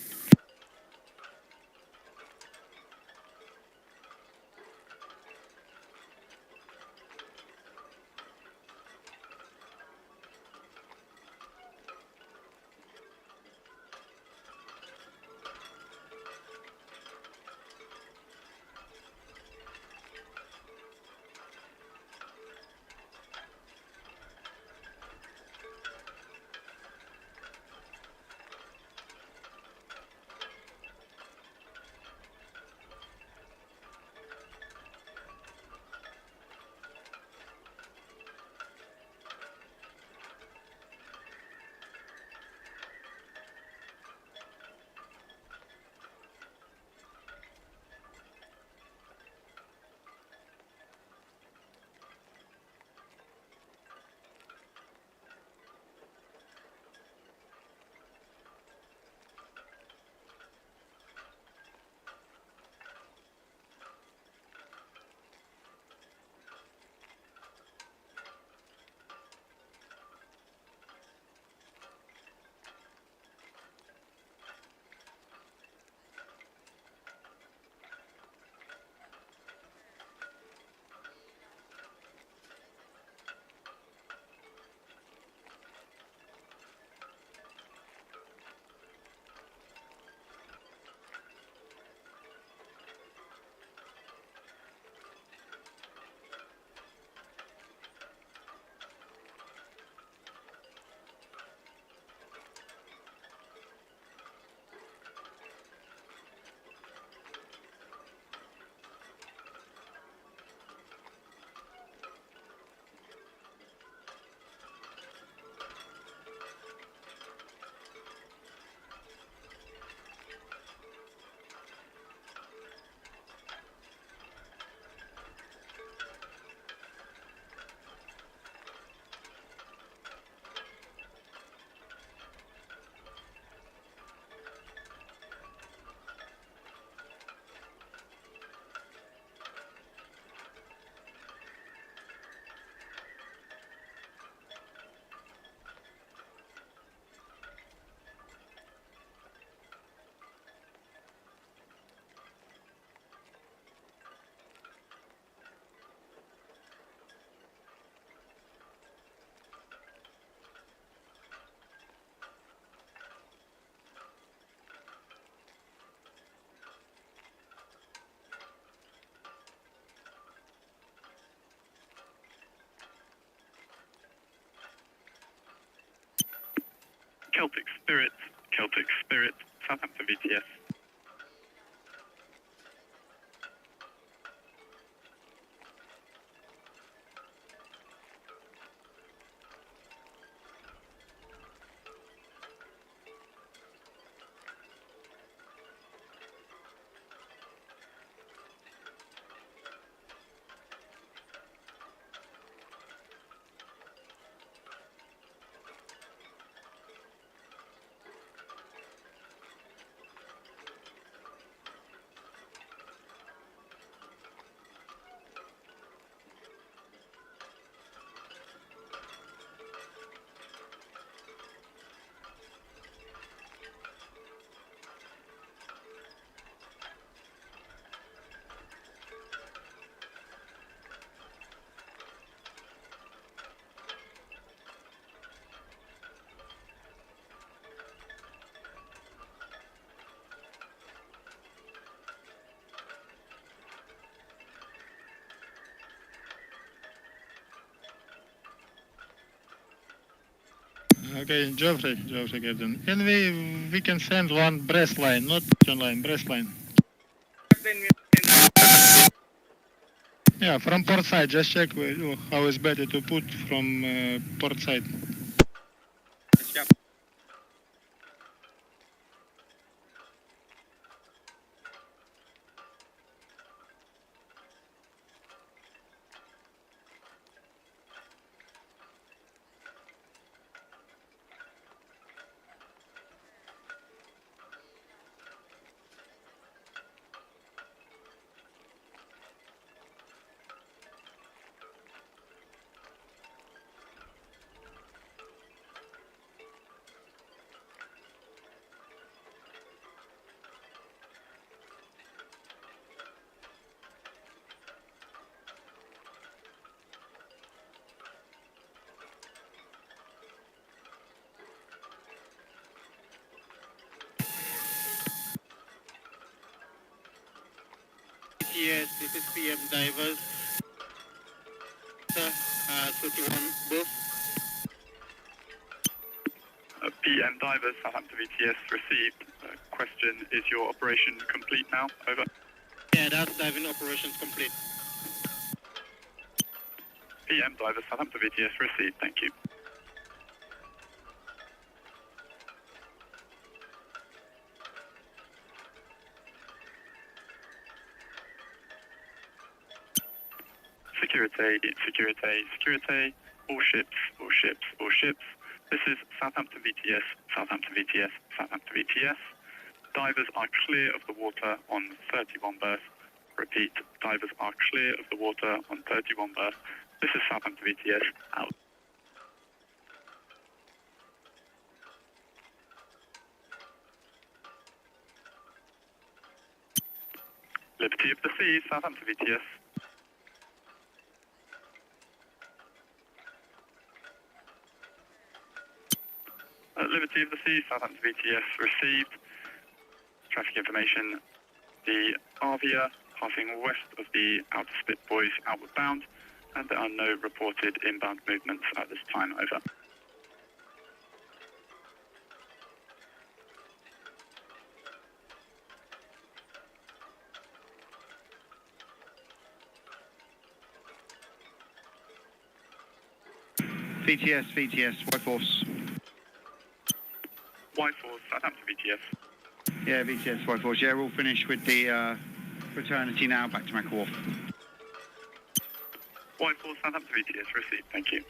Celtic Spirit, Southampton VTS. Okay, Geoffrey, Captain. Can we can send one breast line, not line, breast line. Yeah, from port side, just check how is better to put from port side. Yes, this is PM Divers. 31 berth. PM Divers, Southampton VTS received. Question, is your operation complete now? Over. Yeah, that's diving operations complete. PM Divers, Southampton VTS received. Thank you. Security, security, security. All ships, all ships, all ships. This is Southampton VTS, Southampton VTS, Southampton VTS. Divers are clear of the water on 31 berth. Repeat, divers are clear of the water on 31 berth. This is Southampton VTS, out. Liberty of the Seas, Southampton VTS. Liberty of the Seas, Southampton VTS received. Traffic information. The Arvia passing west of the outer split buoys outward bound, and there are no reported inbound movements at this time. Over. VTS, VTS, Y-Force. Y-Force, Southampton VTS. Yeah, VTS, Y-Force. Yeah, we're all finished with the fraternity now, back to Mac Wharf. Y-Force, Southampton VTS received. Thank you.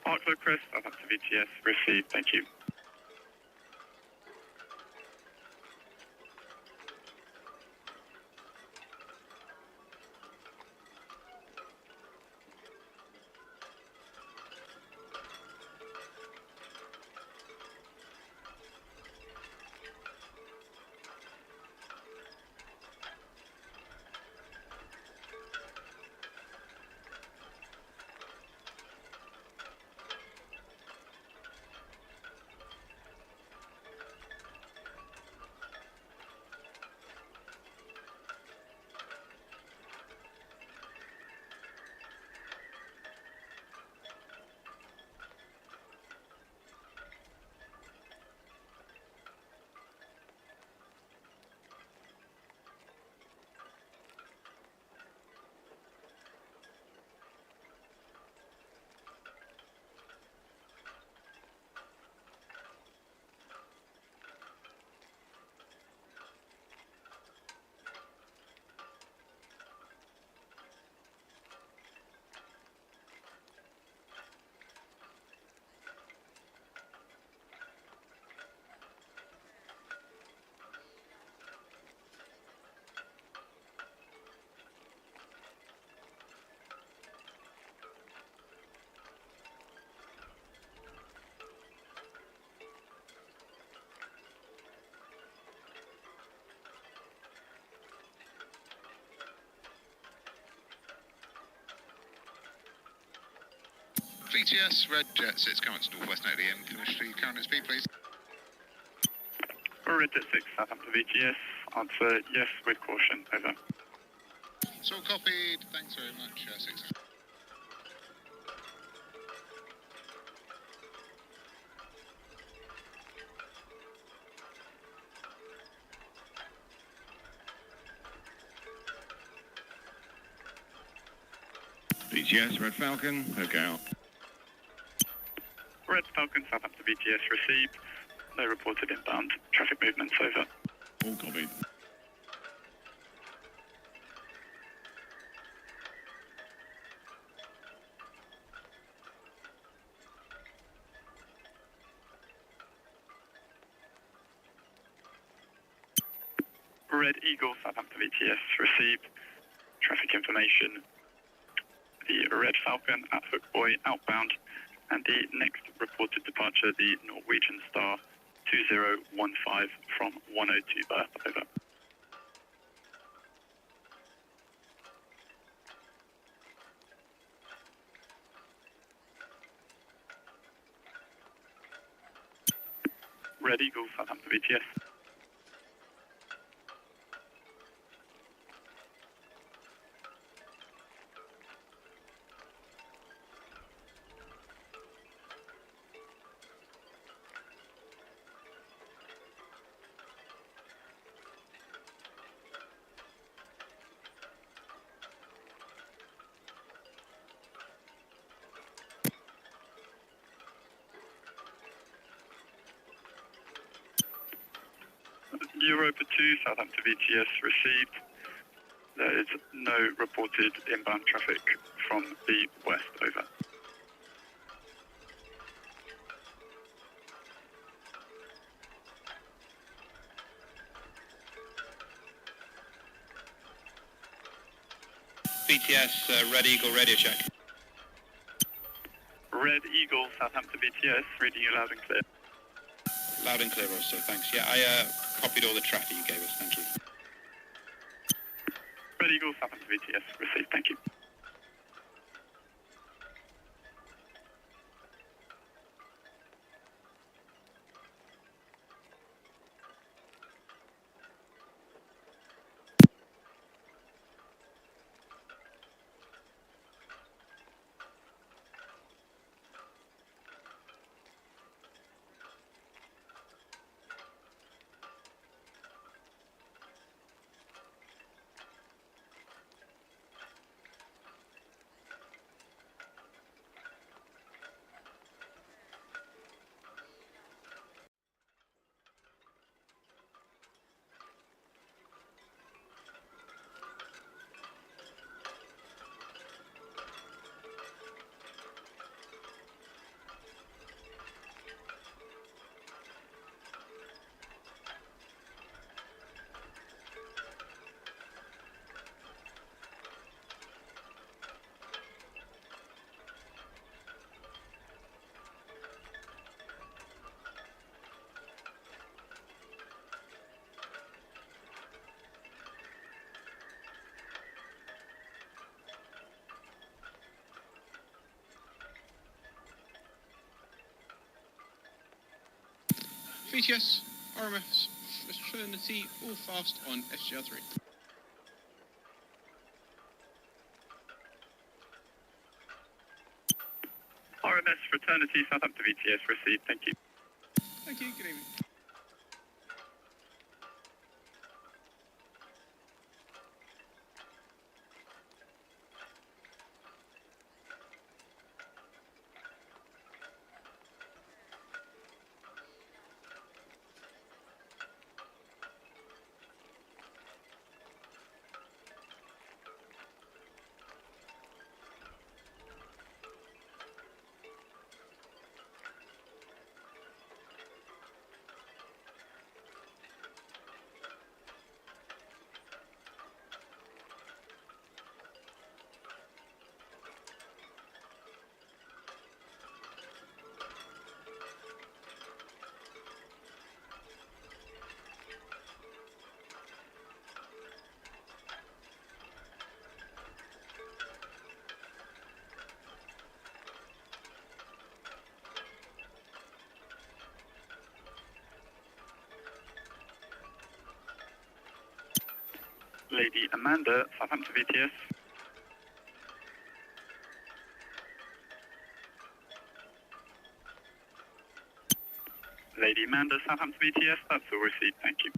Arklow Chris, Southampton VTS received. Thank you. VTS, Red Jet 6, current northwest 80 can wish to current speed, please. Red Jet 6, Southampton VTS, answer yes with caution, over. It's all copied, thanks very much, 6. VTS, Red Falcon, hook out. Red Falcon, Southampton VTS received. No reported inbound traffic movements, over. All copied. Red Eagle, Southampton VTS received. Traffic information. The Red Falcon at Hook Buoy outbound, and the next reported departure, the Norwegian Star 2015 from 102 berth, over. Red Eagle, Southampton VTS. Europa 2, Southampton VTS received. There is no reported inbound traffic from the west, over. VTS, Red Eagle, radio check. Red Eagle, Southampton VTS, reading you loud and clear. Loud and clear also, thanks. Yeah, I copied all the traffic you gave us, thank you. Red Eagle, Southampton VTS received, thank you. VTS, RMS, Fraternity, all fast on SGR3. RMS Fraternity, Southampton VTS received, thank you. Thank you, good evening. Lady Amanda, Southampton VTS. Lady Amanda, Southampton VTS, that's all received, thank you.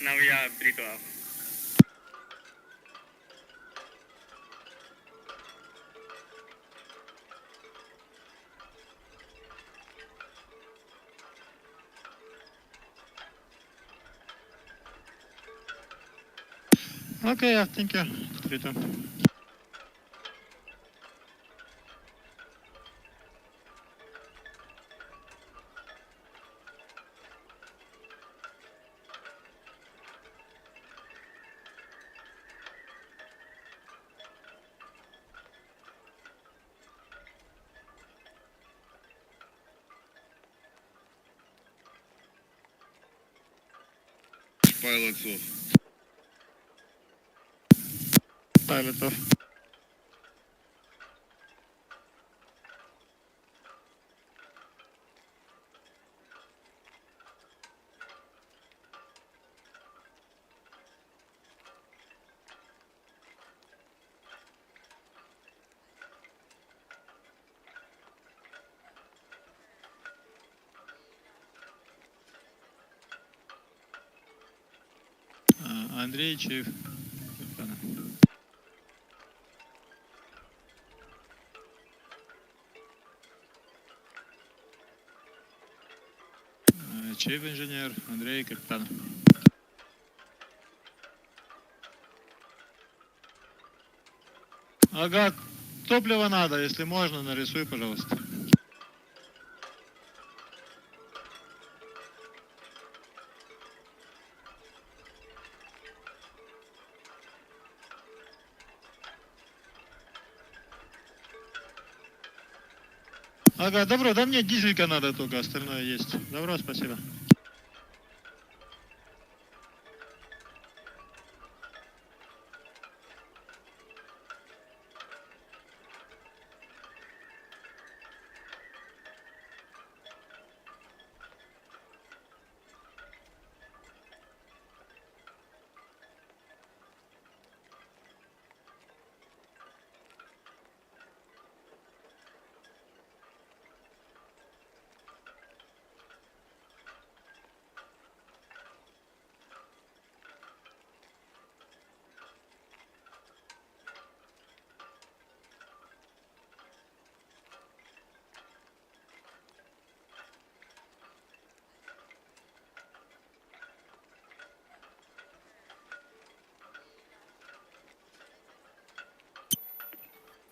Now we are free to off. Okay, I think you're free to. Pilots off. Pilot off. Андрей, Chief. Chief инженер, Андрей, капитан. Ага, топливо надо, если можно, нарисуй, пожалуйста. Ага, добро, да мне дизелька надо только, остальное есть. Добро, спасибо.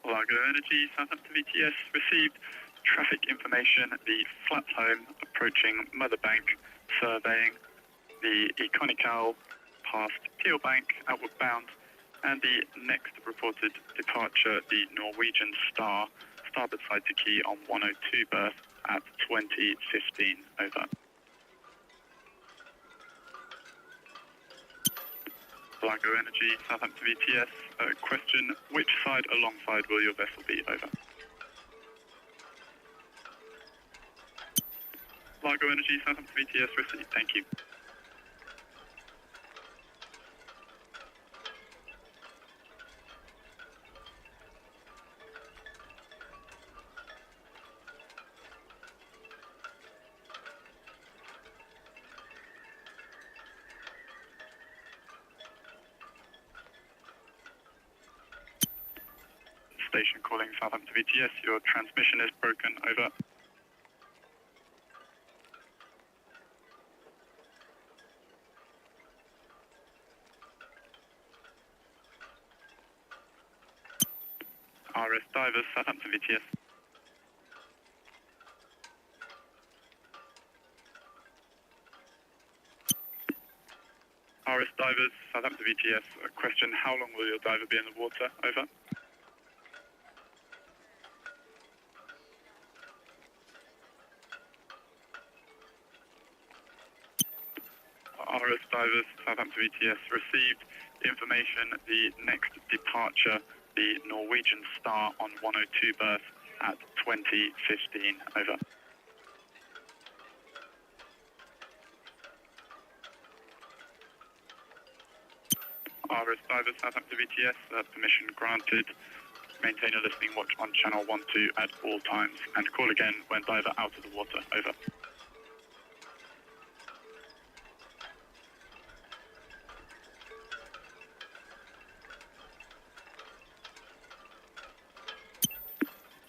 Largo Energy, Southampton VTS, received traffic information, the flat home approaching Mother Bank, surveying, the Econical past Peel Bank, outward bound, and the next reported departure, the Norwegian Star, starboard side to quay on 102 berth at 20:15, over. Largo Energy, Southampton VTS, question, which side alongside will your vessel be, over? Largo Energy, Southampton VTS, received, thank you. calling Southampton VTS. Your transmission is broken. Over. RS Divers, Southampton VTS. RS Divers, Southampton VTS. Question, how long will your diver be in the water? Over. RS Divers, Southampton VTS. Received information. The next departure, the Norwegian Star on 102 berth at 20:15. Over. RS Divers, Southampton VTS, permission granted. Maintain a listening watch on channel 12 at all times and call again when diver out of the water. Over.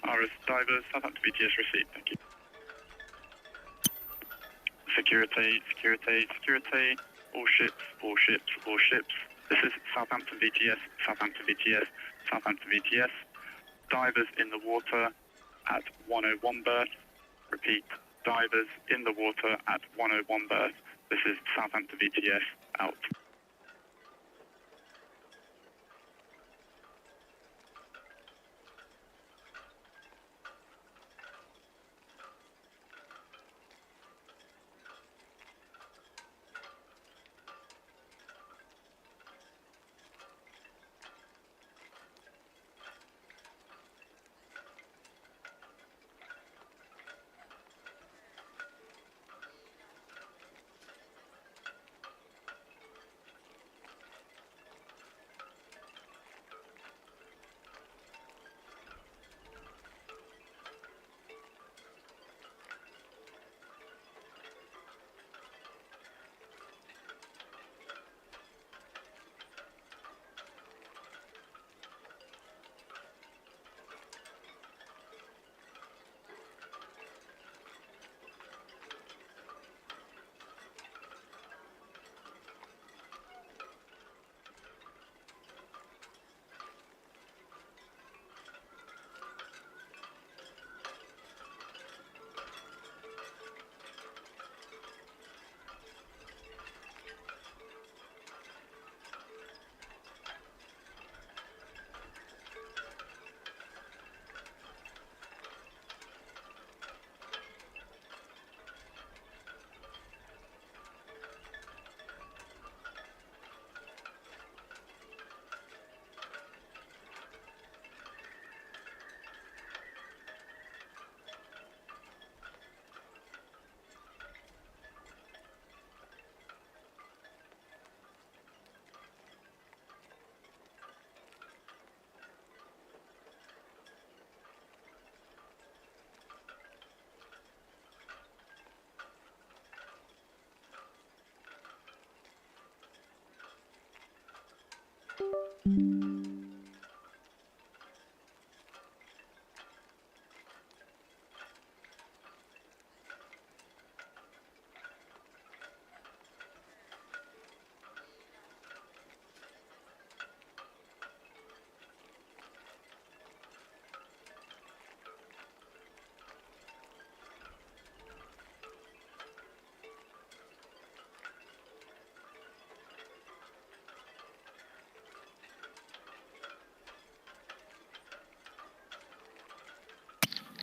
RS Divers, Southampton VTS received. Thank you. Security, security, security. All ships, all ships, all ships. This is Southampton VTS, Southampton VTS, Southampton VTS. Divers in the water at 101 berth. Repeat, divers in the water at 101 berth. This is Southampton VTS, out.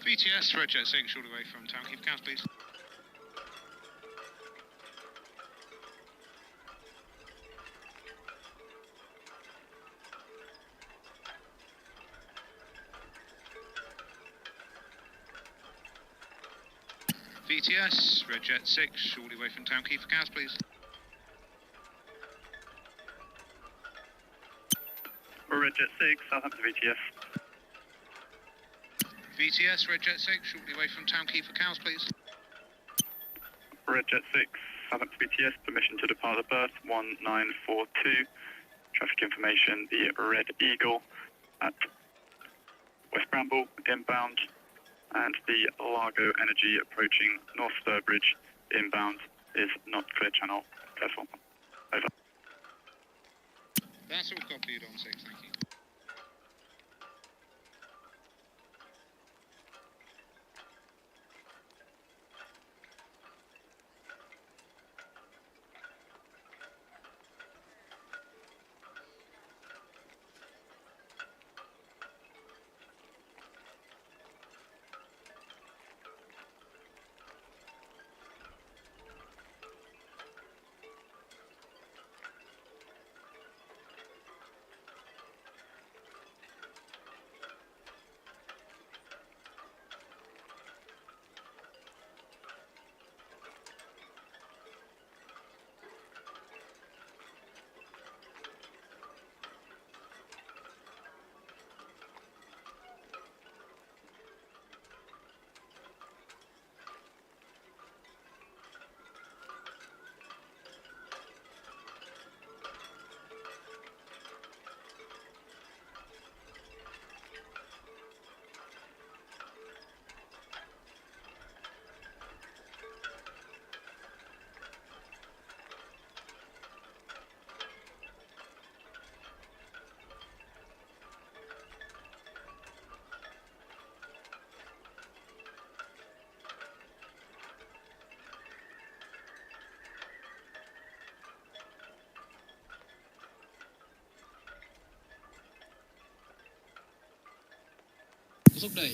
VTS, Red Jet 6, short away from Town Quay for cows, please. VTS, Red Jet 6, short away from Town Quay for cows, please. Red Jet 6, Southampton VTS. VTS, Red Jet 6, shortly away from Town Quay for cows, please. Red Jet 6, Southampton VTS, permission to depart the berth 1942. Traffic information, the Red Eagle at West Bramble inbound, and the Largo Energy approaching North Sturbridge inbound is not clear channel. Vessel. Over. That's all copied on 6, thank you. Pas op nee.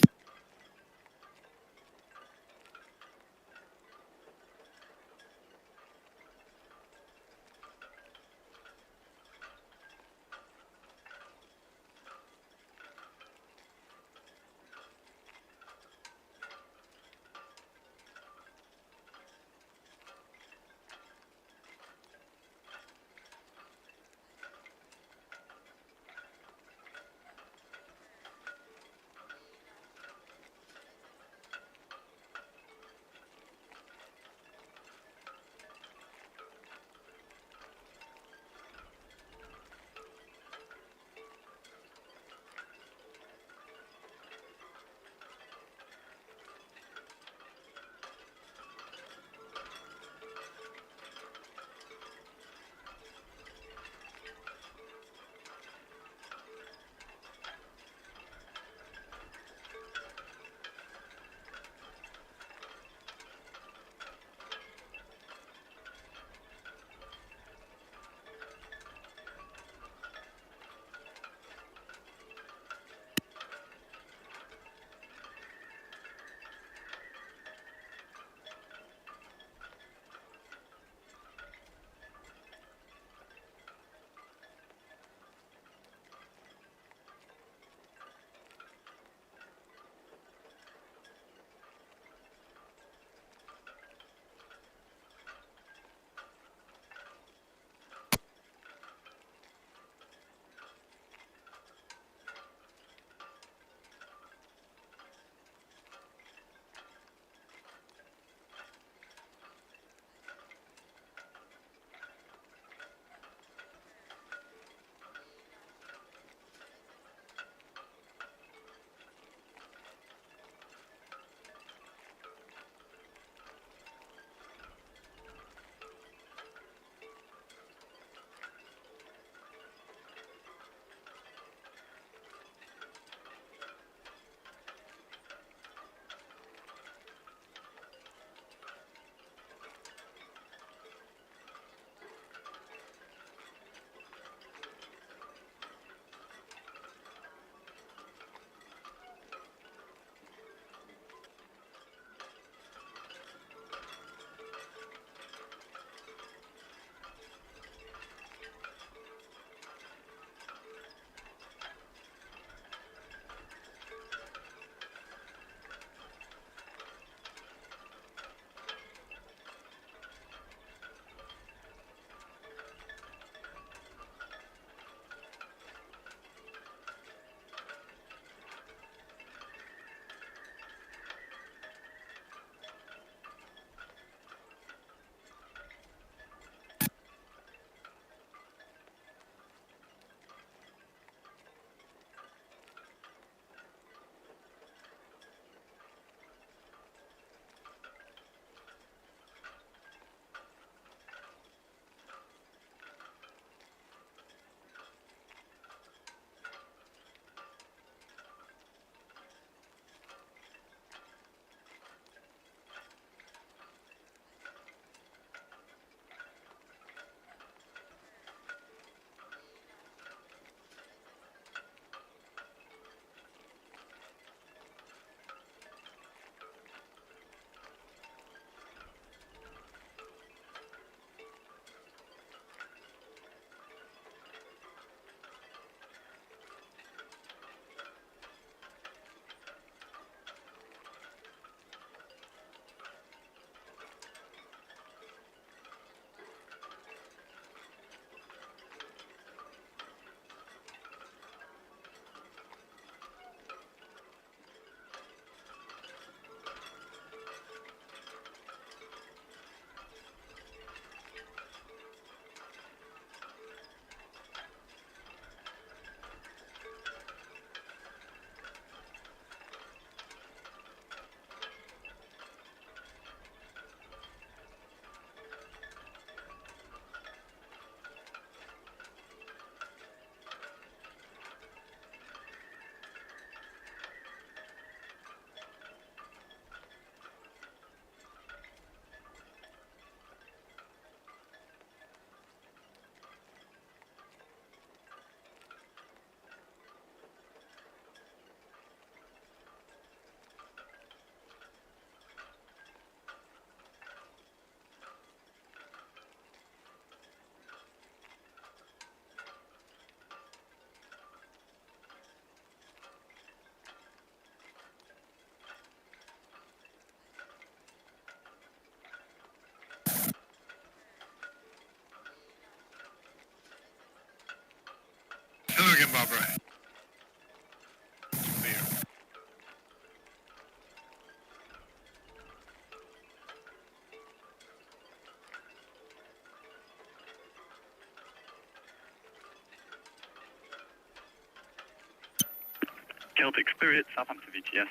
Celtic Spirit, Southampton VTS.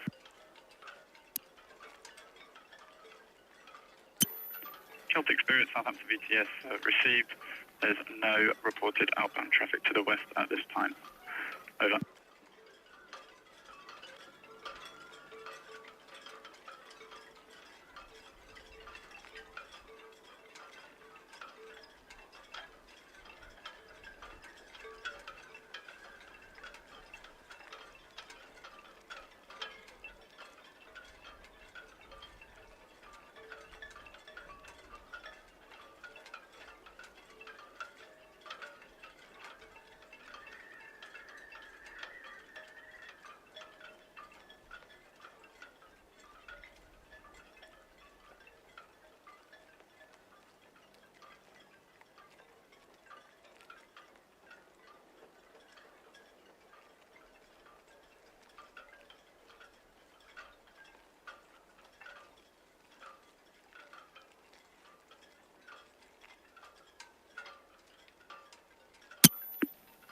Celtic Spirit, Southampton VTS, received. There's no reported outbound traffic to the west at this time. Over.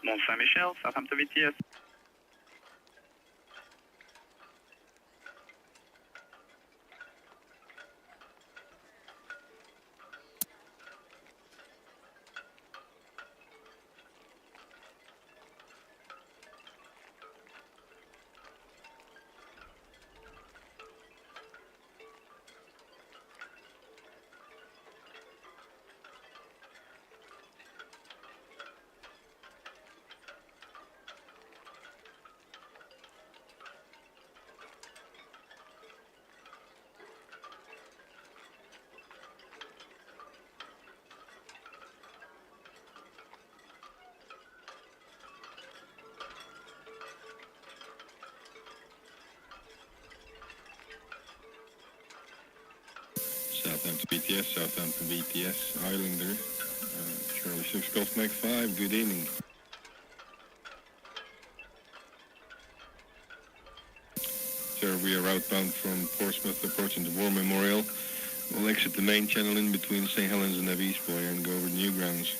Mont Saint-Michel, Southampton VTS. Southampton VTS, Islander, Charlie 6 Golf Mike 5, good evening. Sir, we are outbound from Portsmouth, approaching the War Memorial. We'll exit the main channel in between St. Helens and Eastbourne and go over new grounds.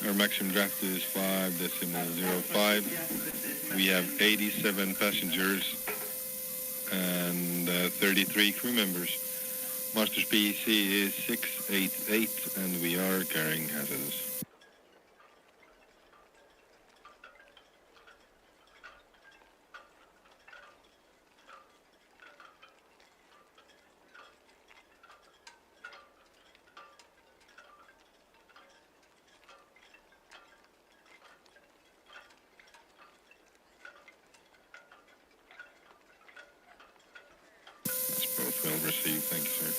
Our maximum draft is 5.05. We have 87 passengers and 33 crew members. Master's PEC is 688 and we are carrying hazardous. That's both well received, thank you, sir.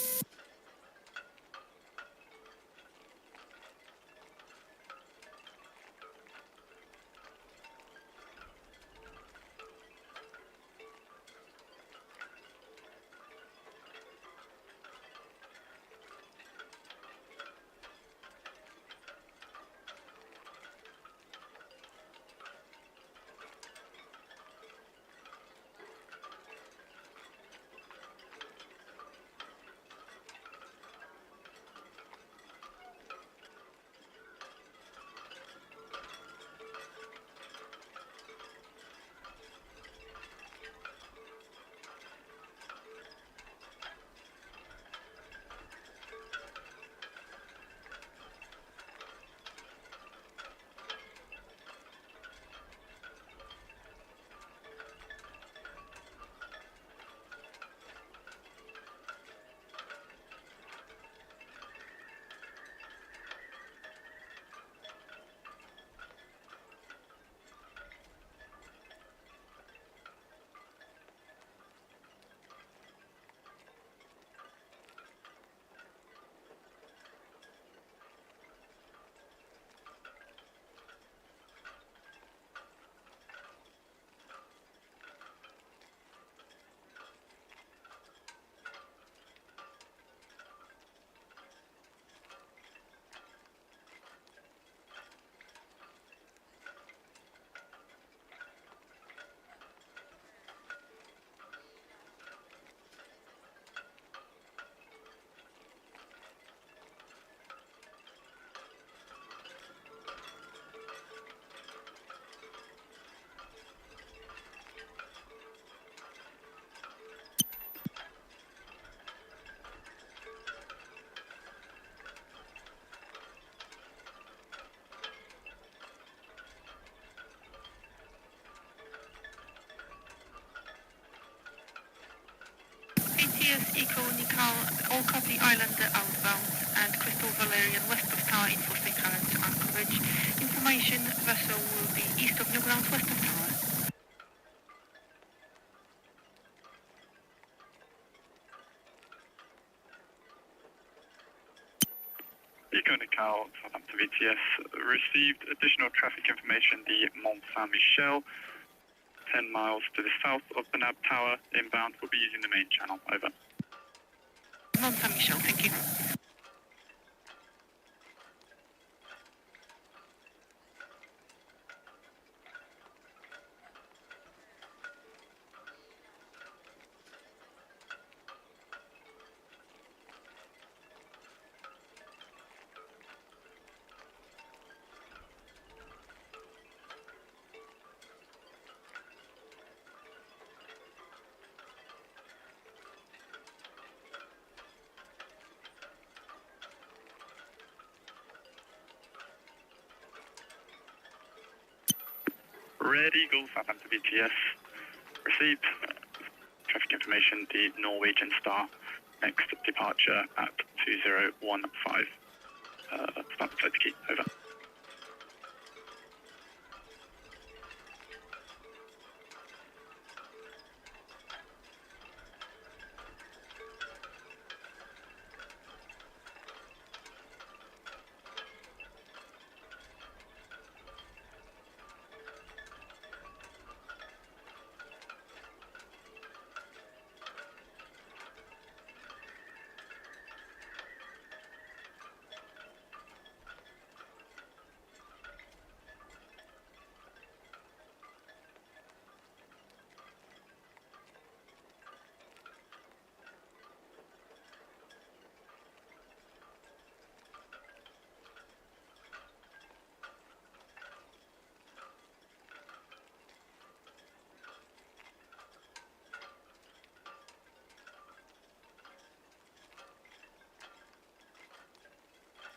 VGS Eco Nicole, all copy Islander outbound, and Crystal Valerian west of Tower in for St. Helens anchorage. Information vessel will be east of Newgrounds, west of Tower. Eco Nicole, Southampton VTS, received additional traffic information, the Mont Saint-Michel, 10 miles to the south of the Nab Tower, inbound, will be using the main channel, over. Mont Saint-Michel, thank you. Red Eagle, Southampton VTS, received traffic information, the Norwegian Star, next departure at 2015, Southampton Town Quay, over.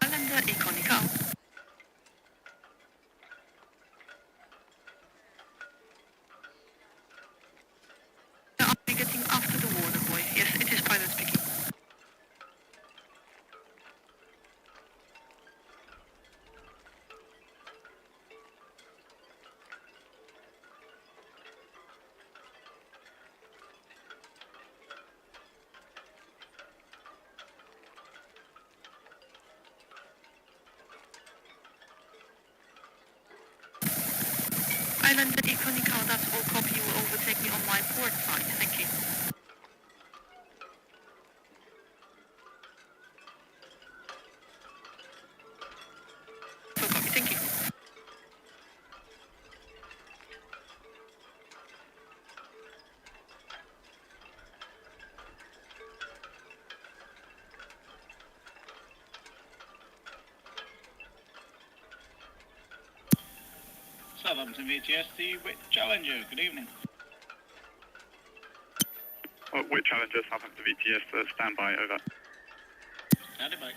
Islander Eco Nicole. Are we getting after the water, boy? Yes, it is pilot speaking. Islander Eco Nicole, that's all copy. You will overtake me on my port side. Thank you. Full copy, thank you. Southampton VTS, the Wick Challenger. Good evening. Wick Challenger, Southampton VTS, standby, over. Standing by.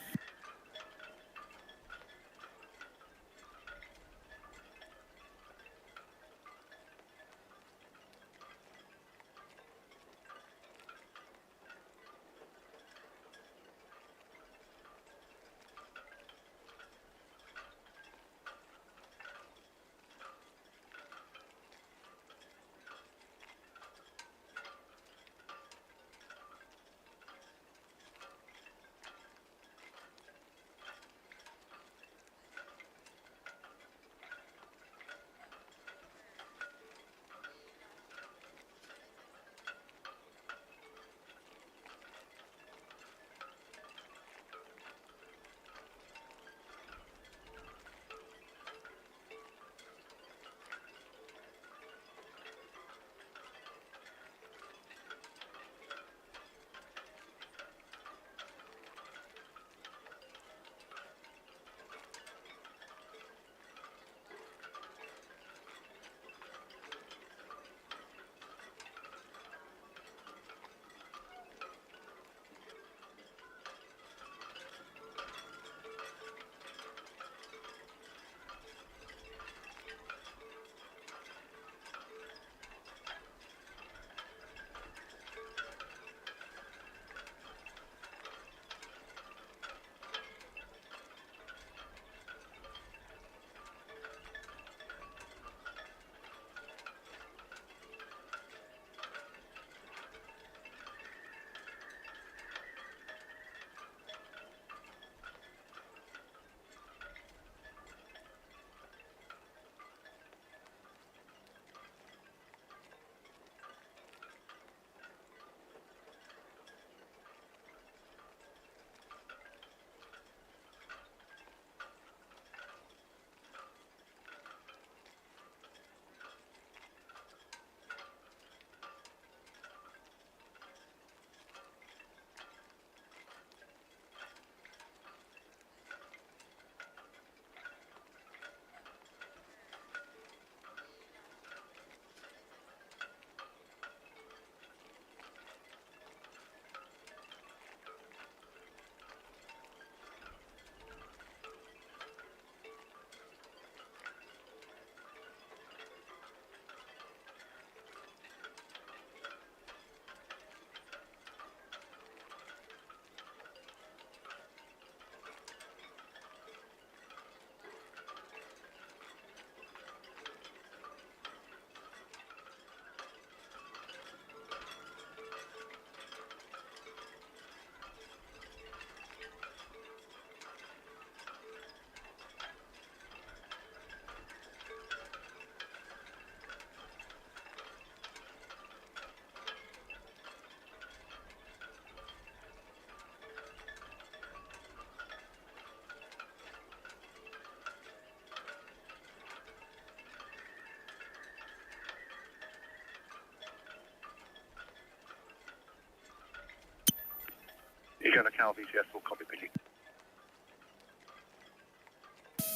Cal VTS, all copy, thank you.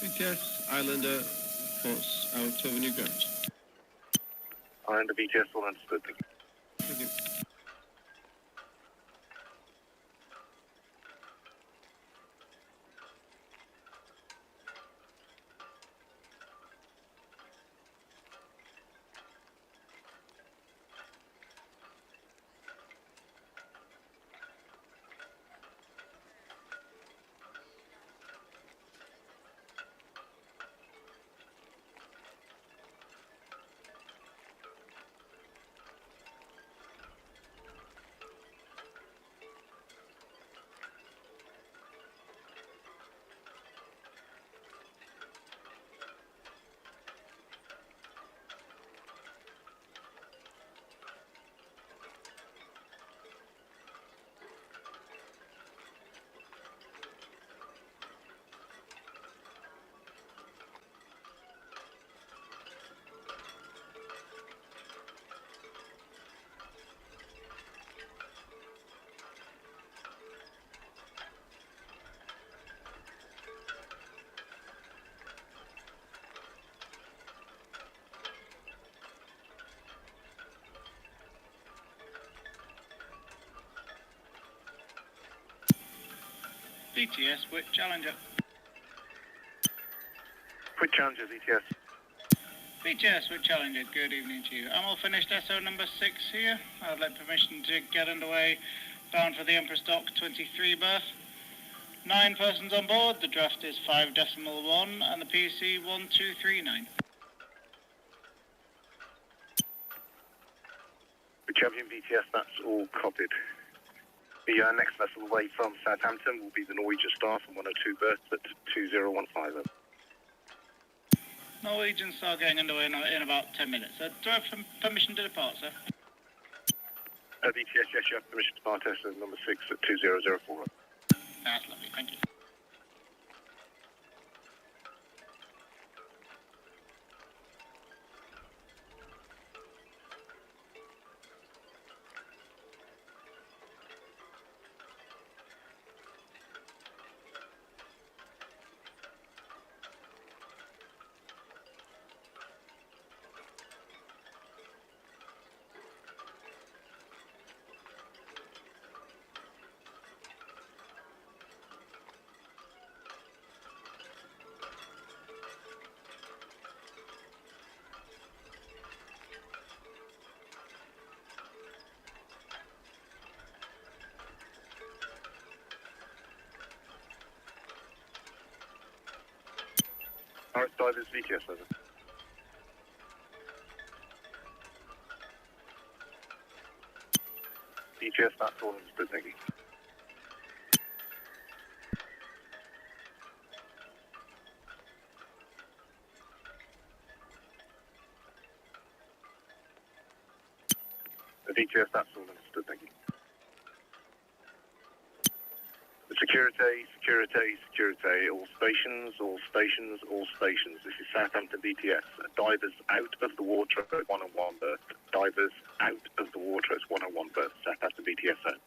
VTS, Islander, force out over new grounds. Islander VTS, all understood, thank you. Thank you. VTS with Challenger. Quick Challenger VTS. VTS with Challenger, good evening to you. I'm all finished SO number 6 here. I'd like permission to get underway, bound for the Empress Dock 23 berth. 9 persons on board, the draft is 5.1 and the PC 1239. Quick Champion VTS, that's all copied. The next vessel away from Southampton will be the Norwegian Star from 102 berth at 2015. Norwegian Star getting underway in about 10 minutes. Do I have permission to depart, sir? VTS, yes, you have permission to depart SO number 6 at 2004. That's lovely, thank you. Alright, divers VTS, over. VTS, that's all understood, thank you. VTS, that's all understood, thank you. Security, security, security, all stations, all stations, all stations. This is Southampton VTS. Divers out of the water at 101 berth. Divers out of the water at 101 berth. Southampton VTS out.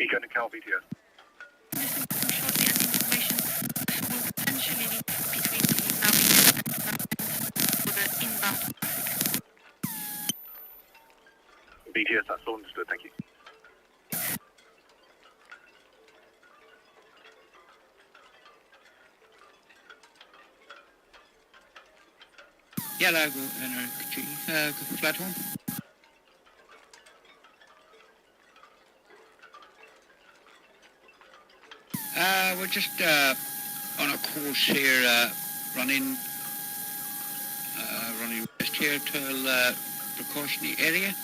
Keep going to Cal BTS. Potentially between the Mavic and the inbound. BTS, that's all understood, thank you. Yeah, I'll go flat home. We're just on a course here, running west here till precautionary area.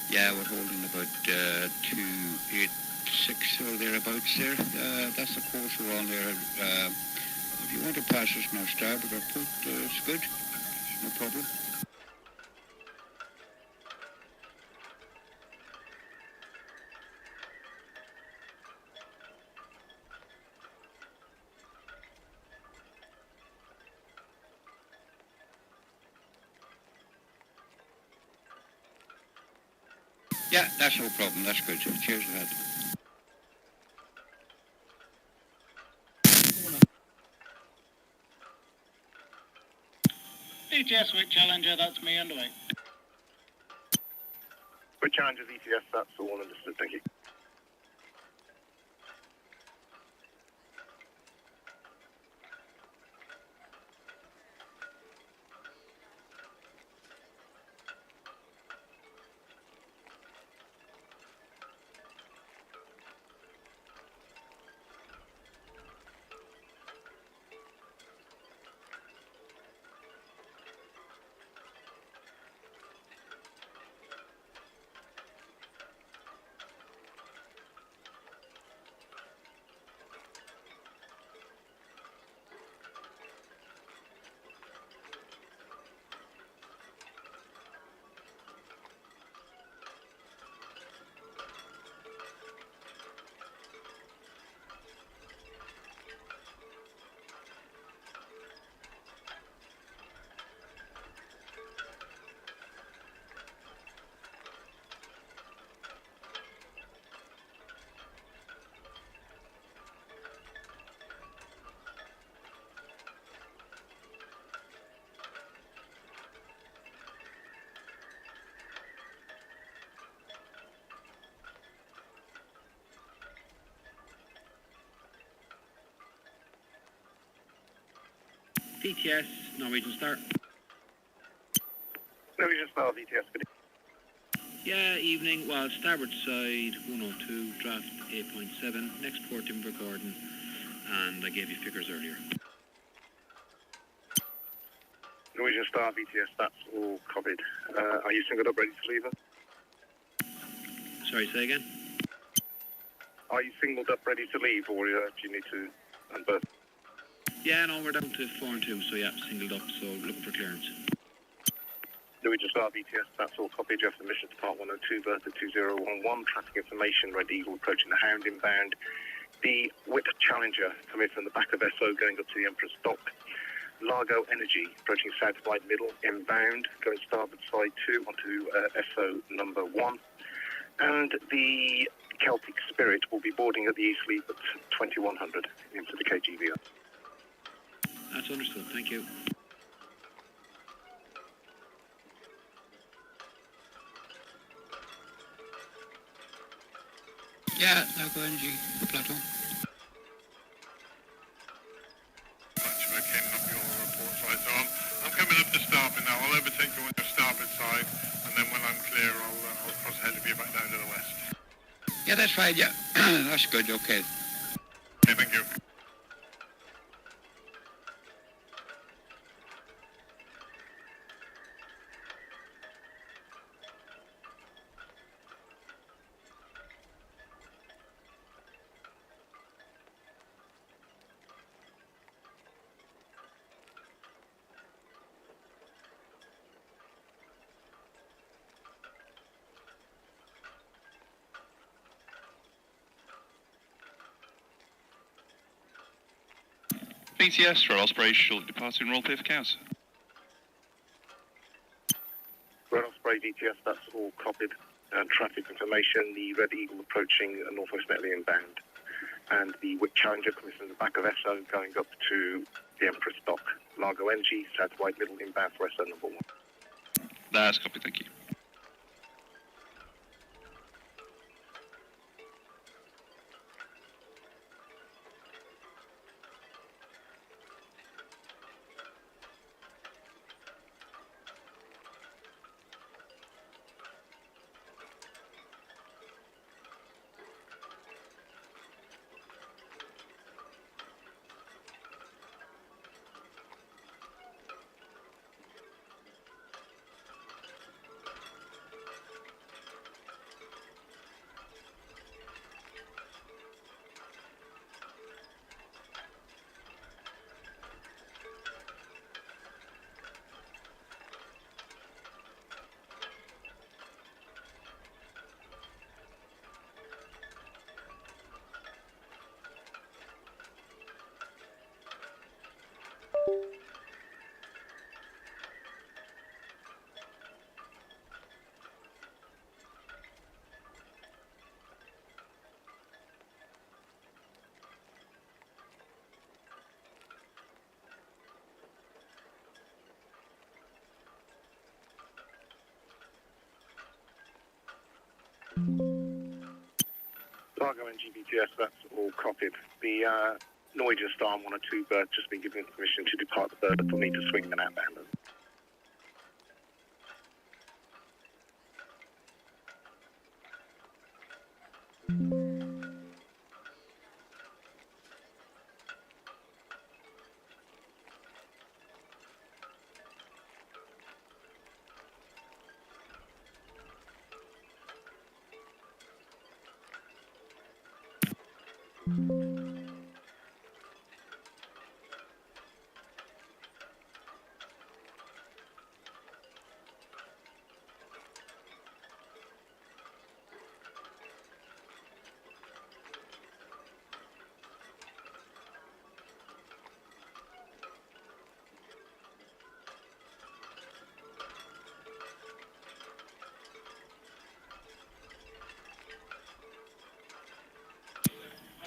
Yeah, we're holding about 286 or thereabouts there. That's the course we're on there. If you want to pass us now, starboard or port, it's good. No problem. Yeah, that's no problem. That's good. Cheers for that. ETS with Challenger, that's me underway. With Challenger's ETS, that's all understood, thank you. VTS, Norwegian start. Norwegian start, VTS, good. Yeah, evening. Well, starboard side 102, draft 8.7, next port Invergordon, and I gave you figures earlier. Norwegian Star, VTS, that's all copied. Are you singled up ready to leave? Sorry, say again? Are you singled up ready to leave, or do you need to unberth? Yeah, no, we're down to 4 and 2, so yeah, singled up, so looking for clearance. Norwegian Star, VTS, that's all copied. You have permission to part 102, berth at 2011. Traffic information, Red Eagle approaching the Hound inbound. The Wit Challenger coming from the back of SO going up to the Emperor's Dock. Largo Energy approaching South Wide Middle inbound, going starboard side 2 onto SO number 1. And the Celtic Spirit will be boarding at the East Leap at 2100 into the KGVR. That's understood, thank you. Yeah, Largo Energy, Plateau. I'm coming up to starboard now. I'll overtake you on the starboard side, and then when I'm clear, I'll cross ahead of you back down to the west. Yeah, that's fine, yeah. That's good, okay. Okay, thank you. BTS, Royal Osprey, shortly departing Royal Cliff Cows. VTS, that's all copied. Traffic information, the Red Eagle approaching Northwest Netley inbound. And the Wick Challenger coming from the back of SO going up to the Empress Dock. Largo Energy, South Wide Middle inbound for SO number 1. That's copied, thank you. Largo and GBTS, that's all copied. The Noider Star 1 or 2 berth just been given permission to depart the berth. They'll need to swing an outbound.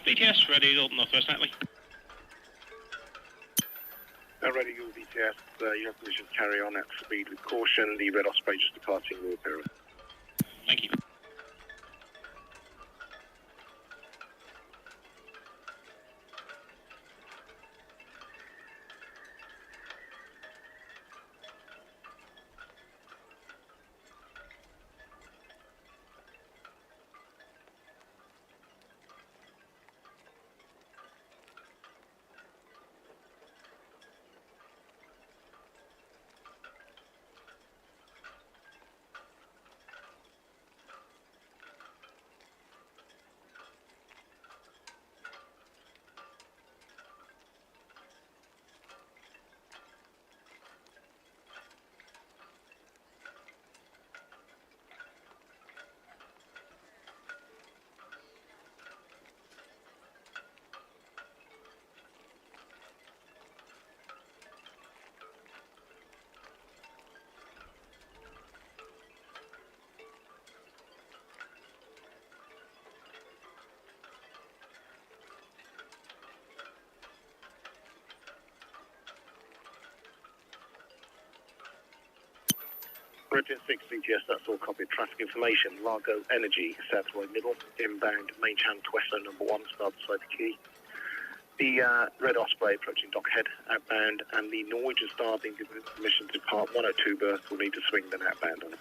BTS, ready to open Northwest Netley. Ready, Eagle VTS, you have permission to carry on at speed with caution. The Red Osprey just departing the area. Thank you. Bridget 6 VTS, that's all copied. Traffic information, Largo Energy, Southwide Middle, inbound, main channel to SO number 1, start beside the quay. The Red Osprey approaching Dockhead, outbound, and the Norwegian Star being given permission to depart 102 berth will need to swing then outbound on it.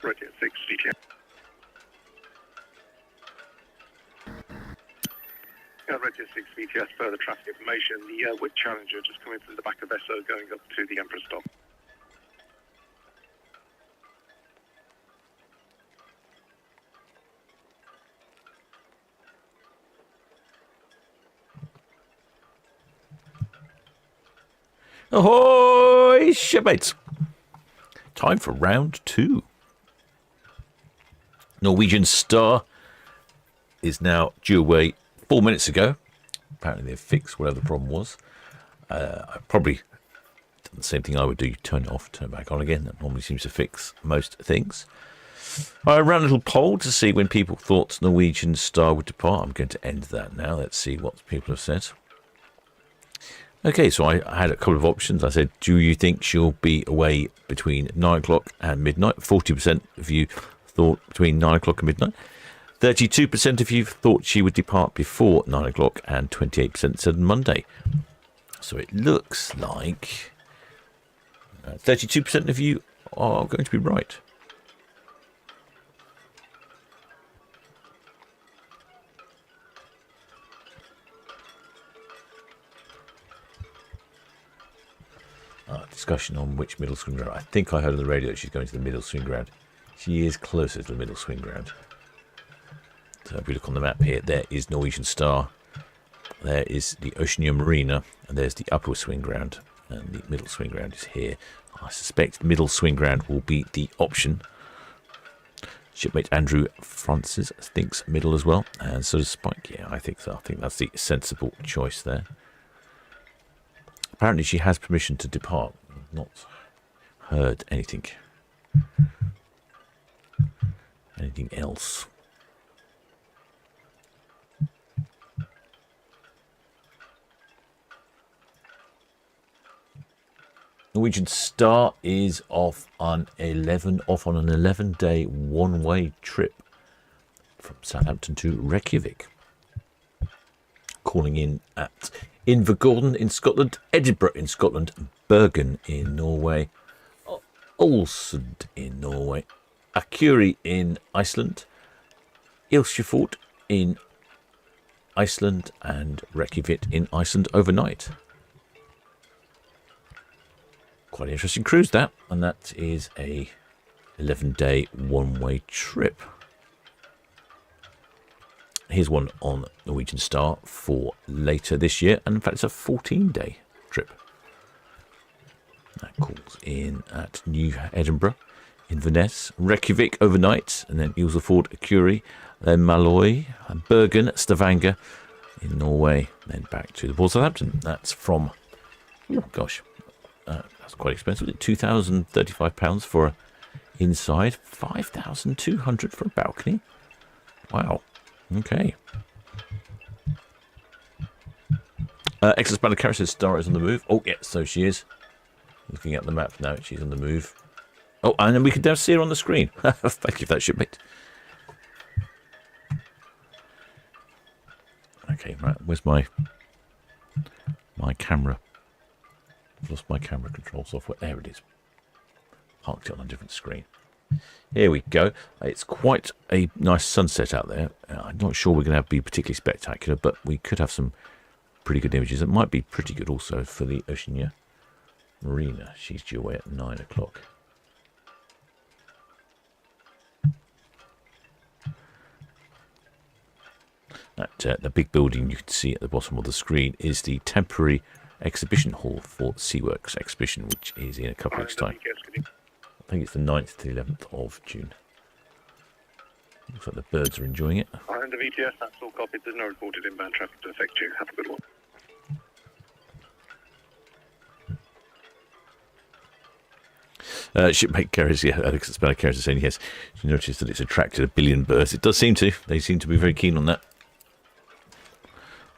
Ready at 6 VTS. Ready at 6 VTS, further traffic information. The Wood Challenger just coming through the back of Esso going up to the Emperor's Dock. Ahoy, shipmates! Time for round 2. Norwegian Star is now due away 4 minutes ago. Apparently they've fixed whatever the problem was. I probably done the same thing I would do. You turn it off, turn it back on again. That normally seems to fix most things. I ran a little poll to see when people thought Norwegian Star would depart. I'm going to end that now. Let's see what people have said. Okay, so I had a couple of options. I said, do you think she'll be away between 9 o'clock and midnight? 40% of you thought between 9 o'clock and midnight. 32% of you thought she would depart before 9 o'clock, and 28% said Monday. So it looks like 32% of you are going to be right. Discussion on which middle swing ground. I think I heard on the radio that she's going to the middle swing ground. She is closer to the middle swing ground. So if we look on the map here, there is Norwegian Star. There is the Oceania Marina, and there's the upper swing ground, and the middle swing ground is here. I suspect middle swing ground will be the option. Shipmate Andrew Francis thinks middle as well, and so does Spike. Yeah, I think so. I think that's the sensible choice there. Apparently she has permission to depart. I've not heard anything else. Norwegian Star is off on an 11-day one-way trip from Southampton to Reykjavik. Calling in at Invergordon in Scotland, Edinburgh in Scotland, Bergen in Norway, Ålesund in Norway, Akurey in Iceland, Ilsefjord in Iceland, and Reykjavik in Iceland overnight. Quite an interesting cruise that, and that is a 11-day one-way trip. Here's one on Norwegian Star for later this year, and in fact it's a 14-day trip. That calls in at New Edinburgh, Inverness, Reykjavik overnight, and then Ilsefjord, Akurey, then Malloy, Bergen, Stavanger in Norway, then back to the port of Southampton. That's from, oh gosh, that's quite expensive. £2,035 for an inside, £5,200 for a balcony. Wow. Okay. Excellent Spanner Carrier says Star is on the move. Oh, yeah, so she is. Looking at the map now, she's on the move. Oh, and then we can now see her on the screen. Thank you for that, shipmate. Okay, right, where's my camera? I've lost my camera control software. There it is. Parked it on a different screen. Here we go. It's quite a nice sunset out there. I'm not sure we're going to be particularly spectacular, but we could have some pretty good images. It might be pretty good also for the Oceania Marina. She's due away at 9 o'clock. That the big building you can see at the bottom of the screen is the temporary exhibition hall for Seaworks exhibition, which is in a couple of weeks' time. I think it's the 9th to the 11th of June. Looks like the birds are enjoying it. And the VTS, that's all copied. There's no reported inbound traffic to affect you. Have a good one. Shipmate carriers, yeah, Alex Speller carriers are saying yes. You noticed that it's attracted 1 billion birds. It does seem to. They seem to be very keen on that.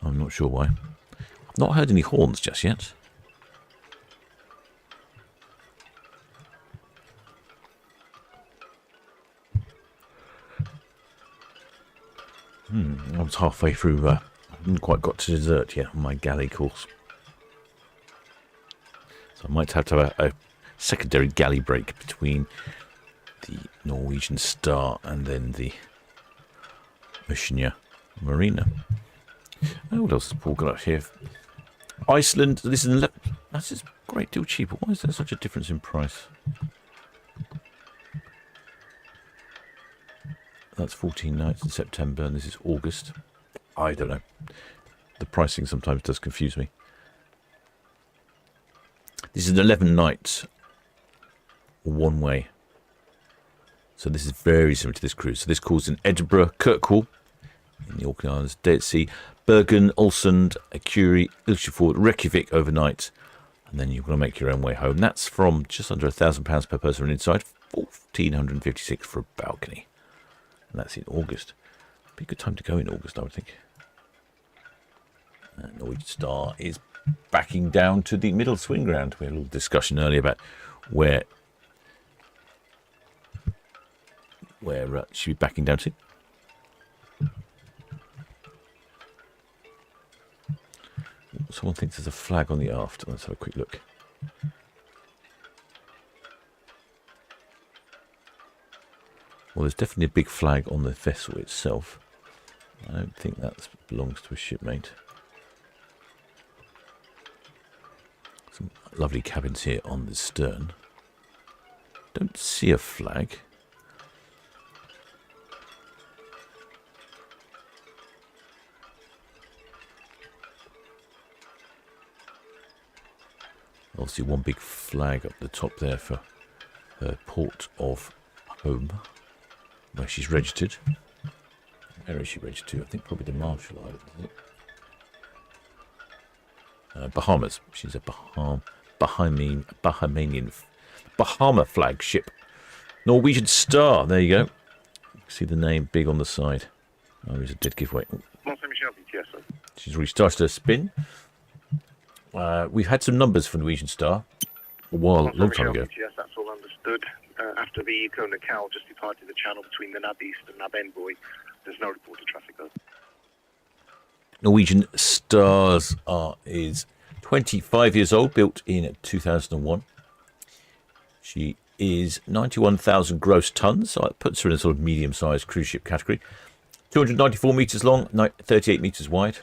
I'm not sure why. I've not heard any horns just yet. I was halfway through, I haven't quite got to dessert yet on my galley course. So I might have to have a secondary galley break between the Norwegian Star, and then the Oceania Marina. Oh, what else has Paul got up here? Iceland, this is that's just a great deal cheaper. Why is there such a difference in price? That's 14 nights in September, and this is August. I don't know. The pricing sometimes does confuse me. This is an 11 nights one way. So this is very similar to this cruise. So this calls in Edinburgh, Kirkwall, in the Orkney Islands, Dead at Sea, Bergen, Ålesund, Akurey, Ilsefjord, Reykjavik overnight. And then you're going to make your own way home. That's from just under £1,000 per person inside, 1,456 for a balcony. And that's in August. Be a good time to go in August, I would think. Norwegian Star is backing down to the middle swing ground. We had a little discussion earlier about where she'll be backing down to. Someone thinks there's a flag on the aft. Let's have a quick look. Well, there's definitely a big flag on the vessel itself. I don't think that belongs to a shipmate. Some lovely cabins here on the stern. Don't see a flag. Obviously one big flag up the top there for her port of home, where she's registered. Where is she registered to? I think probably the Marshall Islands, isn't it? Bahamas. She's a Bahama flagship. Norwegian Star. There you go. See the name big on the side. Oh, there's a dead giveaway. She's already started her spin. We've had some numbers for Norwegian Star a long time ago. Yes, that's all understood. After the Eco Nacal just departed the channel between the Nab East and Nab Envoy, there's no reported traffic though. Norwegian Stars is 25 years old, built in 2001. She is 91,000 gross tons, so it puts her in a sort of medium-sized cruise ship category. 294 metres long, 38 metres wide.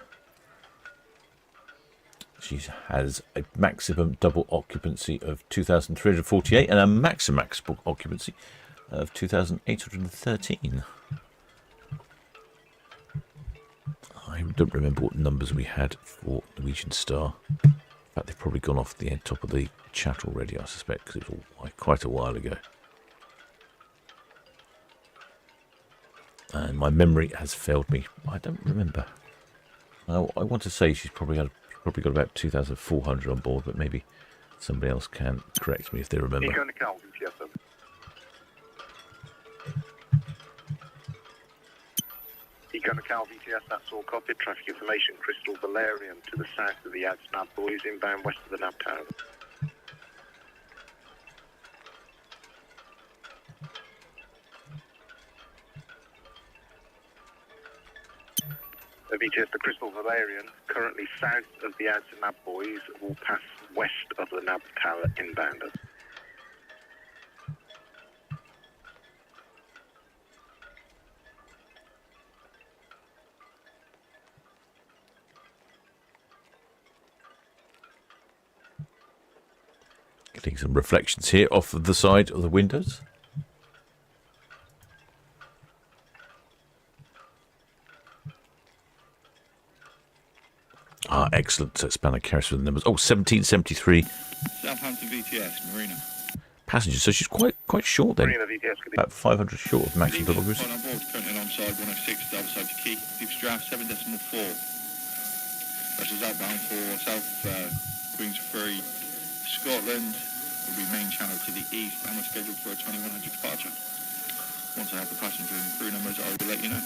She has a maximum double occupancy of 2,348 and a maximum occupancy of 2,813. I don't remember what numbers we had for Norwegian Star. In fact, they've probably gone off the top of the chat already, I suspect, because it was all quite a while ago. And my memory has failed me. I don't remember. I want to say she's probably got about 2,400 on board, but maybe somebody else can correct me if they remember. Eco Nacal VTS, that's all copied. Traffic information, Crystal Valerian to the south of the Ads Nab Buoys, inbound west of the Nab Tower. VTS, the Crystal Valerian, currently south of the Ads Nab Buoys, will pass west of the Nab Tower inbound. Getting some reflections here off of the side of the windows. Excellent. Spanner carries with the numbers. 1773. Southampton VTS, Marina. Passengers, so she's quite short then. Marina VTS, about 500 short of maximum double cruise. On board, currently alongside 106, double side to Quay. Deepest draft 7.4. Vessels outbound for South Queen's Ferry, Scotland. Will be main channel to the east and we're scheduled for a 2100 departure. Once I have the passenger and crew numbers, I will let you know.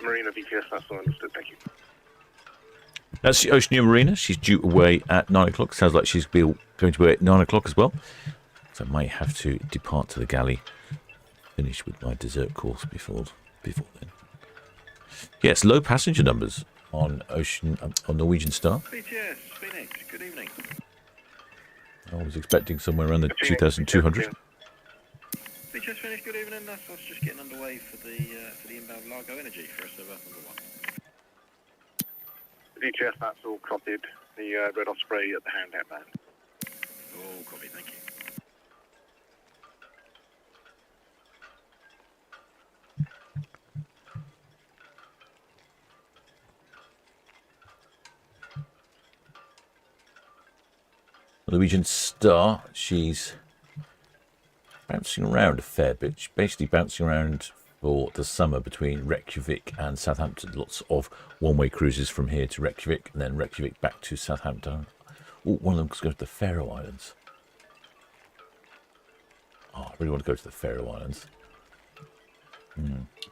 Marina VTS, that's all understood. Thank you. That's the Oceania Marina. She's due away at 9 o'clock. Sounds like she's going to be away at 9 o'clock as well. So I might have to depart to the galley, finish with my dessert course before then. Yes, low passenger numbers on Norwegian Star. VTS, Phoenix, good evening. I was expecting somewhere around the 2,200. and NASA's just getting underway for the inbound Largo Energy for SOF number 1. VTS, that's all copied. The Red Osprey at the hand outbound. All copied, thank you. Norwegian Star, she's bouncing around a fair bit. She's basically bouncing around for the summer between Reykjavik and Southampton. Lots of one-way cruises from here to Reykjavik and then Reykjavik back to Southampton. Oh, one of them goes to the Faroe Islands. Oh, I really want to go to the Faroe Islands.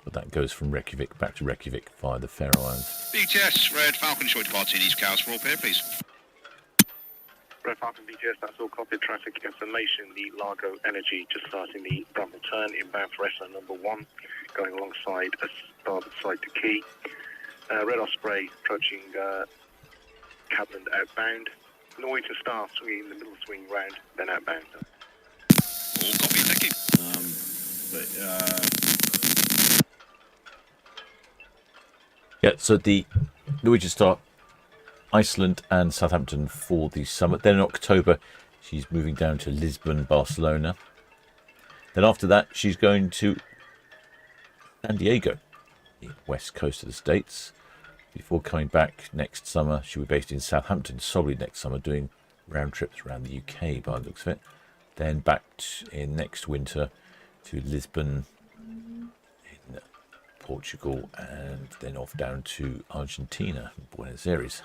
But that goes from Reykjavik back to Reykjavik via the Faroe Islands. BTS, Red Falcon, short departure in East Coast for all pair, please. Red Falcon BTS, that's all copied. Traffic information, the Largo Energy just starting the Bramble turn inbound for SO number 1, going alongside a starboard side to Quay. Red Osprey approaching Cabland outbound. Norwegian Star swinging the middle swing round, then outbound. All copied, thank you. Yeah, so the Norwegian Star, Iceland and Southampton for the summer. Then in October, she's moving down to Lisbon, Barcelona. Then after that, she's going to San Diego, the west coast of the States. Before coming back next summer, she'll be based in Southampton, solely next summer, doing round trips around the UK by the looks of it. Then back in next winter to Lisbon in Portugal, and then off down to Argentina, Buenos Aires.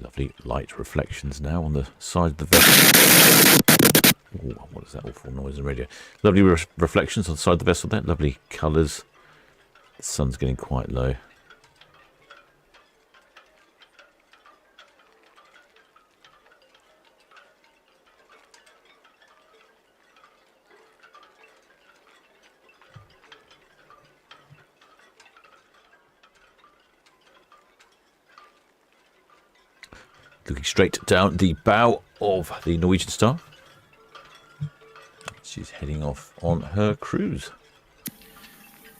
Lovely light reflections now on the side of the vessel. Oh, what is that awful noise on the radio? Lovely reflections on the side of the vessel there. Lovely colours. The sun's getting quite low. Looking straight down the bow of the Norwegian Star. She's heading off on her cruise.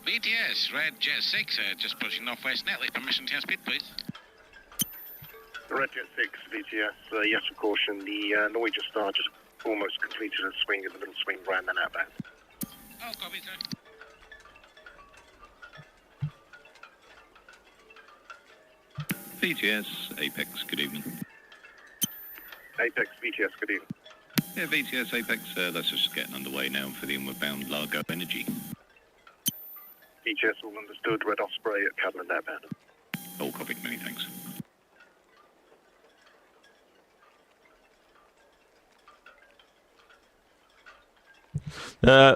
BTS, Red Jet 6, just pushing northwest netly. Permission to speed, please. Red Jet 6, BTS, yes, of caution. The Norwegian Star just almost completed a swing in the middle swing round then outbound. Oh, copy, sir. VTS, Apex, good evening. Apex, VTS, good evening. Yeah, VTS, Apex, that's just getting underway now for the inward bound Largo Energy. VTS, all understood. Red Osprey at Cabland outbound. All copied, many thanks.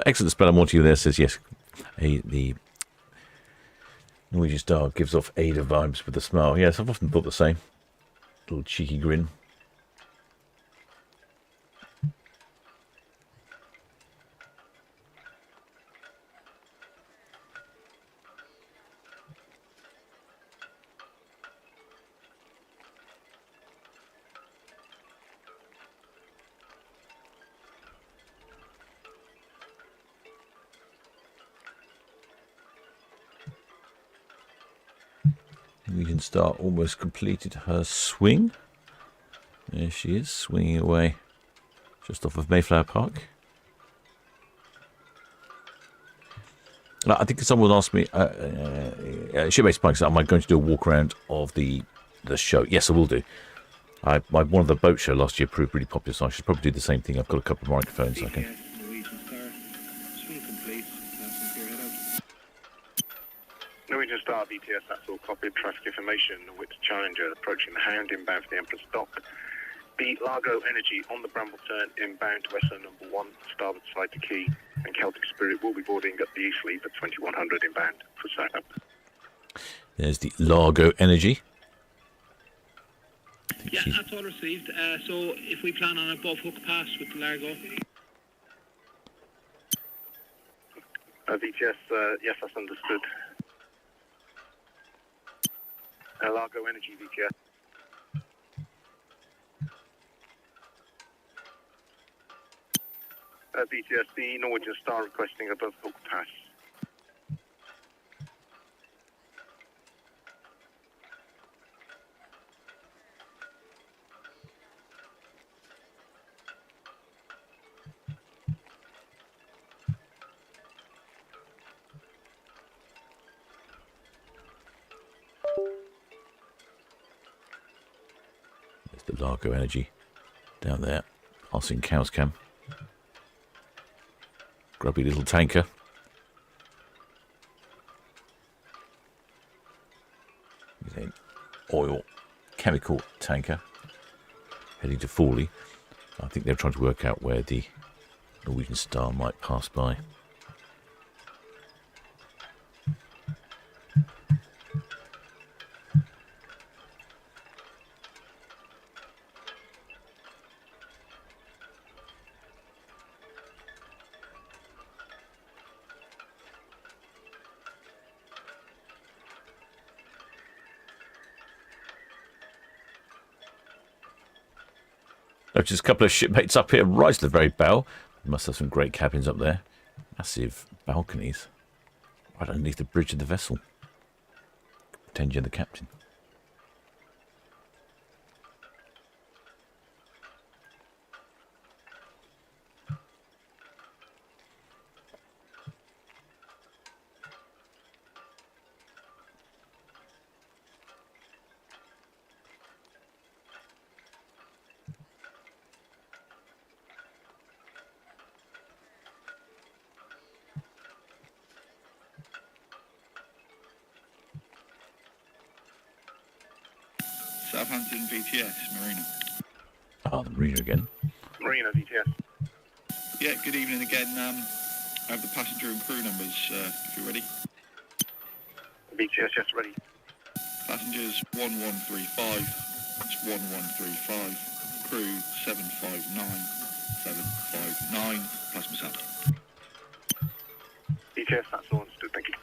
Excellent spell. I'm watching you there. Says yes. The Norwegian Star gives off Ada vibes with a smile. Yes, I've often thought the same. Little cheeky grin. Norwegian Star almost completed her swing. There she is, swinging away just off of Mayflower Park. I think someone asked me, Ship-based Spikes, am I going to do a walk around of the show? Yes, I will do. One of the boat show last year proved really popular, so I should probably do the same thing. I've got a couple of microphones. I can. Norwegian Star, BTS, that's all copied. Traffic information, Wits Challenger approaching the Hound inbound for the Empress Dock. The Largo Energy on the Bramble turn inbound to SO number 1, starboard side to Quay, and Celtic Spirit will be boarding at the East Leap at 2100 inbound for Southampton. There's the Largo Energy. Yeah, that's all received. So if we plan on above hook pass with the Largo. VTS, yes, that's understood. Largo Energy, VTS. VTS, the Norwegian Star requesting above hook pass. There's the Largo Energy down there, passing Cowscam. Grubby little tanker. It's an oil chemical tanker heading to Fawley. I think they're trying to work out where the Norwegian Star might pass by. Notice a couple of shipmates up here right at the very bow. Must have some great cabins up there. Massive balconies right underneath the bridge of the vessel. Pretend you're the captain. Southampton VTS, Marina. Ah, the Marina again. Marina, VTS. Yeah, good evening again. I have the passenger and crew numbers, if you're ready. VTS, yes, ready. Passengers 1135, that's 1135. Crew 759, 759, plus myself. VTS, that's all understood, thank you.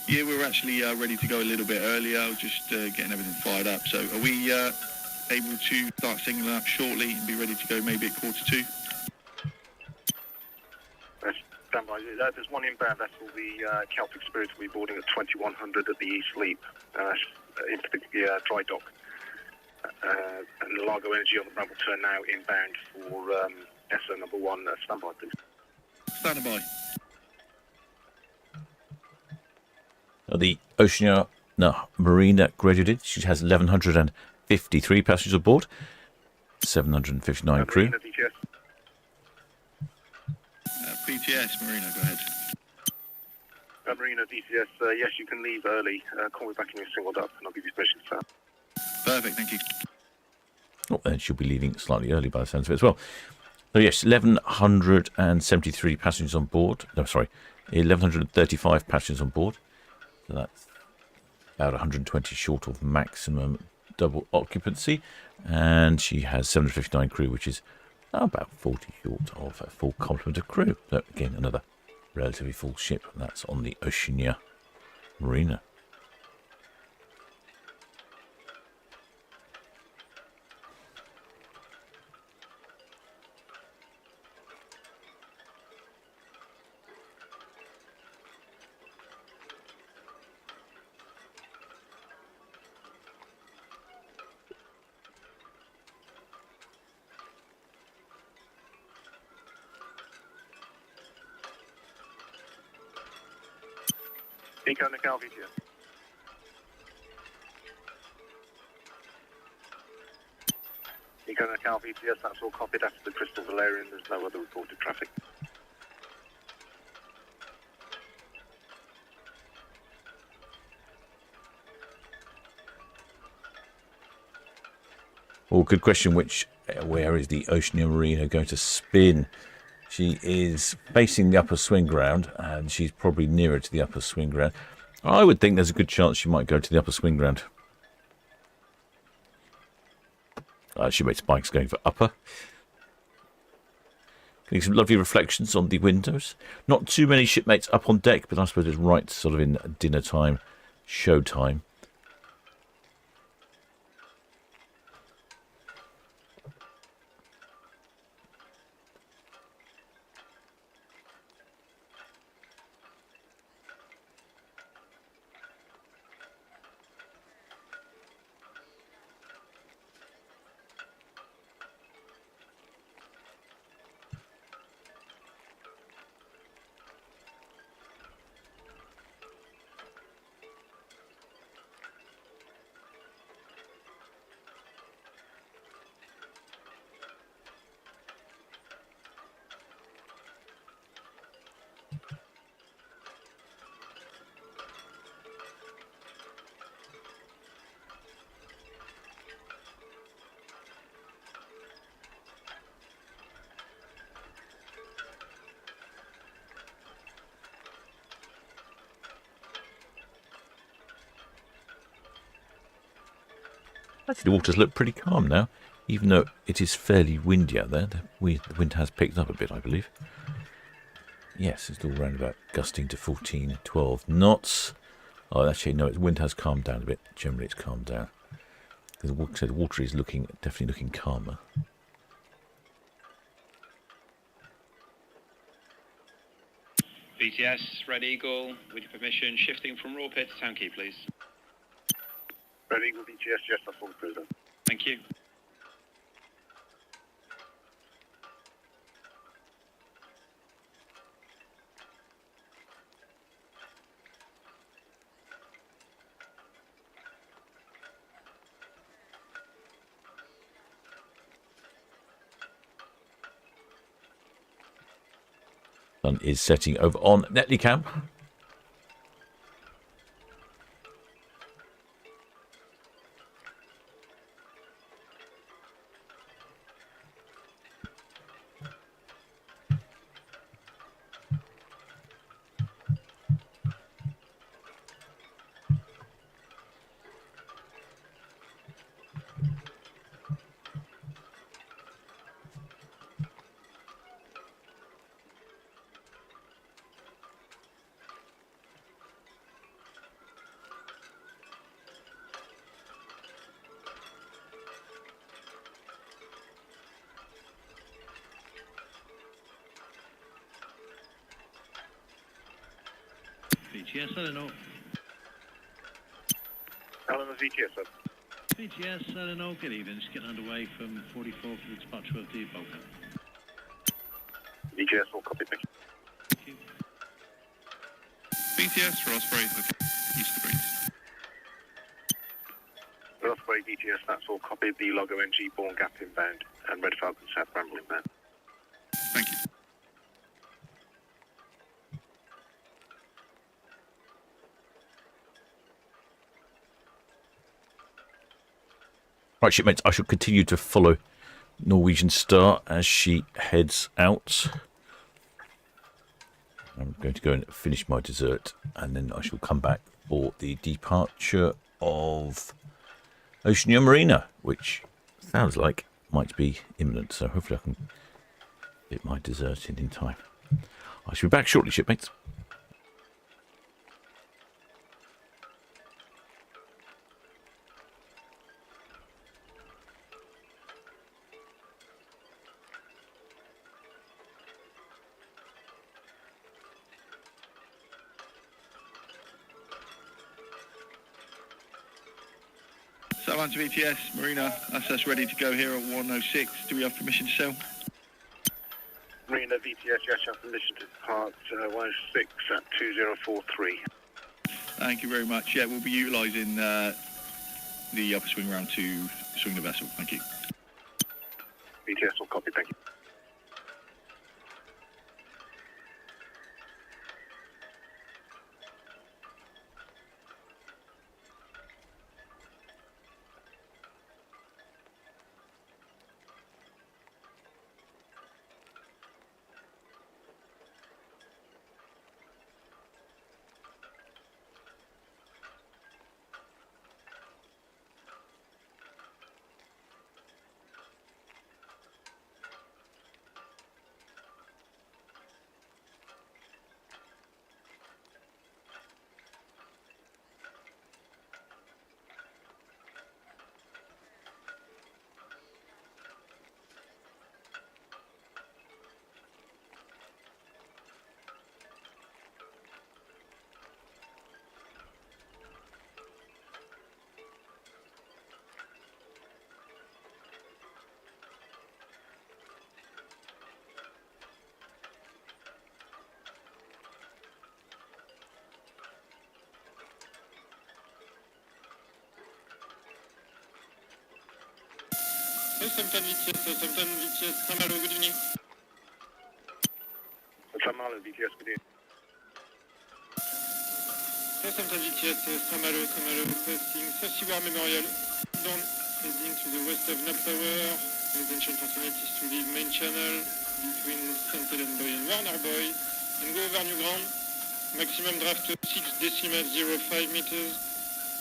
Yeah, we're actually ready to go a little bit earlier, just getting everything fired up. So are we able to start singling up shortly and be ready to go maybe at 1:45? Stand by. There's one inbound vessel, the Celtic Spirit, will be boarding at 2100 at the East Leap, into the dry dock. And the Largo Energy on the Bramble turn now inbound for SO number 1. Stand by, please. Standing by. The Oceania Marina graduated. She has 1,153 passengers aboard, 759 crew. Marina, VTS. VTS, Marina, go ahead. Marina, VTS, yes, you can leave early. Call me back when you're singled up and I'll give you permission to start. Perfect, thank you. Oh, and she'll be leaving slightly early by the sounds of it as well. So yes, 1,173 passengers on board. No, sorry, 1,135 passengers on board. So that's about 120 short of maximum double occupancy. And she has 759 crew, which is about 40 short of a full complement of crew. So again, another relatively full ship. And that's on the Oceania Marina. Eco Nickel, VTS. Eco Nickel, VTS, that's all copied after the Crystal Valerian. There's no other reported traffic. Oh, good question. Where is the Oceania Marina going to spin? She is facing the upper swing ground, and she's probably nearer to the upper swing ground. I would think there's a good chance she might go to the upper swing ground. Shipmates Mike's going for upper. Getting some lovely reflections on the windows. Not too many shipmates up on deck, but I suppose it's right sort of in dinner time, show time. Actually, the waters look pretty calm now, even though it is fairly windy out there. The wind has picked up a bit, I believe. Yes, it's all round about gusting to 14, 12 knots. Oh, actually, no, the wind has calmed down a bit. Generally, it's calmed down. The water is definitely looking calmer. BTS, Red Eagle, with your permission, shifting from Raw Pit to Town Quay, please. Red Eagle BTS, yes, that's all cruiser. Thank you. Sun is setting over on Netley Camp. VTS, I don't know. Hello, VTS, sir. VTS, I don't know. Good evening. Just getting underway from 44 for the Spotsworth Depot. VTS, all copy, thank you. BTS, Rossbury, east of Breeze. Rossbury BTS, that's all copy. The Log ONG, Bourne Gap inbound, and Red Falcon South Bramble inbound. Thank you. Right, shipmates, I shall continue to follow Norwegian Star as she heads out. I'm going to go and finish my dessert, and then I shall come back for the departure of Oceania Marina, which sounds like might be imminent. So hopefully I can get my dessert in time. I shall be back shortly, shipmates. Southampton VTS, Marina, SS ready to go here at 106. Do we have permission to sail? Marina VTS, yes, you have permission to depart 106 at 2043. Thank you very much. Yeah, we'll be utilising the upper swing round to swing the vessel. Thank you. VTS, all copy, thank you. Southampton VTS, Saint-Malo, good evening. Saint-Malo, VTS, good evening. Southampton VTS, Saint-Malo, passing South War Memorial, down, heading to the west of Mayflower, attention personalities to leave main channel between St. Helen Buoy and Warner Buoy, and go over new ground, maximum draft 6.05 meters.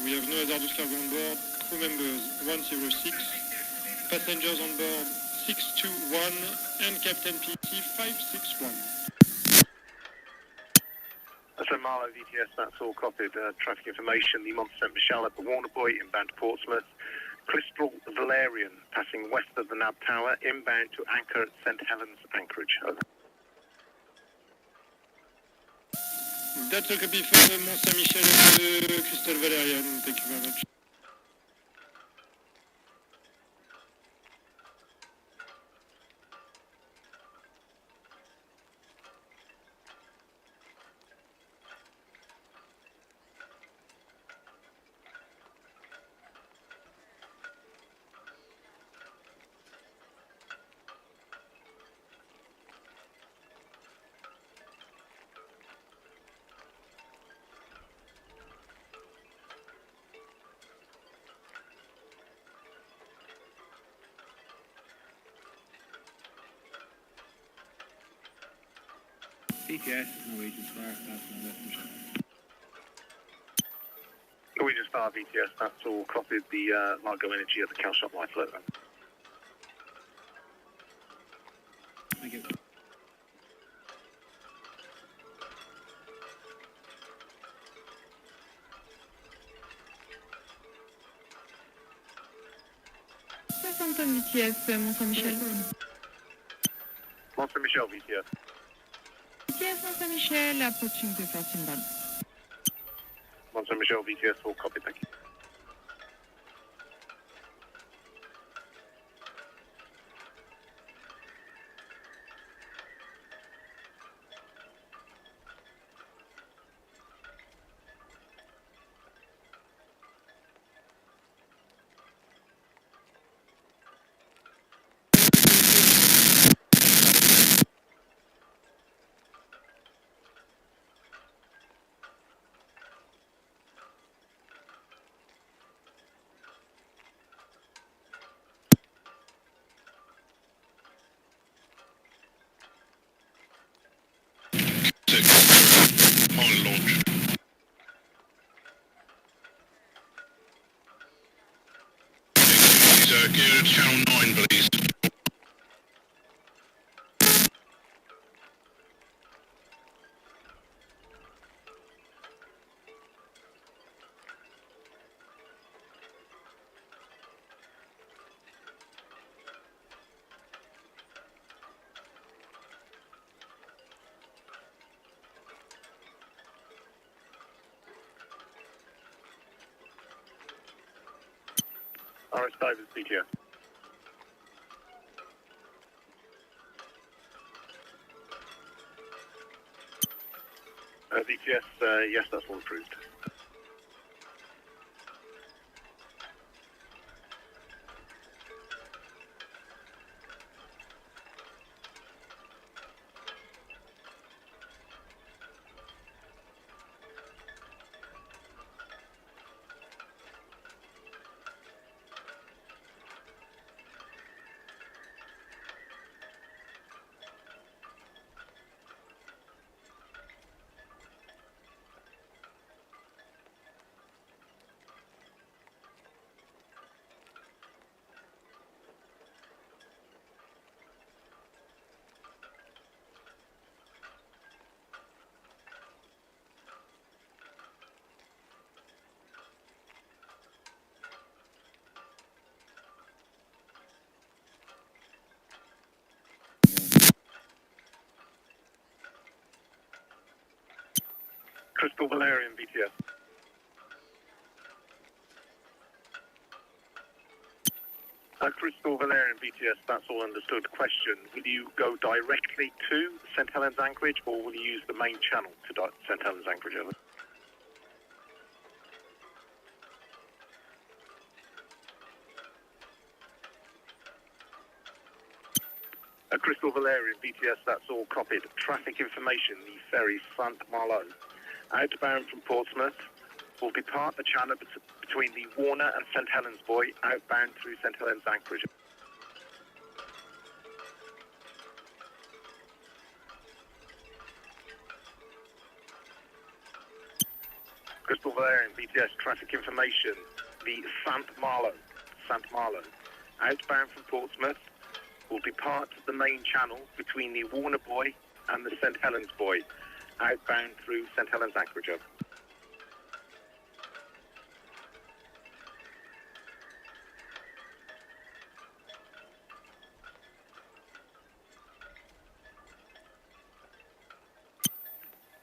We have no hazardous cargo on board, crew members 106, passengers on board 621, and Captain PT 561. Saint-Malo, VTS, that's all copied. Traffic information, the Mont Saint Michel at the Warner Buoy, inbound to Portsmouth. Crystal Valerian, passing west of the Nab Tower, inbound to anchor at St. Helens Anchorage. Over. That's a copy for the Mont Saint Michel and the Crystal Valerian. Thank you very much. VTS, Norwegian Star, passing on left mission. Norwegian Star, VTS, that's all copied. The Largo Energy of the Calshot Life float. Thank you. Southampton VTS, Mont Saint Michel. Mont Saint Michel, VTS. VTS, Mont Saint Michel, approaching the 13 band. Mont Saint Michel, VTS, all copied, thank you. Pilot launch. Please gear to channel 9, please. RS Divers, VTS. VTS, yes, that's all approved. Crystal Valerian, VTS. Crystal Valerian, VTS, that's all understood. Question, will you go directly to St. Helens Anchorage or will you use the main channel to St. Helens Anchorage? Over? Crystal Valerian, BTS, that's all copied. Traffic information, the ferry St. Malo, outbound from Portsmouth, will depart the channel between the Warner and St. Helens Buoy, outbound through St. Helens Anchorage. Crystal Valerian, BTS, traffic information, the St. Malo, outbound from Portsmouth, will depart the main channel between the Warner Buoy and the St. Helens Buoy, outbound through St. Helens Anchorage.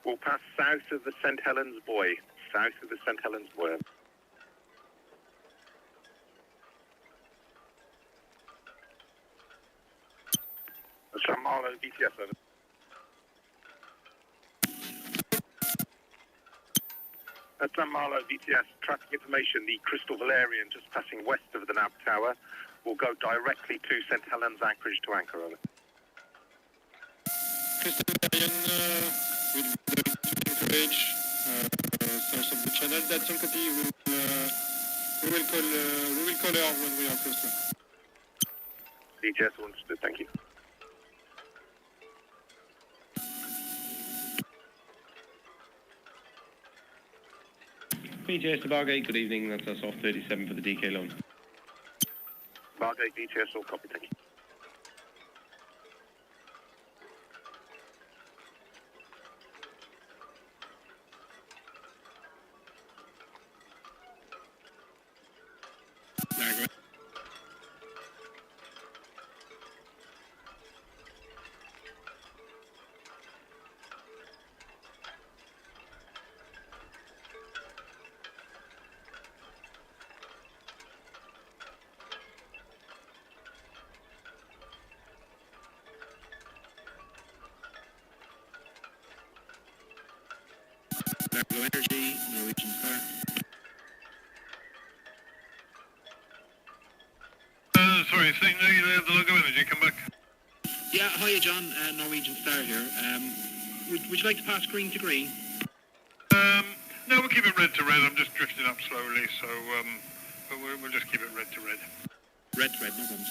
We'll pass south of the St. Helens Buoy, south of the St. Helens Buoy. St. Malo, BTS, over. At St. Malo, BTS, traffic information, the Crystal Valerian, just passing west of the NAB Tower, will go directly to St. Helens Anchorage to anchor, over. Crystal Valerian will go to Anchorage, south of the channel. That's on copy. We will call her when we are closer. BTS, understood, thank you. BTS to Bargate, good evening, that's us off 37 for the DK loan. Bargate, BTS, all copy, thank you. Largo Energy, Norwegian Star. Sorry, saying the Largo Energy, come back. Yeah, hiya John, Norwegian Star here. Would you like to pass green to green? No, we'll keep it red to red. I'm just drifting up slowly, so but we'll just keep it red to red. Red to red, no problems.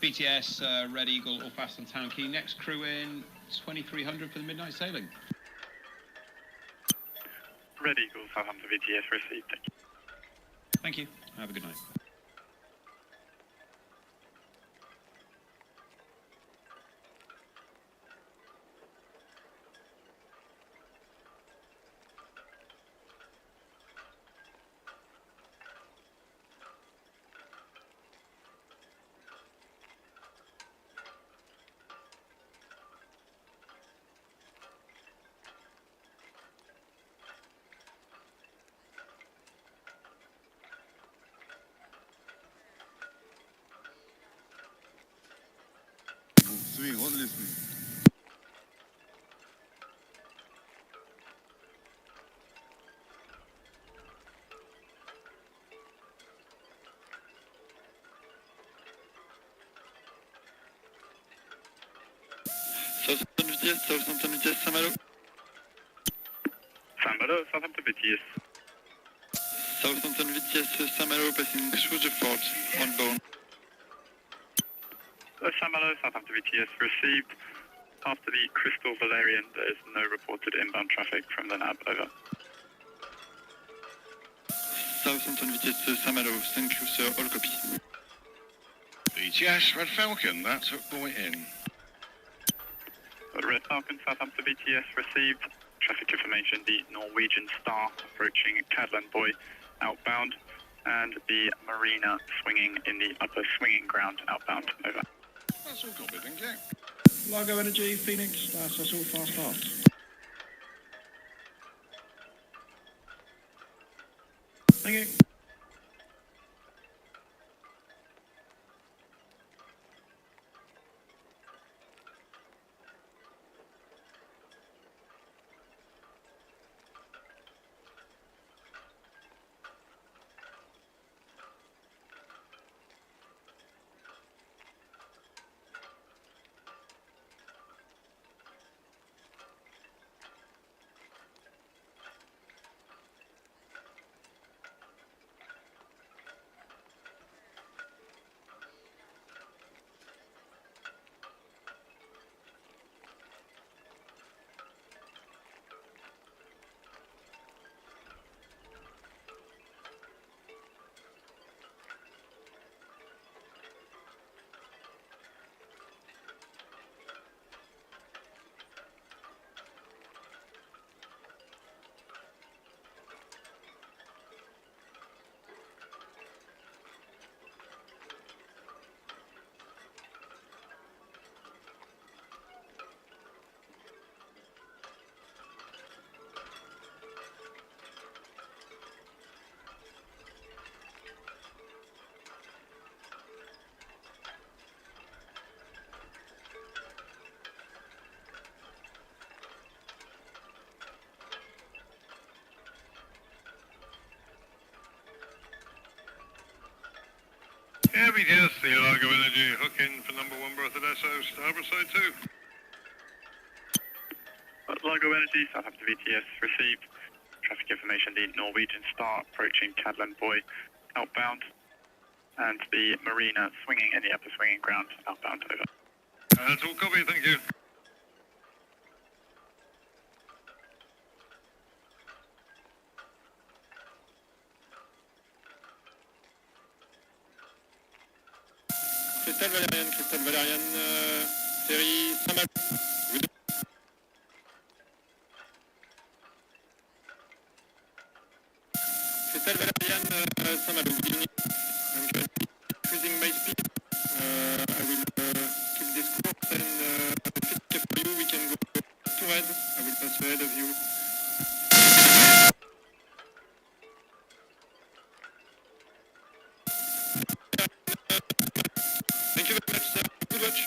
BTS, Red Eagle, all fast on Town Quay. Next crew in 2300 for the midnight sailing. Red Eagle, Southampton VTS received. Thank you. Thank you. Have a good night. Three, hold listening. Southampton VTS, Saint-Malo. Saint-Malo, Southampton VTS. Southampton VTS, Saint-Malo, passing through the fort on board. Saint-Malo, Southampton VTS received. After the Crystal Valerian, there is no reported inbound traffic from the NAB. Over. Southampton VTS, Saint-Malo. Thank you, sir. All copy. BTS, Red Falcon, that's Hook Boy in. Red Falcon, Southampton VTS received. Traffic information, the Norwegian Star approaching Cadland Buoy outbound, and the Marina swinging in the upper swinging ground outbound. Over. That's all copied, thank you. Largo Energy, Phoenix, that's all fast start. Thank you. Yeah, BTS, the Largo Energy, hook in for number 1 berth at SO, starboard side 2. Largo Energy, Southampton VTS received. Traffic information, the Norwegian Star approaching Cadland Buoy outbound, and the Marina swinging in the upper swinging ground outbound. Over. That's all copy, thank you. Crystal Valerian, série Saint-Malo. Crystal Valerian, Saint-Malo, good evening. I'm currently cruising my speed. I will keep this course, and if it's okay for you, we can go to red. I will pass ahead of you. Thank you very much, sir. Good watch.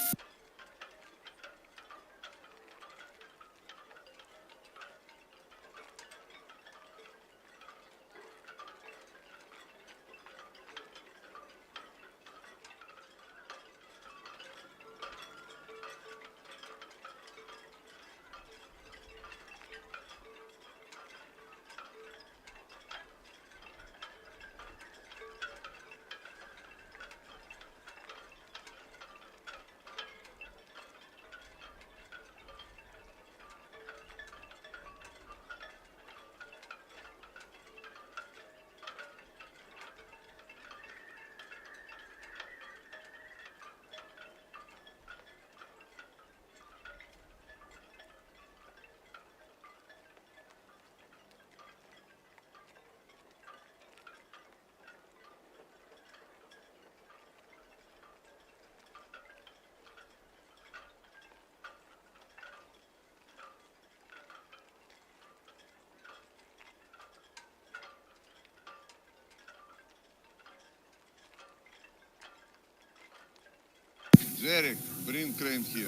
Zarek, bring crane here.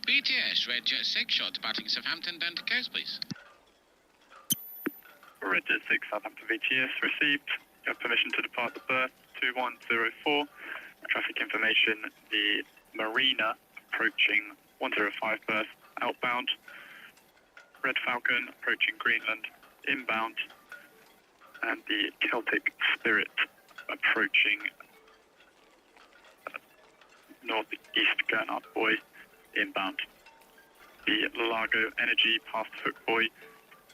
BTS, Red Jet 6, short departing Southampton, down to coast, please. Red Jet 6, Southampton VTS, received. You have permission to depart the berth 2104. Traffic information, the Marina approaching 105 berth outbound. Red Falcon approaching Greenland inbound. And the Celtic Spirit approaching northeast Gurnard Buoy inbound. The Largo Energy past Hook Buoy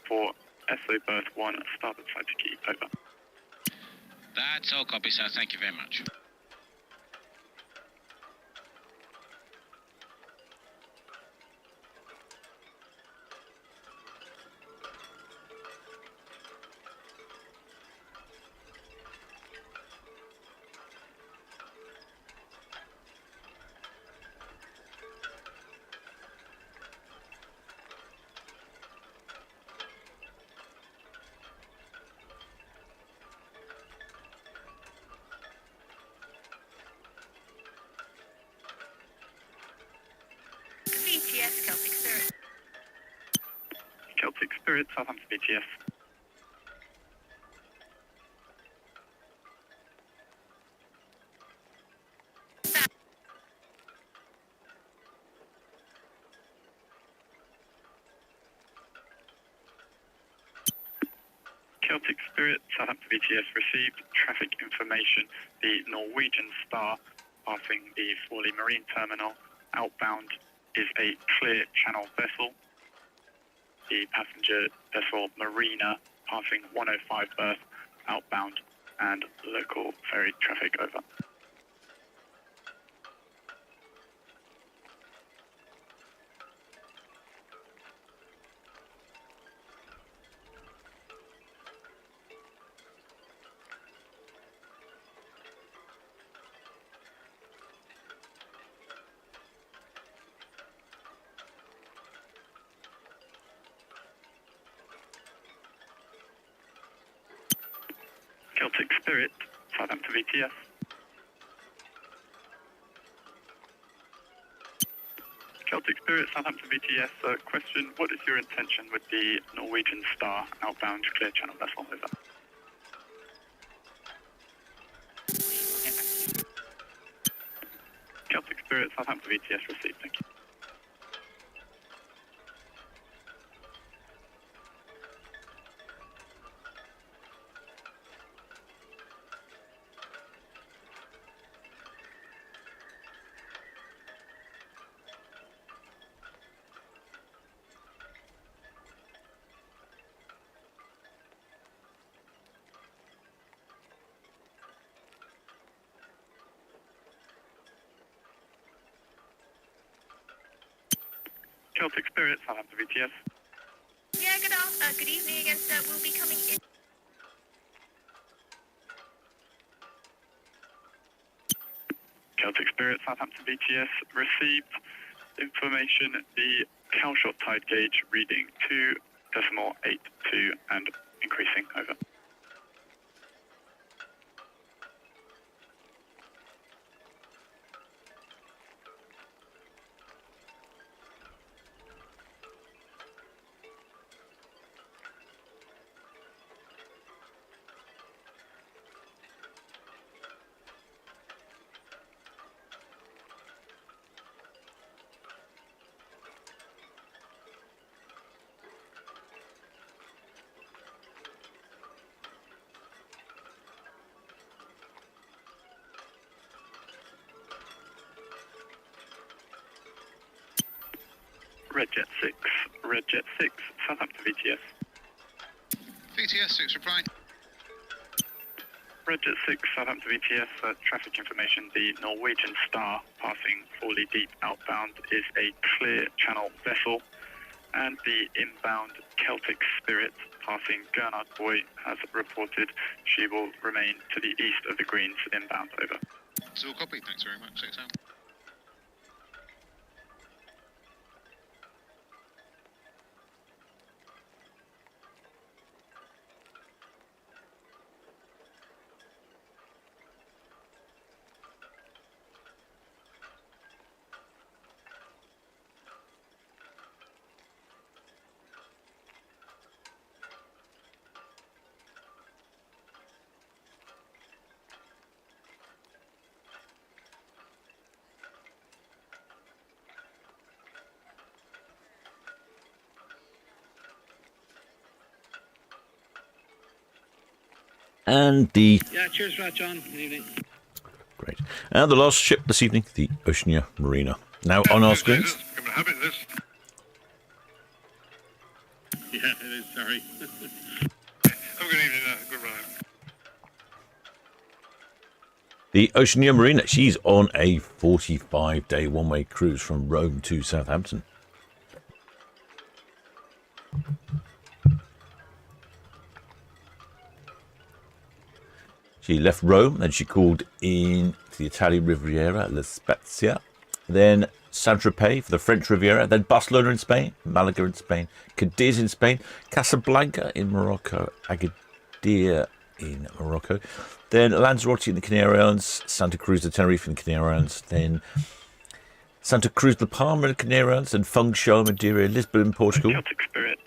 for SO berth 1 starboard side to key. Over. That's all copy, sir. Thank you very much. BTS Celtic Spirit. Celtic Spirit, Southampton BTS. Celtic Spirit, Southampton BTS received traffic information. The Norwegian Star passing the Forley Marine Terminal outbound is a clear channel vessel. The passenger vessel Marina passing 105 berth outbound and local ferry traffic, over. Celtic Spirit, Southampton VTS. Celtic Spirit, Southampton VTS. Question, what is your intention with the Norwegian Star outbound clear channel vessel, over? Celtic Spirit, Southampton VTS, received, thank you. Celtic Spirit, Southampton VTS. Yeah, good evening again, sir. We'll be coming in. Celtic Spirit, Southampton VTS, received information, the Calshot tide gauge reading 2.82 and increasing, over. Red Jet 6, Southampton VTS. VTS 6, reply. Red Jet 6, Southampton VTS, traffic information, the Norwegian Star passing Forley Deep outbound is a clear channel vessel, and the inbound Celtic Spirit passing Gernard Buoy has reported she will remain to the east of the Greens inbound, over. So copy, thanks very much, 6 out. And the... Yeah, cheers for that, John. Good evening. Great. And the last ship this evening, the Oceania Marina. Now on our screens. Become a habit, this. Yeah, it is, sorry. Have a good evening, good ride. The Oceania Marina, she's on a 45-day one-way cruise from Rome to Southampton. She left Rome, then she called in to the Italian Riviera, La Spezia, then Saint-Tropez for the French Riviera, then Barcelona in Spain, Malaga in Spain, Cadiz in Spain, Casablanca in Morocco, Agadir in Morocco, then Lanzarote in the Canary Islands, Santa Cruz de Tenerife in the Canary Islands, then Santa Cruz de Palma in the Canary Islands, then Funchal, Madeira, Lisbon in Portugal, Celtic Spirit.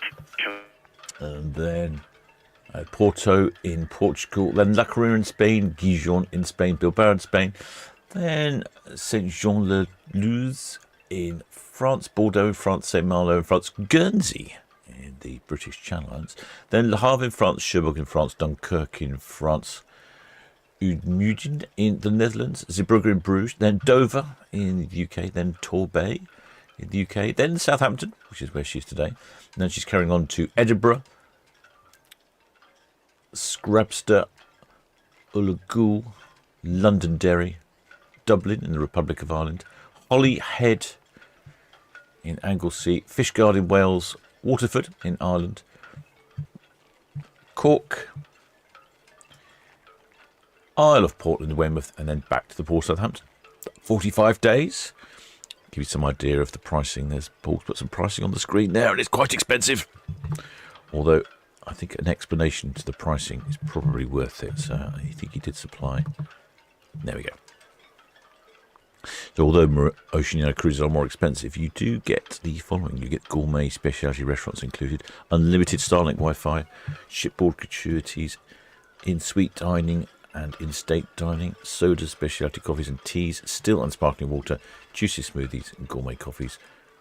and then Porto in Portugal, then La Coruña in Spain, Gijón in Spain, Bilbao in Spain, then Saint-Jean-le-Luz in France, Bordeaux in France, Saint-Malo in France, Guernsey in the British Channel Islands, then Le Havre in France, Cherbourg in France, Dunkirk in France, Udmuiden in the Netherlands, Zeebrugge in Bruges, then Dover in the UK, then Torbay in the UK, then Southampton, which is where she is today, and then she's carrying on to Edinburgh, Scrabster, Ullagool, Londonderry, Dublin in the Republic of Ireland, Holyhead in Anglesey, Fishguard in Wales, Waterford in Ireland, Cork, Isle of Portland, Weymouth, and then back to the port of Southampton. 45 days. Give you some idea of the pricing. There's Paul's put some pricing on the screen there, and it's quite expensive. Although I think an explanation to the pricing is probably worth it. So I think he did supply. There we go. So although Oceania cruises are more expensive, you do get the following. You get gourmet specialty restaurants included, unlimited Starlink Wi-Fi, shipboard gratuities, in-suite dining and in-state dining, sodas, specialty coffees and teas, still and sparkling water, juicy smoothies and gourmet coffees,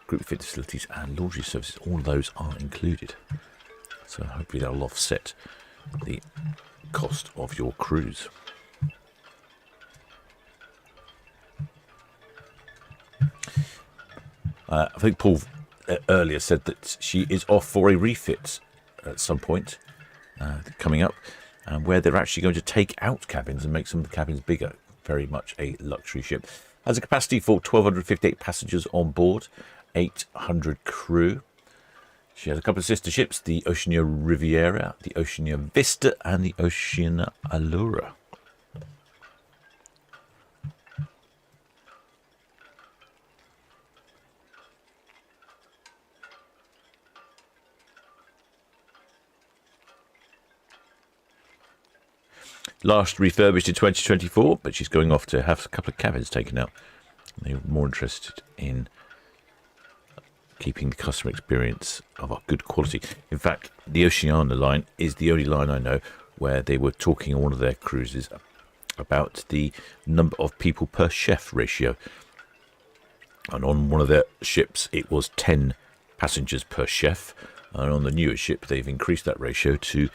group fit facilities and laundry services. All of those are included. So hopefully that'll offset the cost of your cruise. I think Paul earlier said that she is off for a refit at some point coming up, where they're actually going to take out cabins and make some of the cabins bigger. Very much a luxury ship. Has a capacity for 1,258 passengers on board, 800 crew. She has a couple of sister ships, the Oceania Riviera, the Oceania Vista, and the Oceania Allura. Last refurbished in 2024, but she's going off to have a couple of cabins taken out. They're more interested in keeping the customer experience of a good quality. In fact, the Oceania line is the only line I know where they were talking on one of their cruises about the number of people per chef ratio. And on one of their ships, it was 10 passengers per chef. And on the newer ship, they've increased that ratio to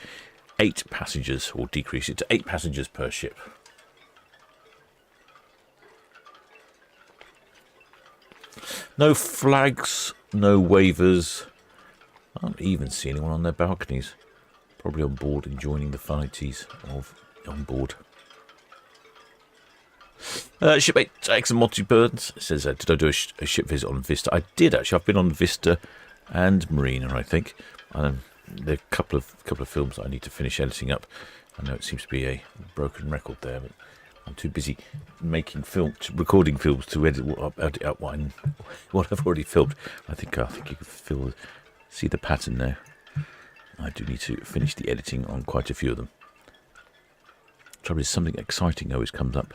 8 passengers, or decrease it to 8 passengers per ship. No flags, no waivers. I don't even see anyone on their balconies. Probably on board, enjoying the finities of on board. Shipmate X and Monty Burns says, did I do a ship visit on Vista? I did actually. I've been on Vista and Marina, I think. There are a couple of films I need to finish editing up. I know it seems to be a broken record there, but I'm too busy recording films to edit out what I've already filmed. I think you can see the pattern there. I do need to finish the editing on quite a few of them. Trouble is, something exciting always comes up.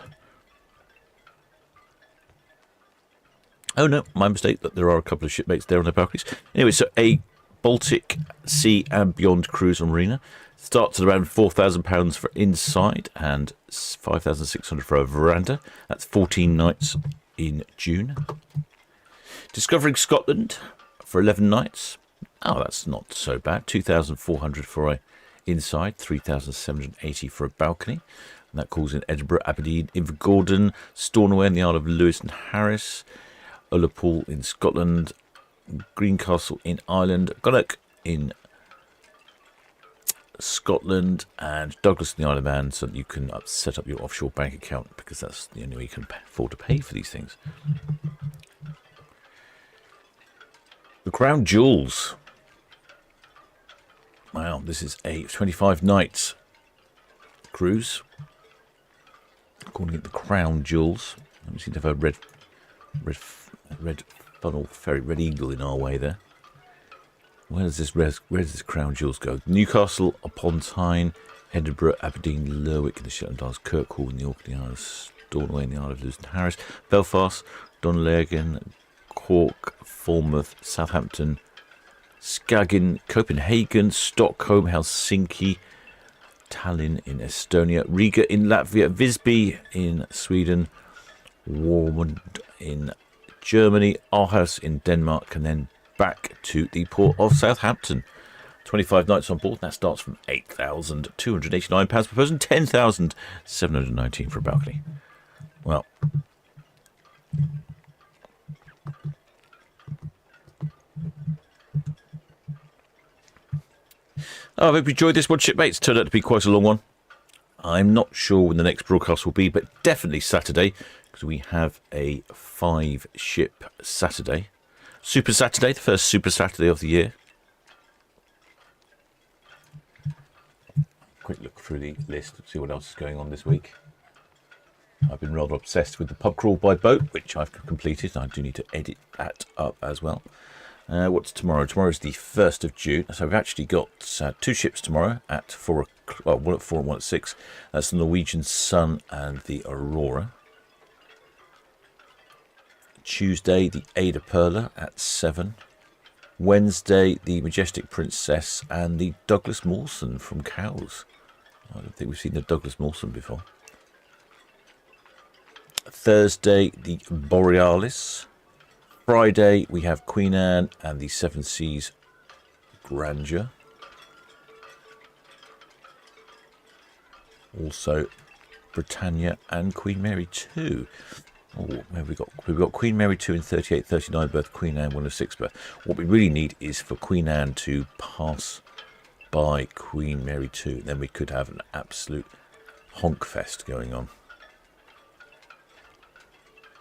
Oh no, my mistake. That there are a couple of shipmates there on their balconies. Anyway, so a Baltic Sea and Beyond cruise on Marina starts at around £4,000 for inside and £5,600 for a veranda. That's 14 nights in June. Discovering Scotland for 11 nights. Oh, that's not so bad. 2,400 for a inside, 3,780 for a balcony. And that calls in Edinburgh, Aberdeen, Invergordon, Stornoway in the Isle of Lewis and Harris, Ullapool in Scotland, Greencastle in Ireland, Gunnock in Scotland, and Douglas in the Isle of Man, so that you can set up your offshore bank account, because that's the only way you can afford to pay for these things. The Crown Jewels. Wow, this is a 25 nights cruise. Calling it the Crown Jewels. We seem to have a red funnel ferry, Red Eagle in our way there. Where does this Crown Jewels go? Newcastle upon Tyne, Edinburgh, Aberdeen, Lerwick in the Shetland Isles, Kirkwall in the Orkney Isles, Stornoway in the Isle of Lewis and Harris, Belfast, Dunlegan, Cork, Falmouth, Southampton, Skagen, Copenhagen, Stockholm, Helsinki, Tallinn in Estonia, Riga in Latvia, Visby in Sweden, Warmond in Germany, Aarhus in Denmark, and then back to the port of Southampton. 25 nights on board. That starts from £8,289 per person, £10,719 for a balcony. Well, Oh, I hope you enjoyed this one, shipmates. Turned out to be quite a long one. I'm not sure when the next broadcast will be, but definitely Saturday, because we have a 5-ship Saturday. Super Saturday, the first Super Saturday of the year. Quick look through the list to see what else is going on this week. I've been rather obsessed with the pub crawl by boat, which I've completed. I do need to edit that up as well. What's tomorrow? Tomorrow is the 1st of June. So we've actually got 2 ships tomorrow at 4 o'clock. Well, one at 4 and one at 6. That's the Norwegian Sun and the Aurora. Tuesday, the Ada Perla at 7. Wednesday, the Majestic Princess and the Douglas Mawson from Cowes. I don't think we've seen the Douglas Mawson before. Thursday, the Borealis. Friday, we have Queen Anne and the Seven Seas Grandeur. Also, Britannia and Queen Mary 2. Oh, we've got Queen Mary 2 in 38-39 berth, Queen Anne 106 berth. What we really need is for Queen Anne to pass by Queen Mary 2. Then we could have an absolute honk fest going on.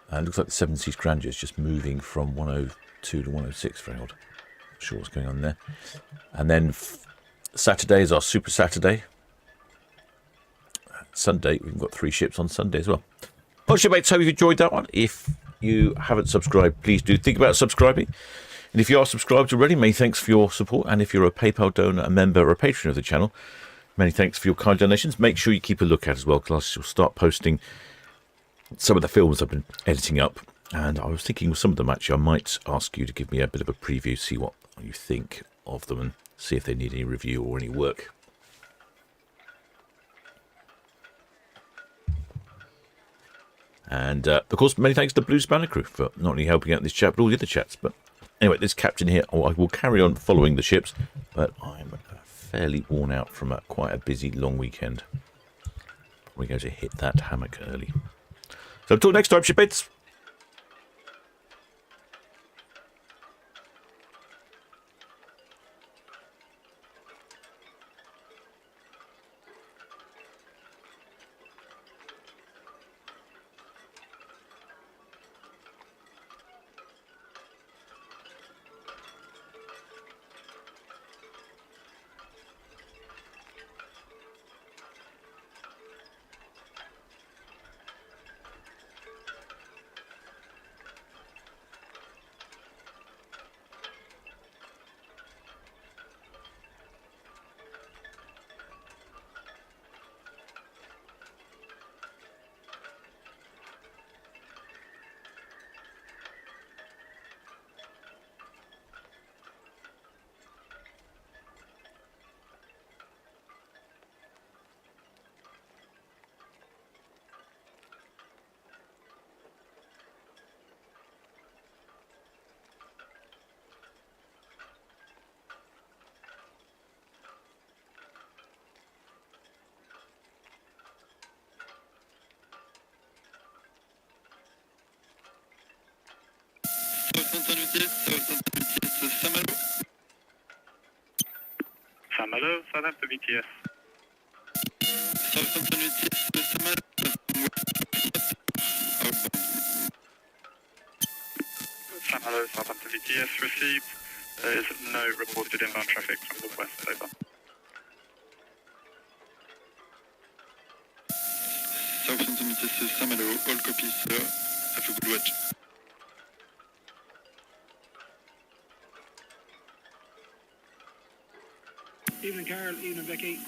And it looks like the Seven Seas Grandeur is just moving from 102 to 106 very odd. Not sure what's going on there. And then Saturday is our Super Saturday. Sunday, we've got 3 ships on Sunday as well. Well, shipmates, hope you've enjoyed that one. If you haven't subscribed, please do think about subscribing. And if you are subscribed already, many thanks for your support. And if you're a PayPal donor, a member, or a patron of the channel, many thanks for your kind donations. Make sure you keep a look at as well, because I shall start posting some of the films I've been editing up. And I was thinking with some of them, actually, I might ask you to give me a bit of a preview, see what you think of them, and see if they need any review or any work. And, of course, many thanks to the Blue Spanner crew for not only helping out in this chat, but all the other chats. But anyway, this captain here, I will carry on following the ships, but I'm fairly worn out from quite a busy, long weekend. Probably going to hit that hammock early. So until next time, shipmates. Saint-Malo, Southampton VTS. Southampton VTS, Saint-Malo. Saint-Malo, Southampton VTS received. There is no reported inbound traffic from the west, over. Southampton VTS, Saint-Malo, all copies, sir. Have a good watch. Evening, Carl. Evening, Vicky.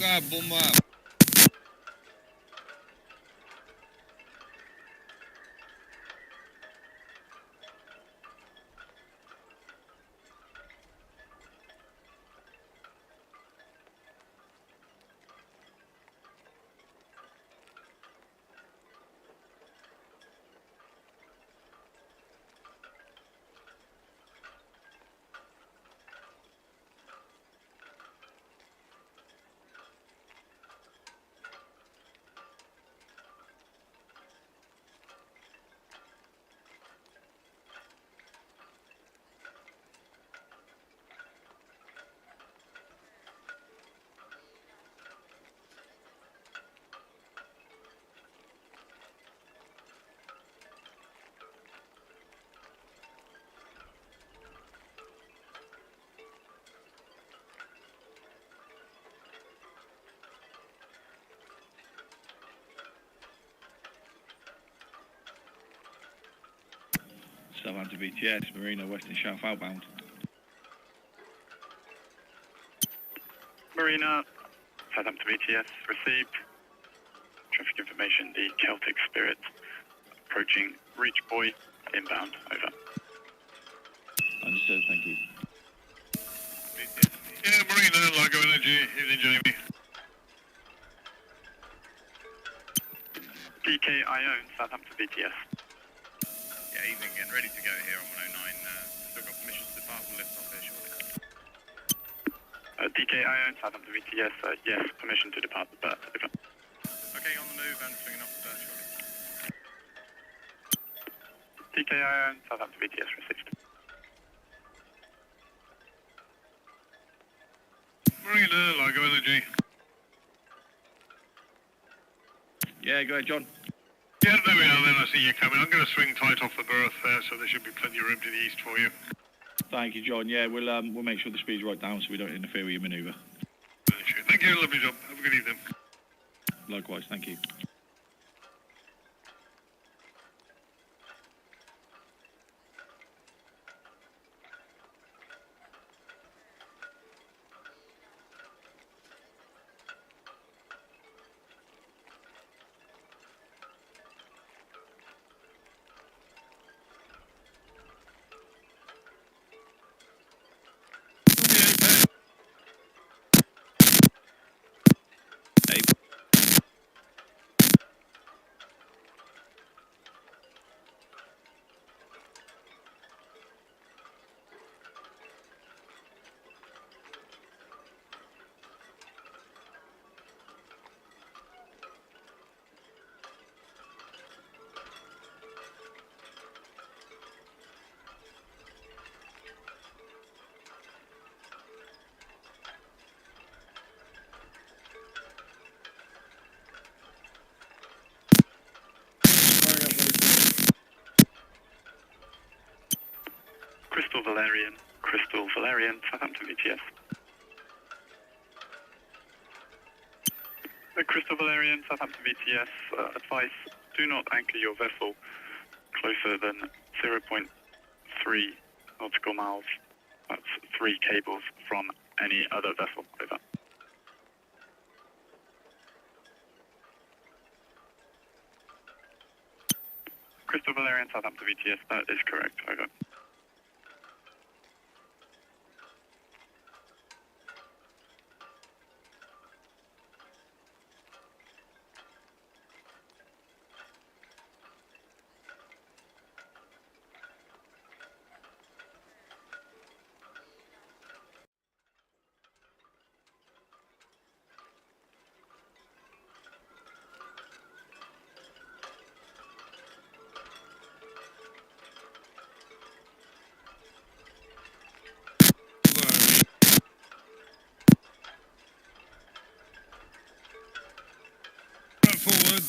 Boca, bomba. Southampton BTS, Marina, Western Shelf outbound. Marina, Southampton BTS received. Traffic information, the Celtic Spirit approaching Reach Buoy, inbound, over. Understood, thank you. Yeah, Marina, Largo Energy, evening Jamie. DK Ione, Southampton BTS. Yeah, evening, getting ready to go here on 109. Still got permission to depart, we'll lift off here shortly. DK Ione, Southampton BTS, yes, permission to depart the berth, over. Okay, on the move and swinging off the berth shortly. DK Ione, Southampton BTS received. Marina, Largo Energy. Yeah, go ahead, John. Yeah, there we are then, I see you coming. I'm going to swing tight off the berth there, so there should be plenty of room to the east for you. Thank you, John. Yeah, we'll make sure the speed's right down so we don't interfere with your manoeuvre. Thank you, lovely job. Have a good evening. Likewise, thank you. Crystal Valerian, Southampton BTS. Crystal Valerian, Southampton BTS, advice, do not anchor your vessel closer than 0.3 nautical miles. That's 3 cables from any other vessel, over. Crystal Valerian, Southampton BTS, that is correct, over. Forward,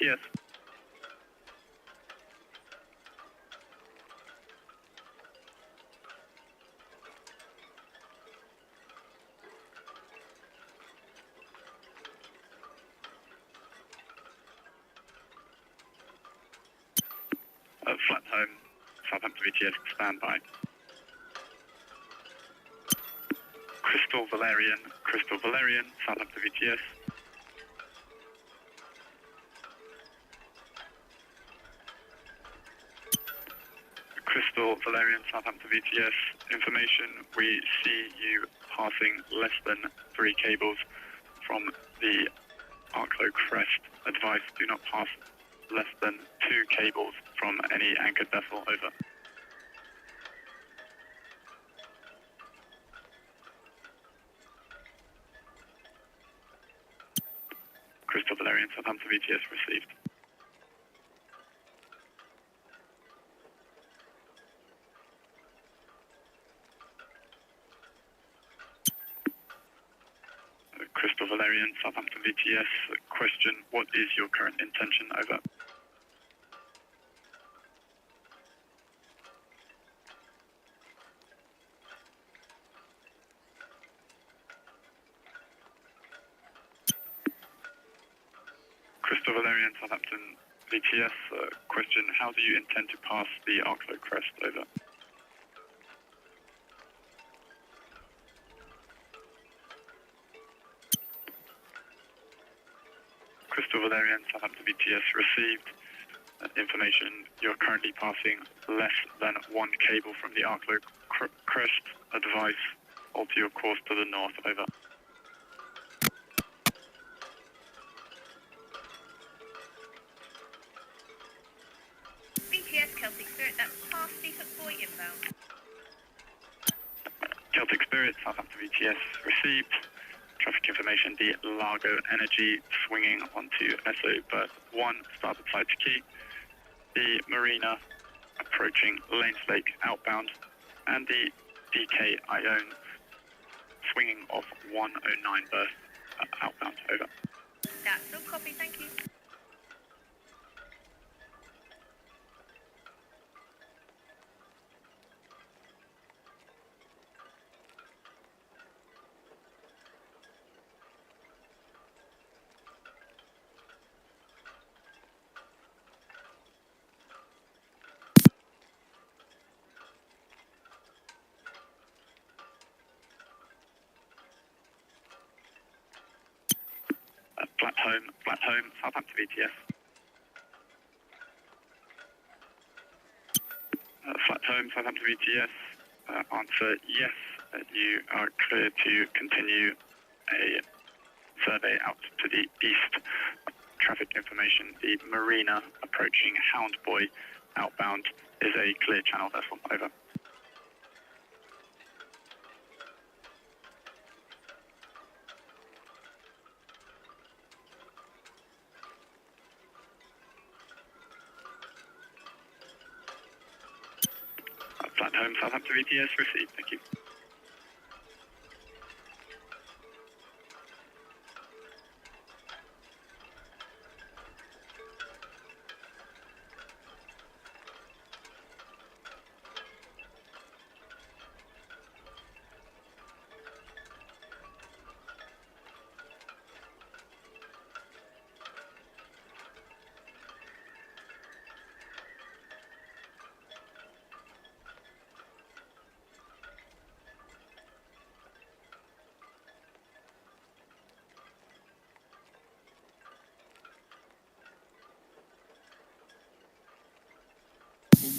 VTS. Flat home, Southampton VTS, stand by. Crystal Valerian, Southampton VTS. Crystal Valerian, Southampton VTS. Information, we see you passing less than 3 cables from the Arklow crest. Advice, do not pass less than 2 cables from any anchored vessel, over. Crystal Valerian, Southampton VTS received. Crystal Valerian, Southampton VTS. Question, what is your current intention, over? Crystal Valerian, Southampton VTS. Question, how do you intend to pass the Arklow crest, over? Crystal Valerian, Southampton VTS received. Information, you're currently passing less than 1 cable from the Arklow crest. Advice, alter your course to the north, over. BTS Celtic Spirit, that's past Seaford Boy inbound. Celtic Spirit, Southampton VTS received. Traffic information, the Largo Energy swinging onto SO berth 1, starboard side to quay. The Marina approaching Lanes Lake outbound, and the DK Ione swinging off 109 berth outbound, over. That's all copy, thank you. Flat home, Southampton VTS. Flat home, Southampton VTS. Answer, yes, you are clear to continue a survey out to the east. Traffic information, the Marina approaching Hound Boy outbound is a clear channel vessel, over. Flat home, Southampton VTS received, thank you.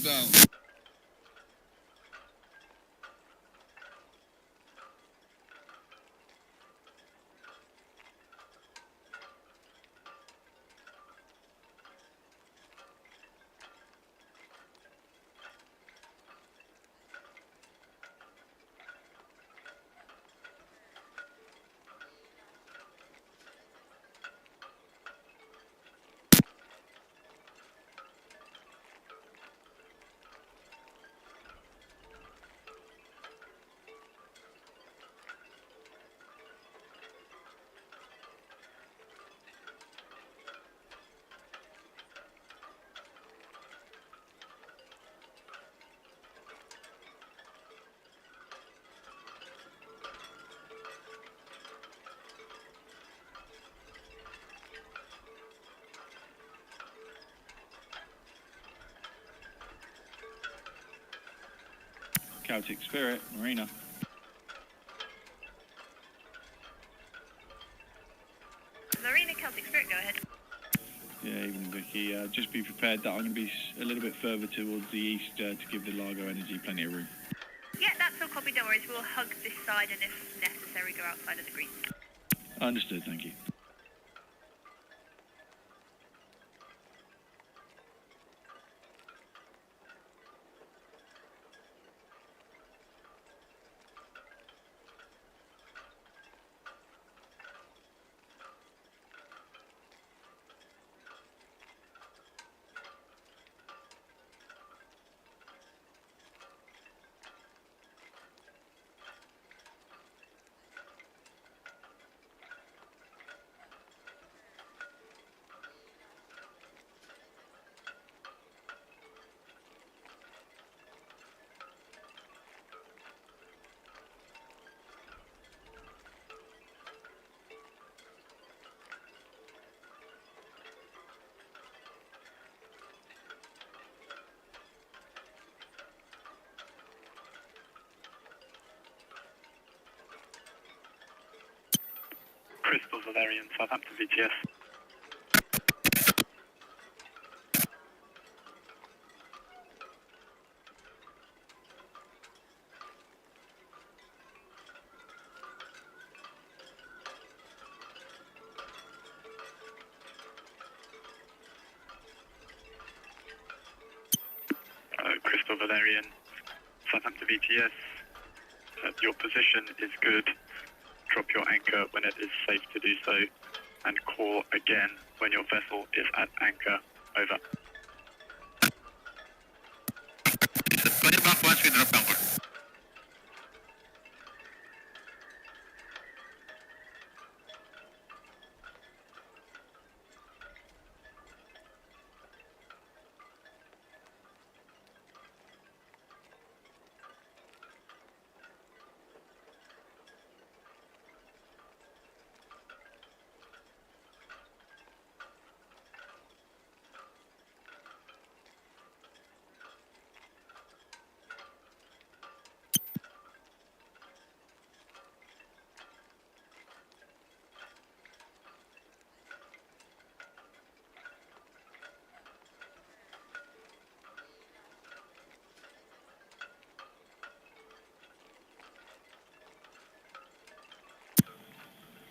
Down. Celtic Spirit, Marina. Marina Celtic Spirit, go ahead. Yeah, even Vicky. Just be prepared that I'm going to be a little bit further towards the east to give the Largo Energy plenty of room. Yeah, that's all copy, don't worry. We'll hug this side and if necessary go outside of the green. Understood, thank you. Crystal Valerian, Southampton VTS. Crystal Valerian, Southampton VTS. Your position is good. Drop your anchor when it is safe to do so, and call again when your vessel is at anchor. Over. Once we drop anchor.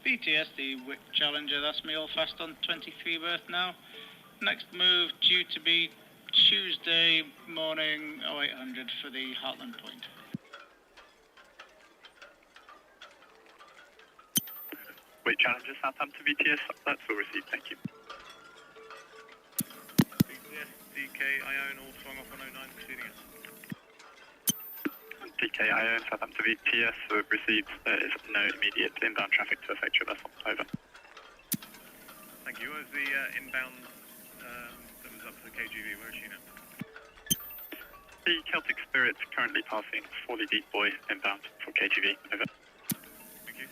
BTS, the Wick Challenger, that's me all fast on 23 berth now. Next move due to be Tuesday morning 0800 for the Heartland Point. Wick Challenger, Southampton VTS, that's all received, thank you. BTS, DK, Ione, all swung off 109, proceeding us. DK Ione, Southampton VTS, received. There is no immediate inbound traffic to affect your vessel. Over. Thank you. What was the inbound that was up to the KGV? Where is she now? The Celtic Spirit currently passing Forley Deep Boy inbound for KGV. Over. Thank you.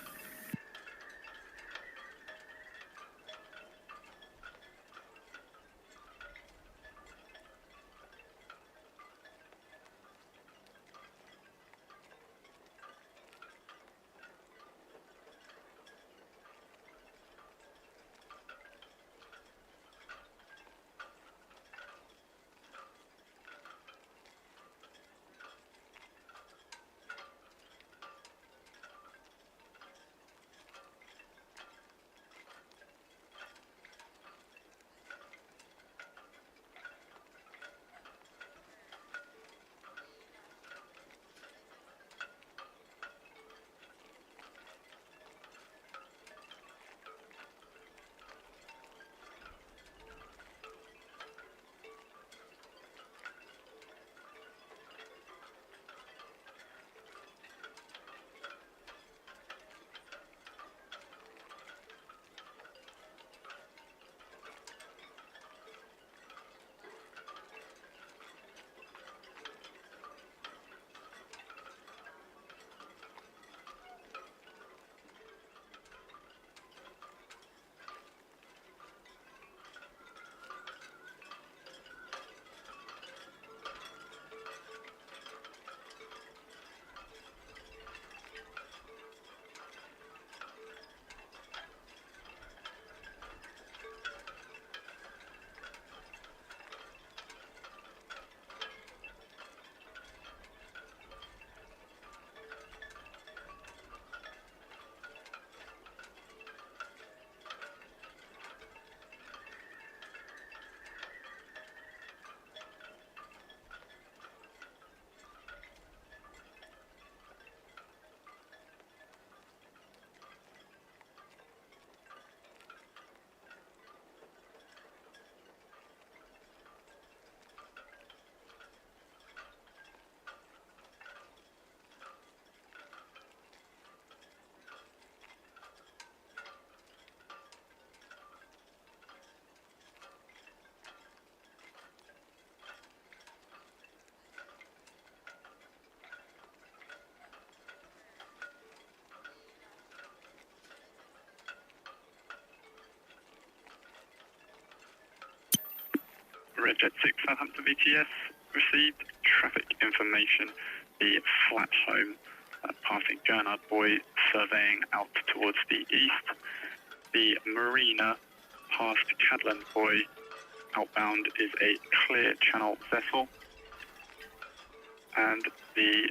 Jet 6 Southampton VTS received traffic information. The flat home passing Gurnard Buoy, surveying out towards the east. The marina past Cadland Buoy, outbound, is a clear channel vessel. And the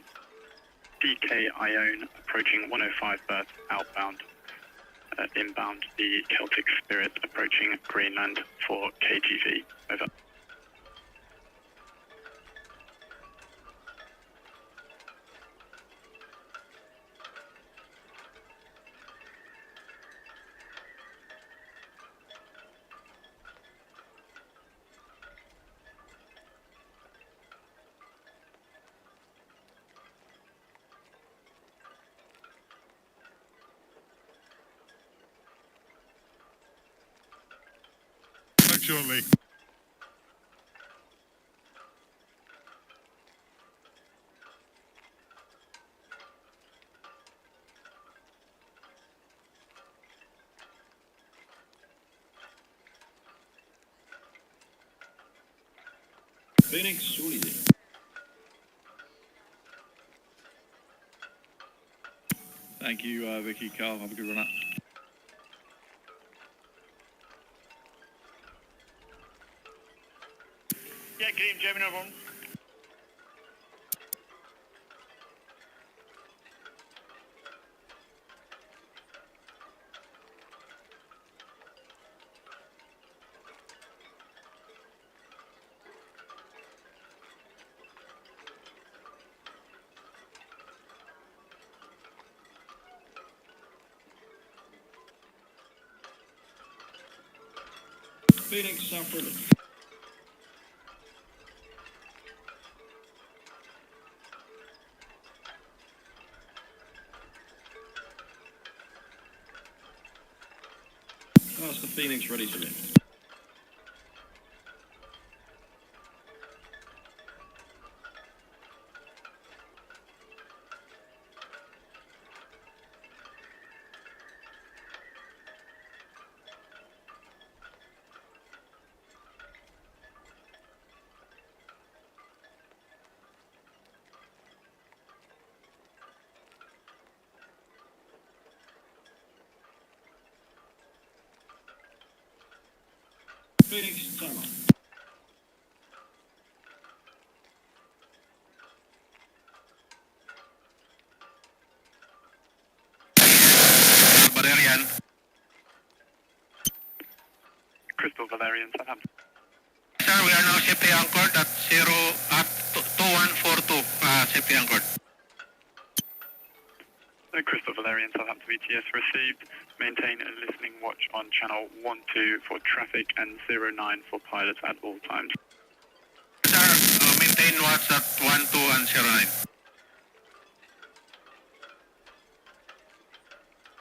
DK Ione approaching 105 berth outbound. Inbound, the Celtic Spirit approaching Greenland for KGV. Over. Back shortly. Phoenix, holiday. Thank you, Vicky, Carl. Have a good run up. Yeah, good evening, German, everyone. Phoenix, South River. Oscar Phoenix ready to lift. Phoenix, time on. Valerian. Crystal Valerian, Southampton. Sir, we are now safely anchored at 2142, safety anchored. Crystal Valerian, Southampton VTS received. Maintain a listening watch on channel 12 for traffic and 09 for pilots at all times. Sir, maintain watch at 12 and 09.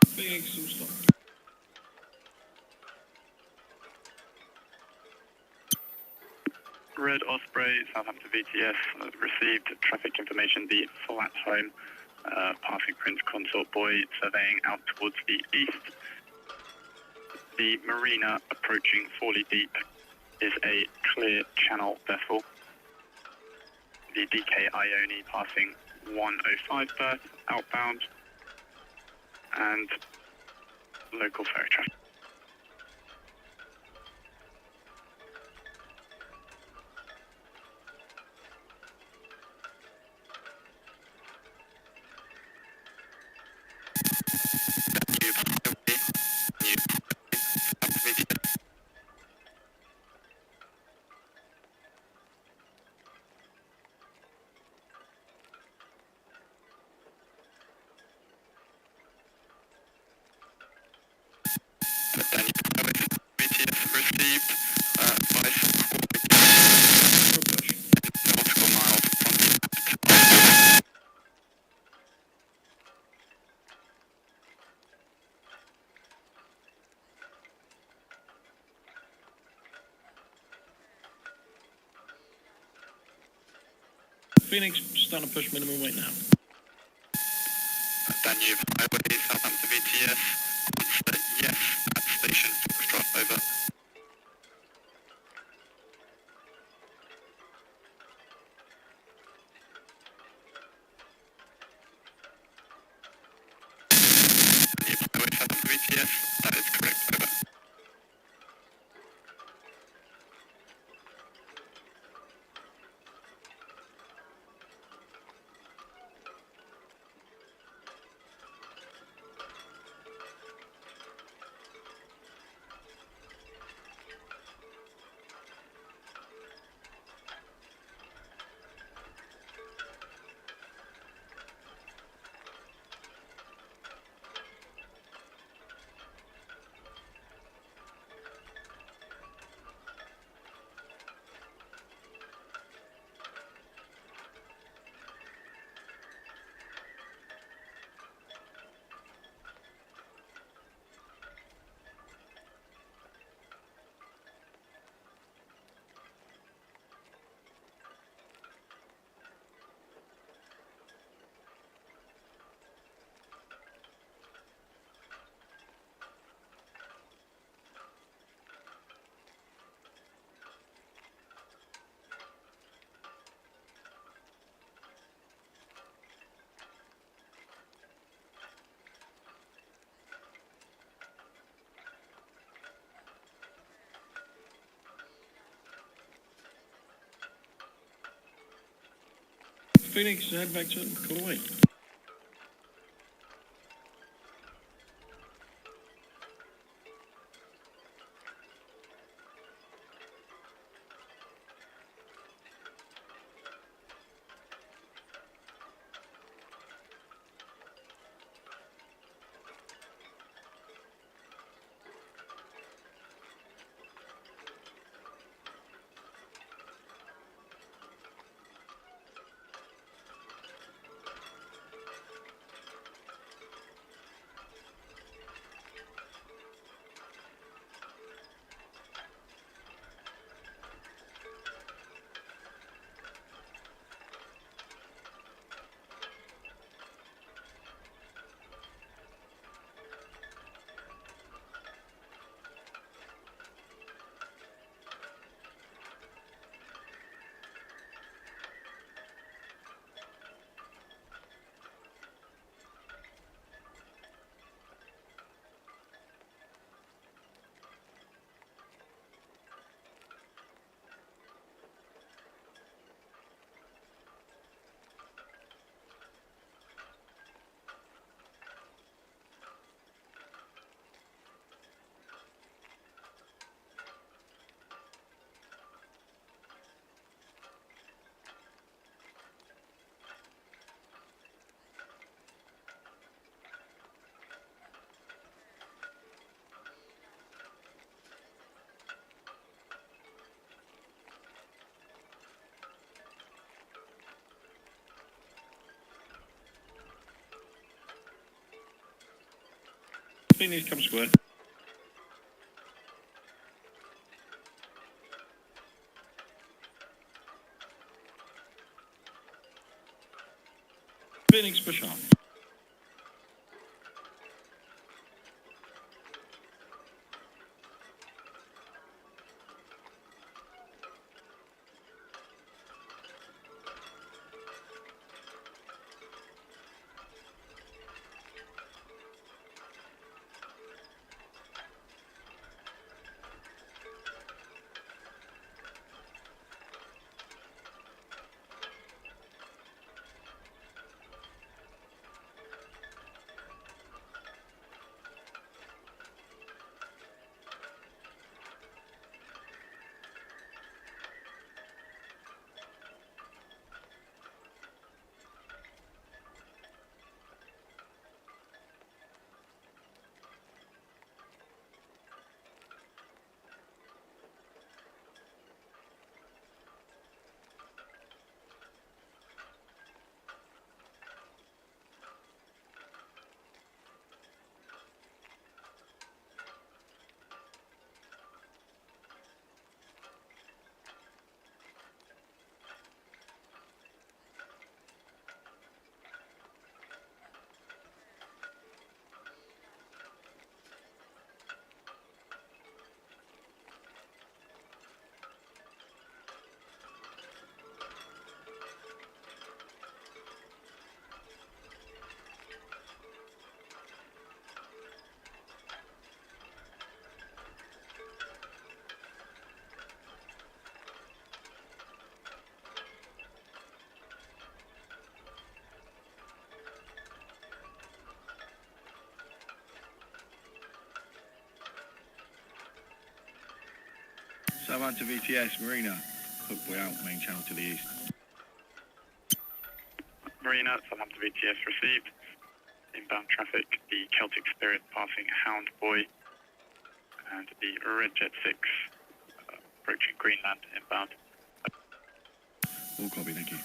Phoenix, full stop. Red Osprey, Southampton VTS received traffic information. The flat home passing Prince Consort Buoy, surveying out towards the east. The marina approaching Forley Deep is a clear channel vessel. The DK Ione passing 105 berth outbound, and local ferry traffic. Phoenix, start to push minimum weight now. Danube Highway, Southampton VTS, yes, at station Foxtrot, over. Phoenix, head back to call away. Phoenix, come square. Phoenix, push on. Southampton VTS, Marina. Hookway out, main channel to the east. Marina, Southampton VTS received. Inbound traffic, the Celtic Spirit passing Hound Boy and the Red Jet 6 approaching Greenland inbound. All copy, thank you.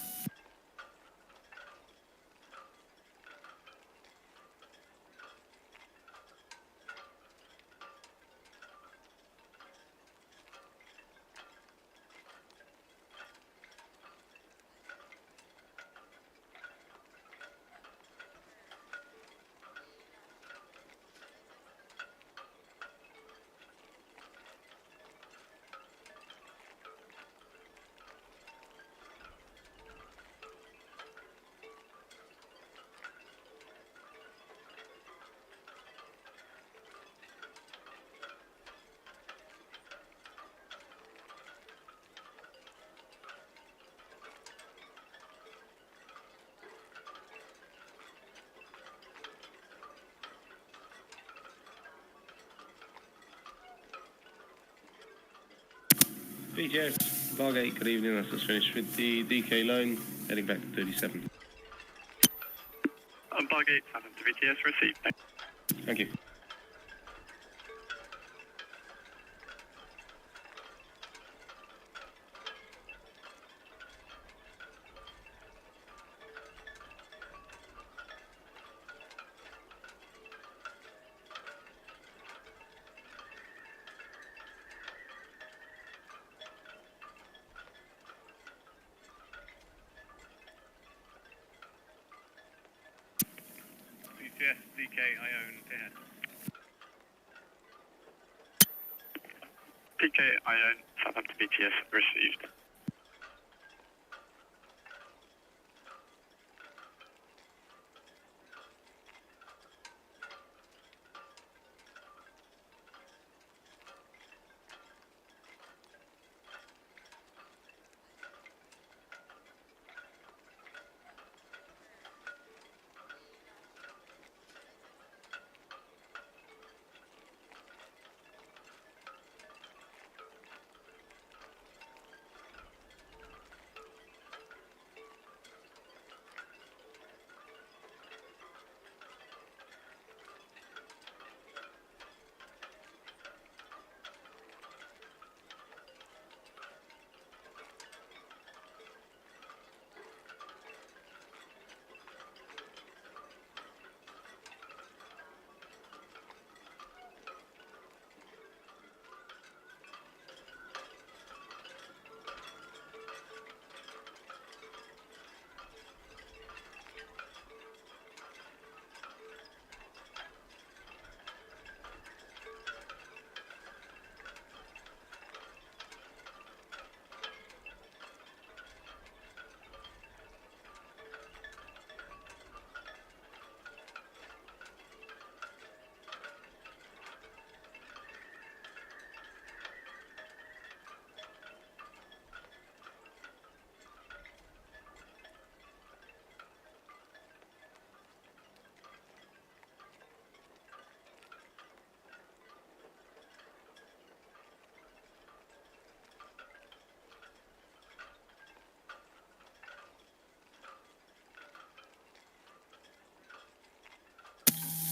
BTS, Bargate, good evening. That's just finished with the DK line, heading back to 37. Bargate, Southampton VTS, received. Thank you. BTS, DK, Ione, Tehran. PK, Ione, Southampton VTS, received.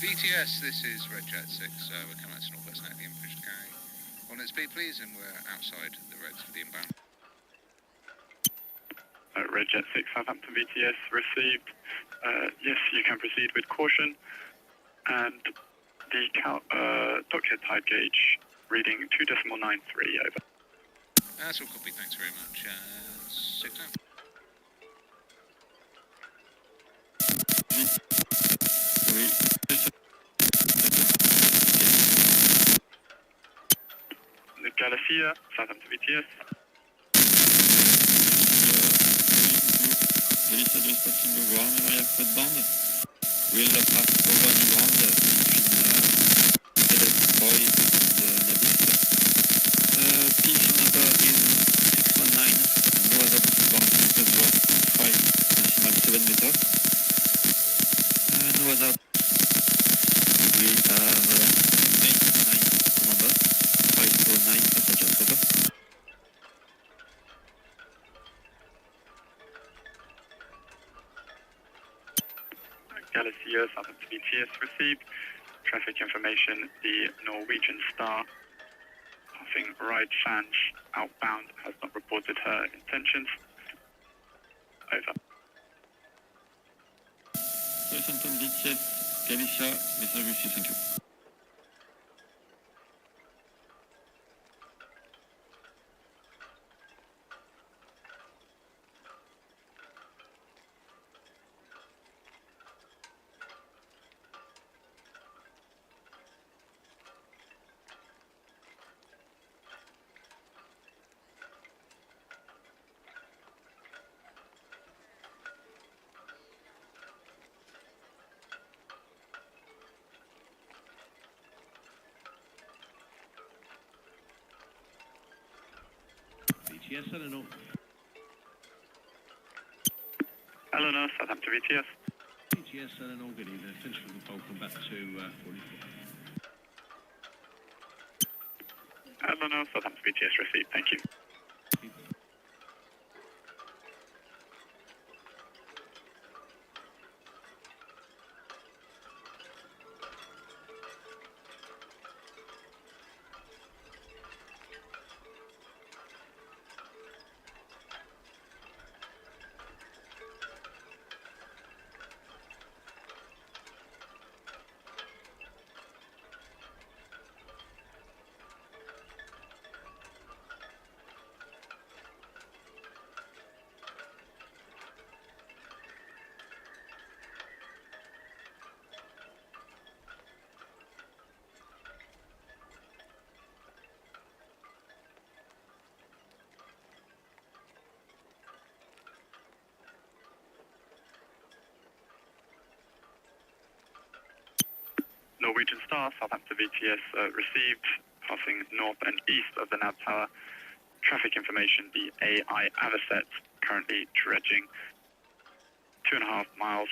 VTS, this is Red Jet 6. We're coming out to Northwest Netly in Push Sky. On its speed, please, and we're outside the roads for the inbound. Red Jet 6, Southampton VTS, received. Yes, you can proceed with caution. And the Dockhead tide gauge reading 2.93, over. That's all copy, thanks very much. 6 out. The Galicia, Southampton VTS. Galicia just passing the ground and I have put band. Will pass over the ground between Boy and Mavic. PC number is 619. No other ground plus 5.7 meters. No other. We have 8-9 number. 509 passengers over. Galicia, Southampton VTS, received. Traffic information, the Norwegian Star passing Ride Sands outbound has not reported her intentions. Over. Southampton VTS, Galicia, message received, thank you. BTS, Eleanor. Eleanor, Southampton VTS. BTS, Eleanor, good evening. Finish with the Falcon back to 44. Eleanor, Southampton VTS, received. Thank you. Norwegian Star, Southampton VTS received, passing north and east of the nav tower. Traffic information, the AI Avocet currently dredging 2.5 miles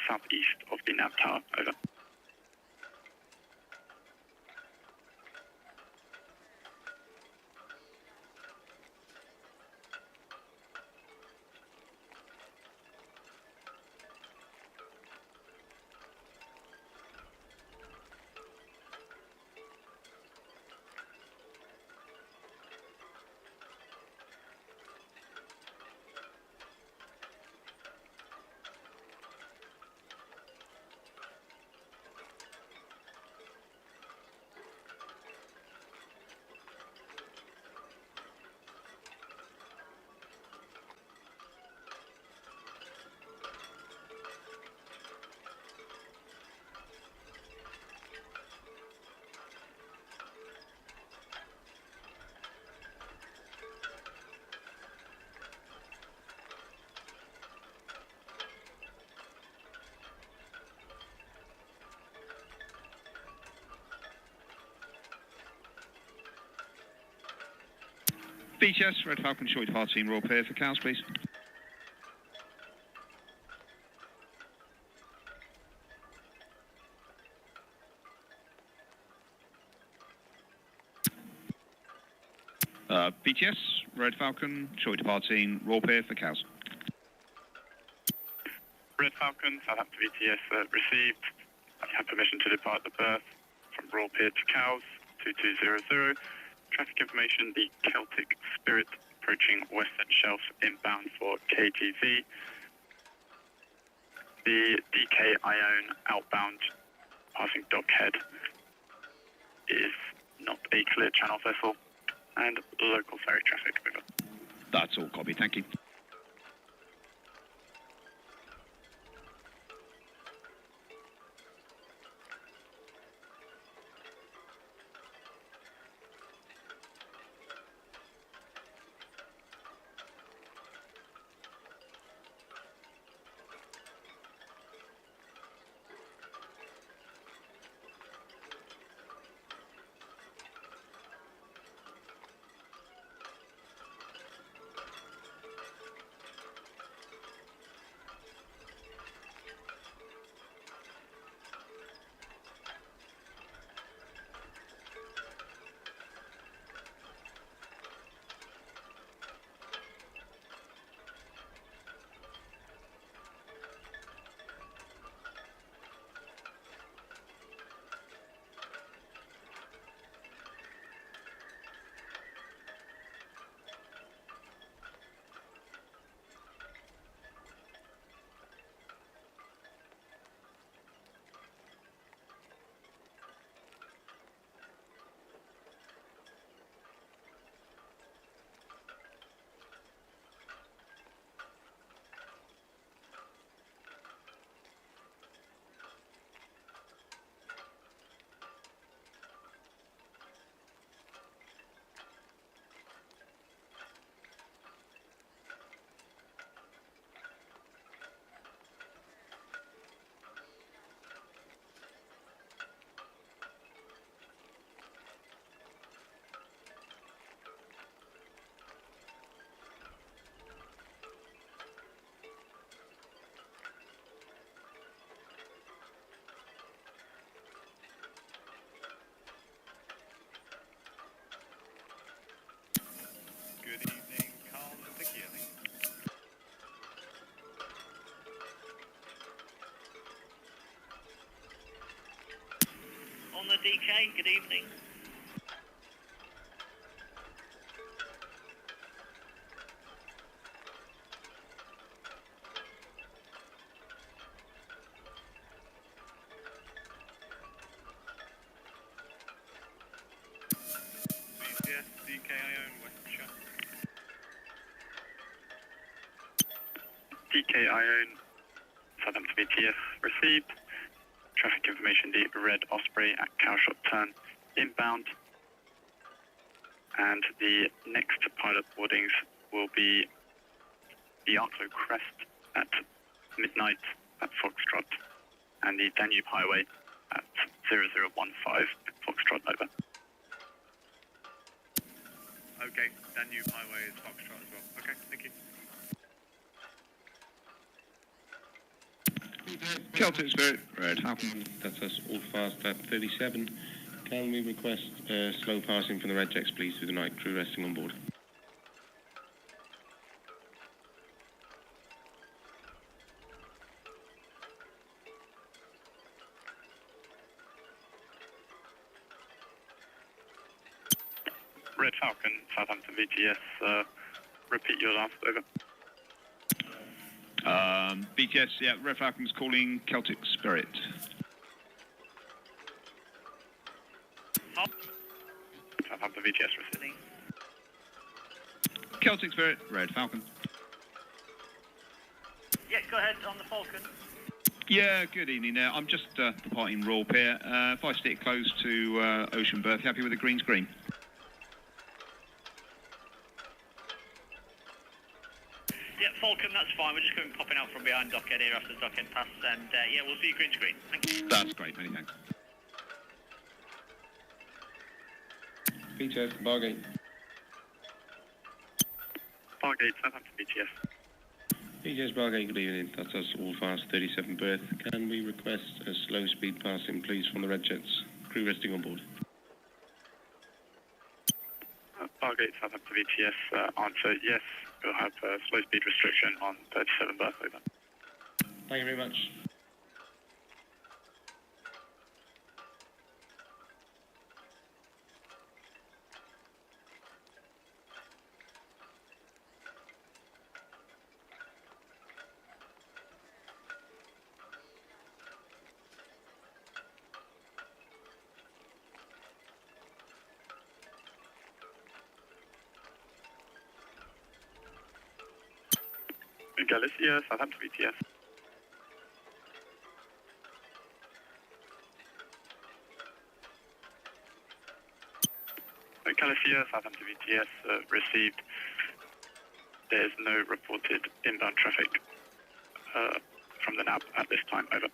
southeast of the nav tower. Over. BTS, Red Falcon, short departing Royal Pier for Cows, please. BTS, Red Falcon, short departing Royal Pier for Cows. Red Falcon, Southampton VTS received. You have permission to depart the berth from Royal Pier to Cows, 2200. Traffic information, the Celtic Spirit approaching Western Shelf inbound for KTV. The DK Ione outbound passing Dockhead is not a clear channel vessel, and local ferry traffic. Over. That's all, copy, thank you. Good evening, Carl and Vicky, I think. On the DK, good evening. BCS, DK Ione, Western Shelf. DK Ione, Southampton VTS received. Traffic information, the Red Osprey at Cowshot Turn inbound. And the next pilot boardings will be the Arklow Crest at midnight at Foxtrot and the Danube Highway at 0015 Foxtrot, over. Okay, Danube Highway is Foxtrot as well. Okay, thank you. Celtic Spirit, Red Falcon, that's us all fast at 37. Can we request slow passing from the Red Jets, please, with the night crew resting on board? Red Falcon, Southampton VTS, repeat your last, over. BTS, yeah, Red Falcon's calling Celtic Spirit. Southampton VTS receiving. Celtic Spirit, Red Falcon. Yeah, go ahead on the Falcon. Yeah, good evening there. I'm just departing Royal Pier. If I stick close to Ocean Berth, happy with the green screen? Yeah, Falcon, that's fine. We're just going popping out from behind Dockhead here after Dockhead pass, and yeah, we'll see you green screen. Thank you. That's great, many thanks. BTS, Bargate. Bargate, Southampton VTS. BTS Bargate, good evening. That's us all fast, 37 berth. Can we request a slow speed passing, please, from the Red Jets? Crew resting on board. Bargate, Southampton VTS, answer yes. We'll have a slow speed restriction on 37 berth, over. Thank you very much. Galicia, Southampton VTS. Galicia, Southampton VTS, received. There's no reported inbound traffic from the NAB at this time, over.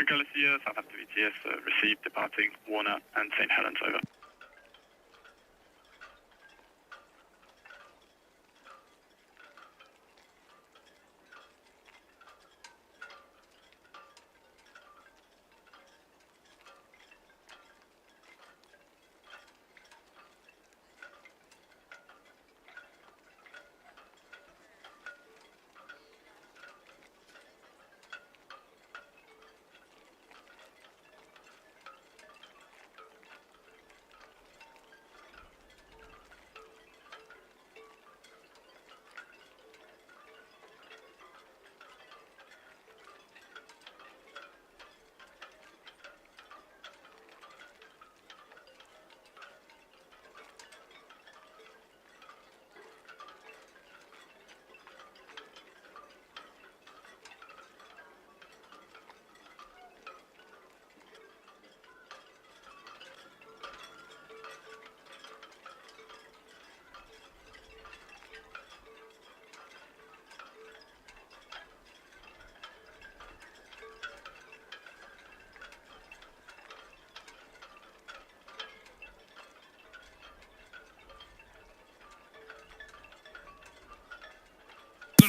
Galicia, Southampton VTS, received departing Warner and St. Helens, over.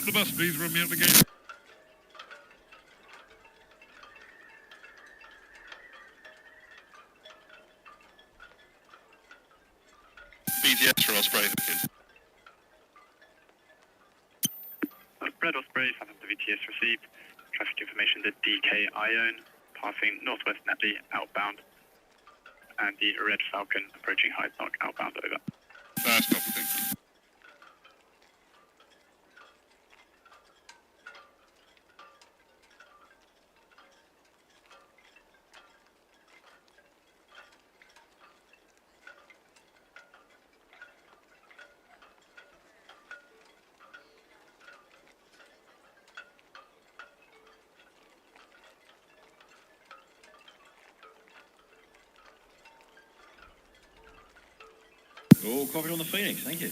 The bus, please, run me up the gate. BTS for Osprey, please. Red Osprey, Southampton VTS received. Traffic information to DK Ione, passing Northwest Netley, outbound and the Red Falcon approaching Hyde Park outbound, over. That's copy, thank you. All copied on the Phoenix, thank you.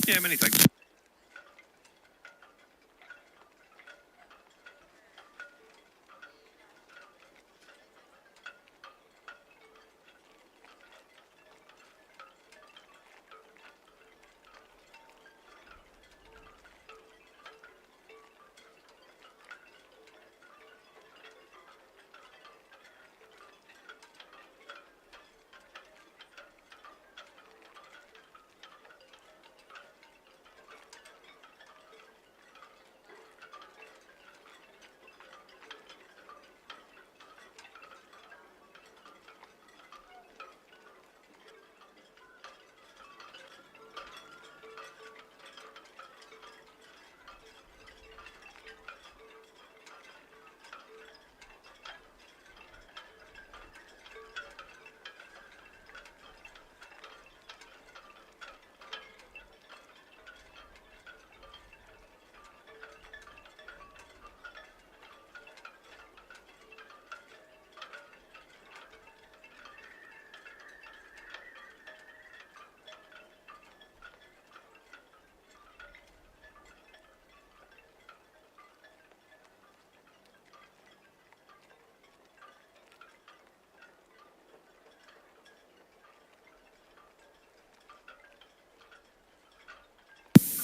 Yeah, many thanks.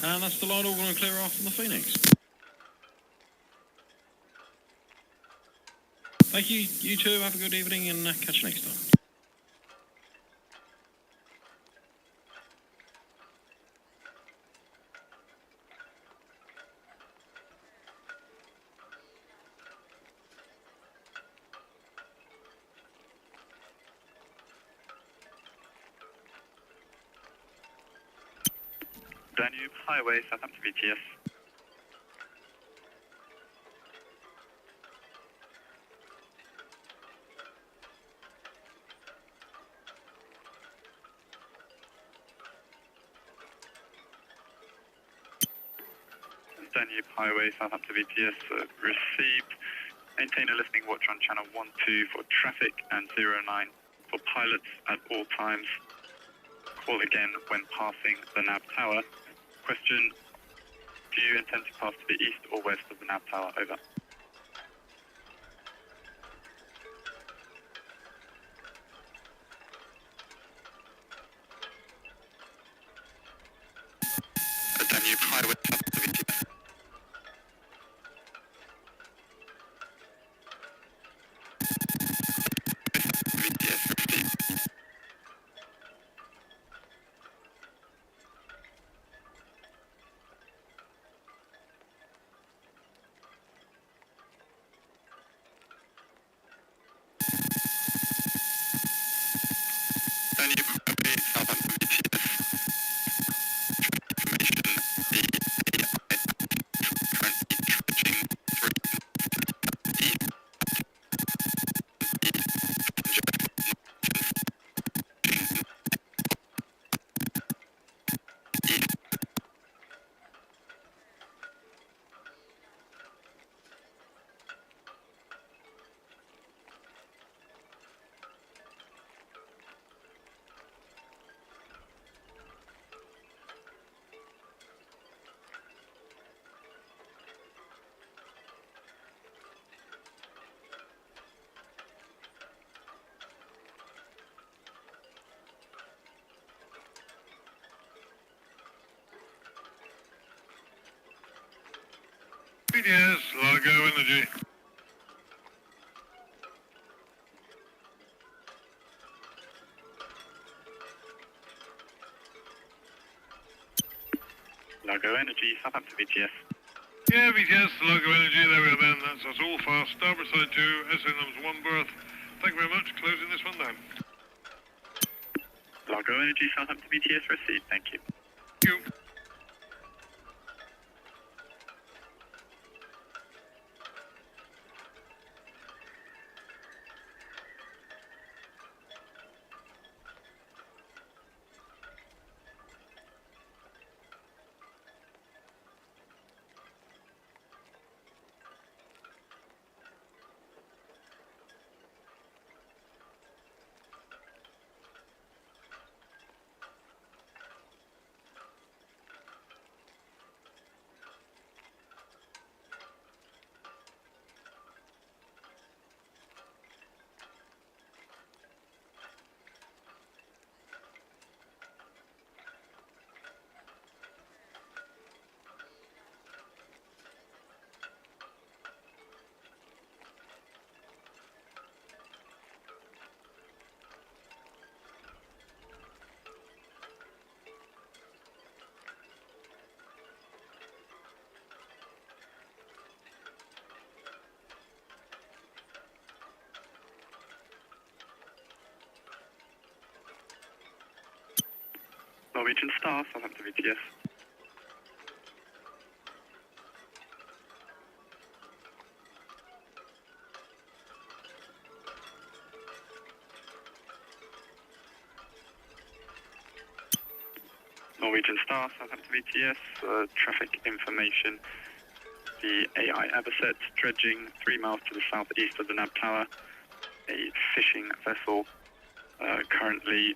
And that's the line all going to clear off from the Phoenix. Thank you, you two. Have a good evening and catch you next time. Danube Highway, Southampton BTS. Danube Highway, Southampton BTS, received. Maintain a listening watch on channel 12 for traffic and 09 for pilots at all times. Call again when passing the nav tower. Question, do you intend to pass to the east or west of the nav tower? Over. Danube Highway, Southampton BTS. BDS, Largo Energy. Largo Energy, Southampton VTS. Yeah, VTS, Largo Energy, there we are then. That's us all fast. Starboard side 2, SA numbers 1 berth. Thank you very much. Closing this one down. Largo Energy, Southampton VTS, received. Thank you. Thank you. Norwegian Star, Southampton VTS. Norwegian Star, Southampton VTS, traffic information. The AI Aberset dredging 3 miles to the southeast of the NAB Tower. A fishing vessel currently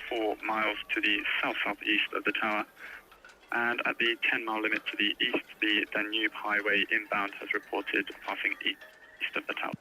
4 miles to the south-southeast of the tower. And at the 10-mile limit to the east, the Danube Highway inbound has reported passing east of the tower.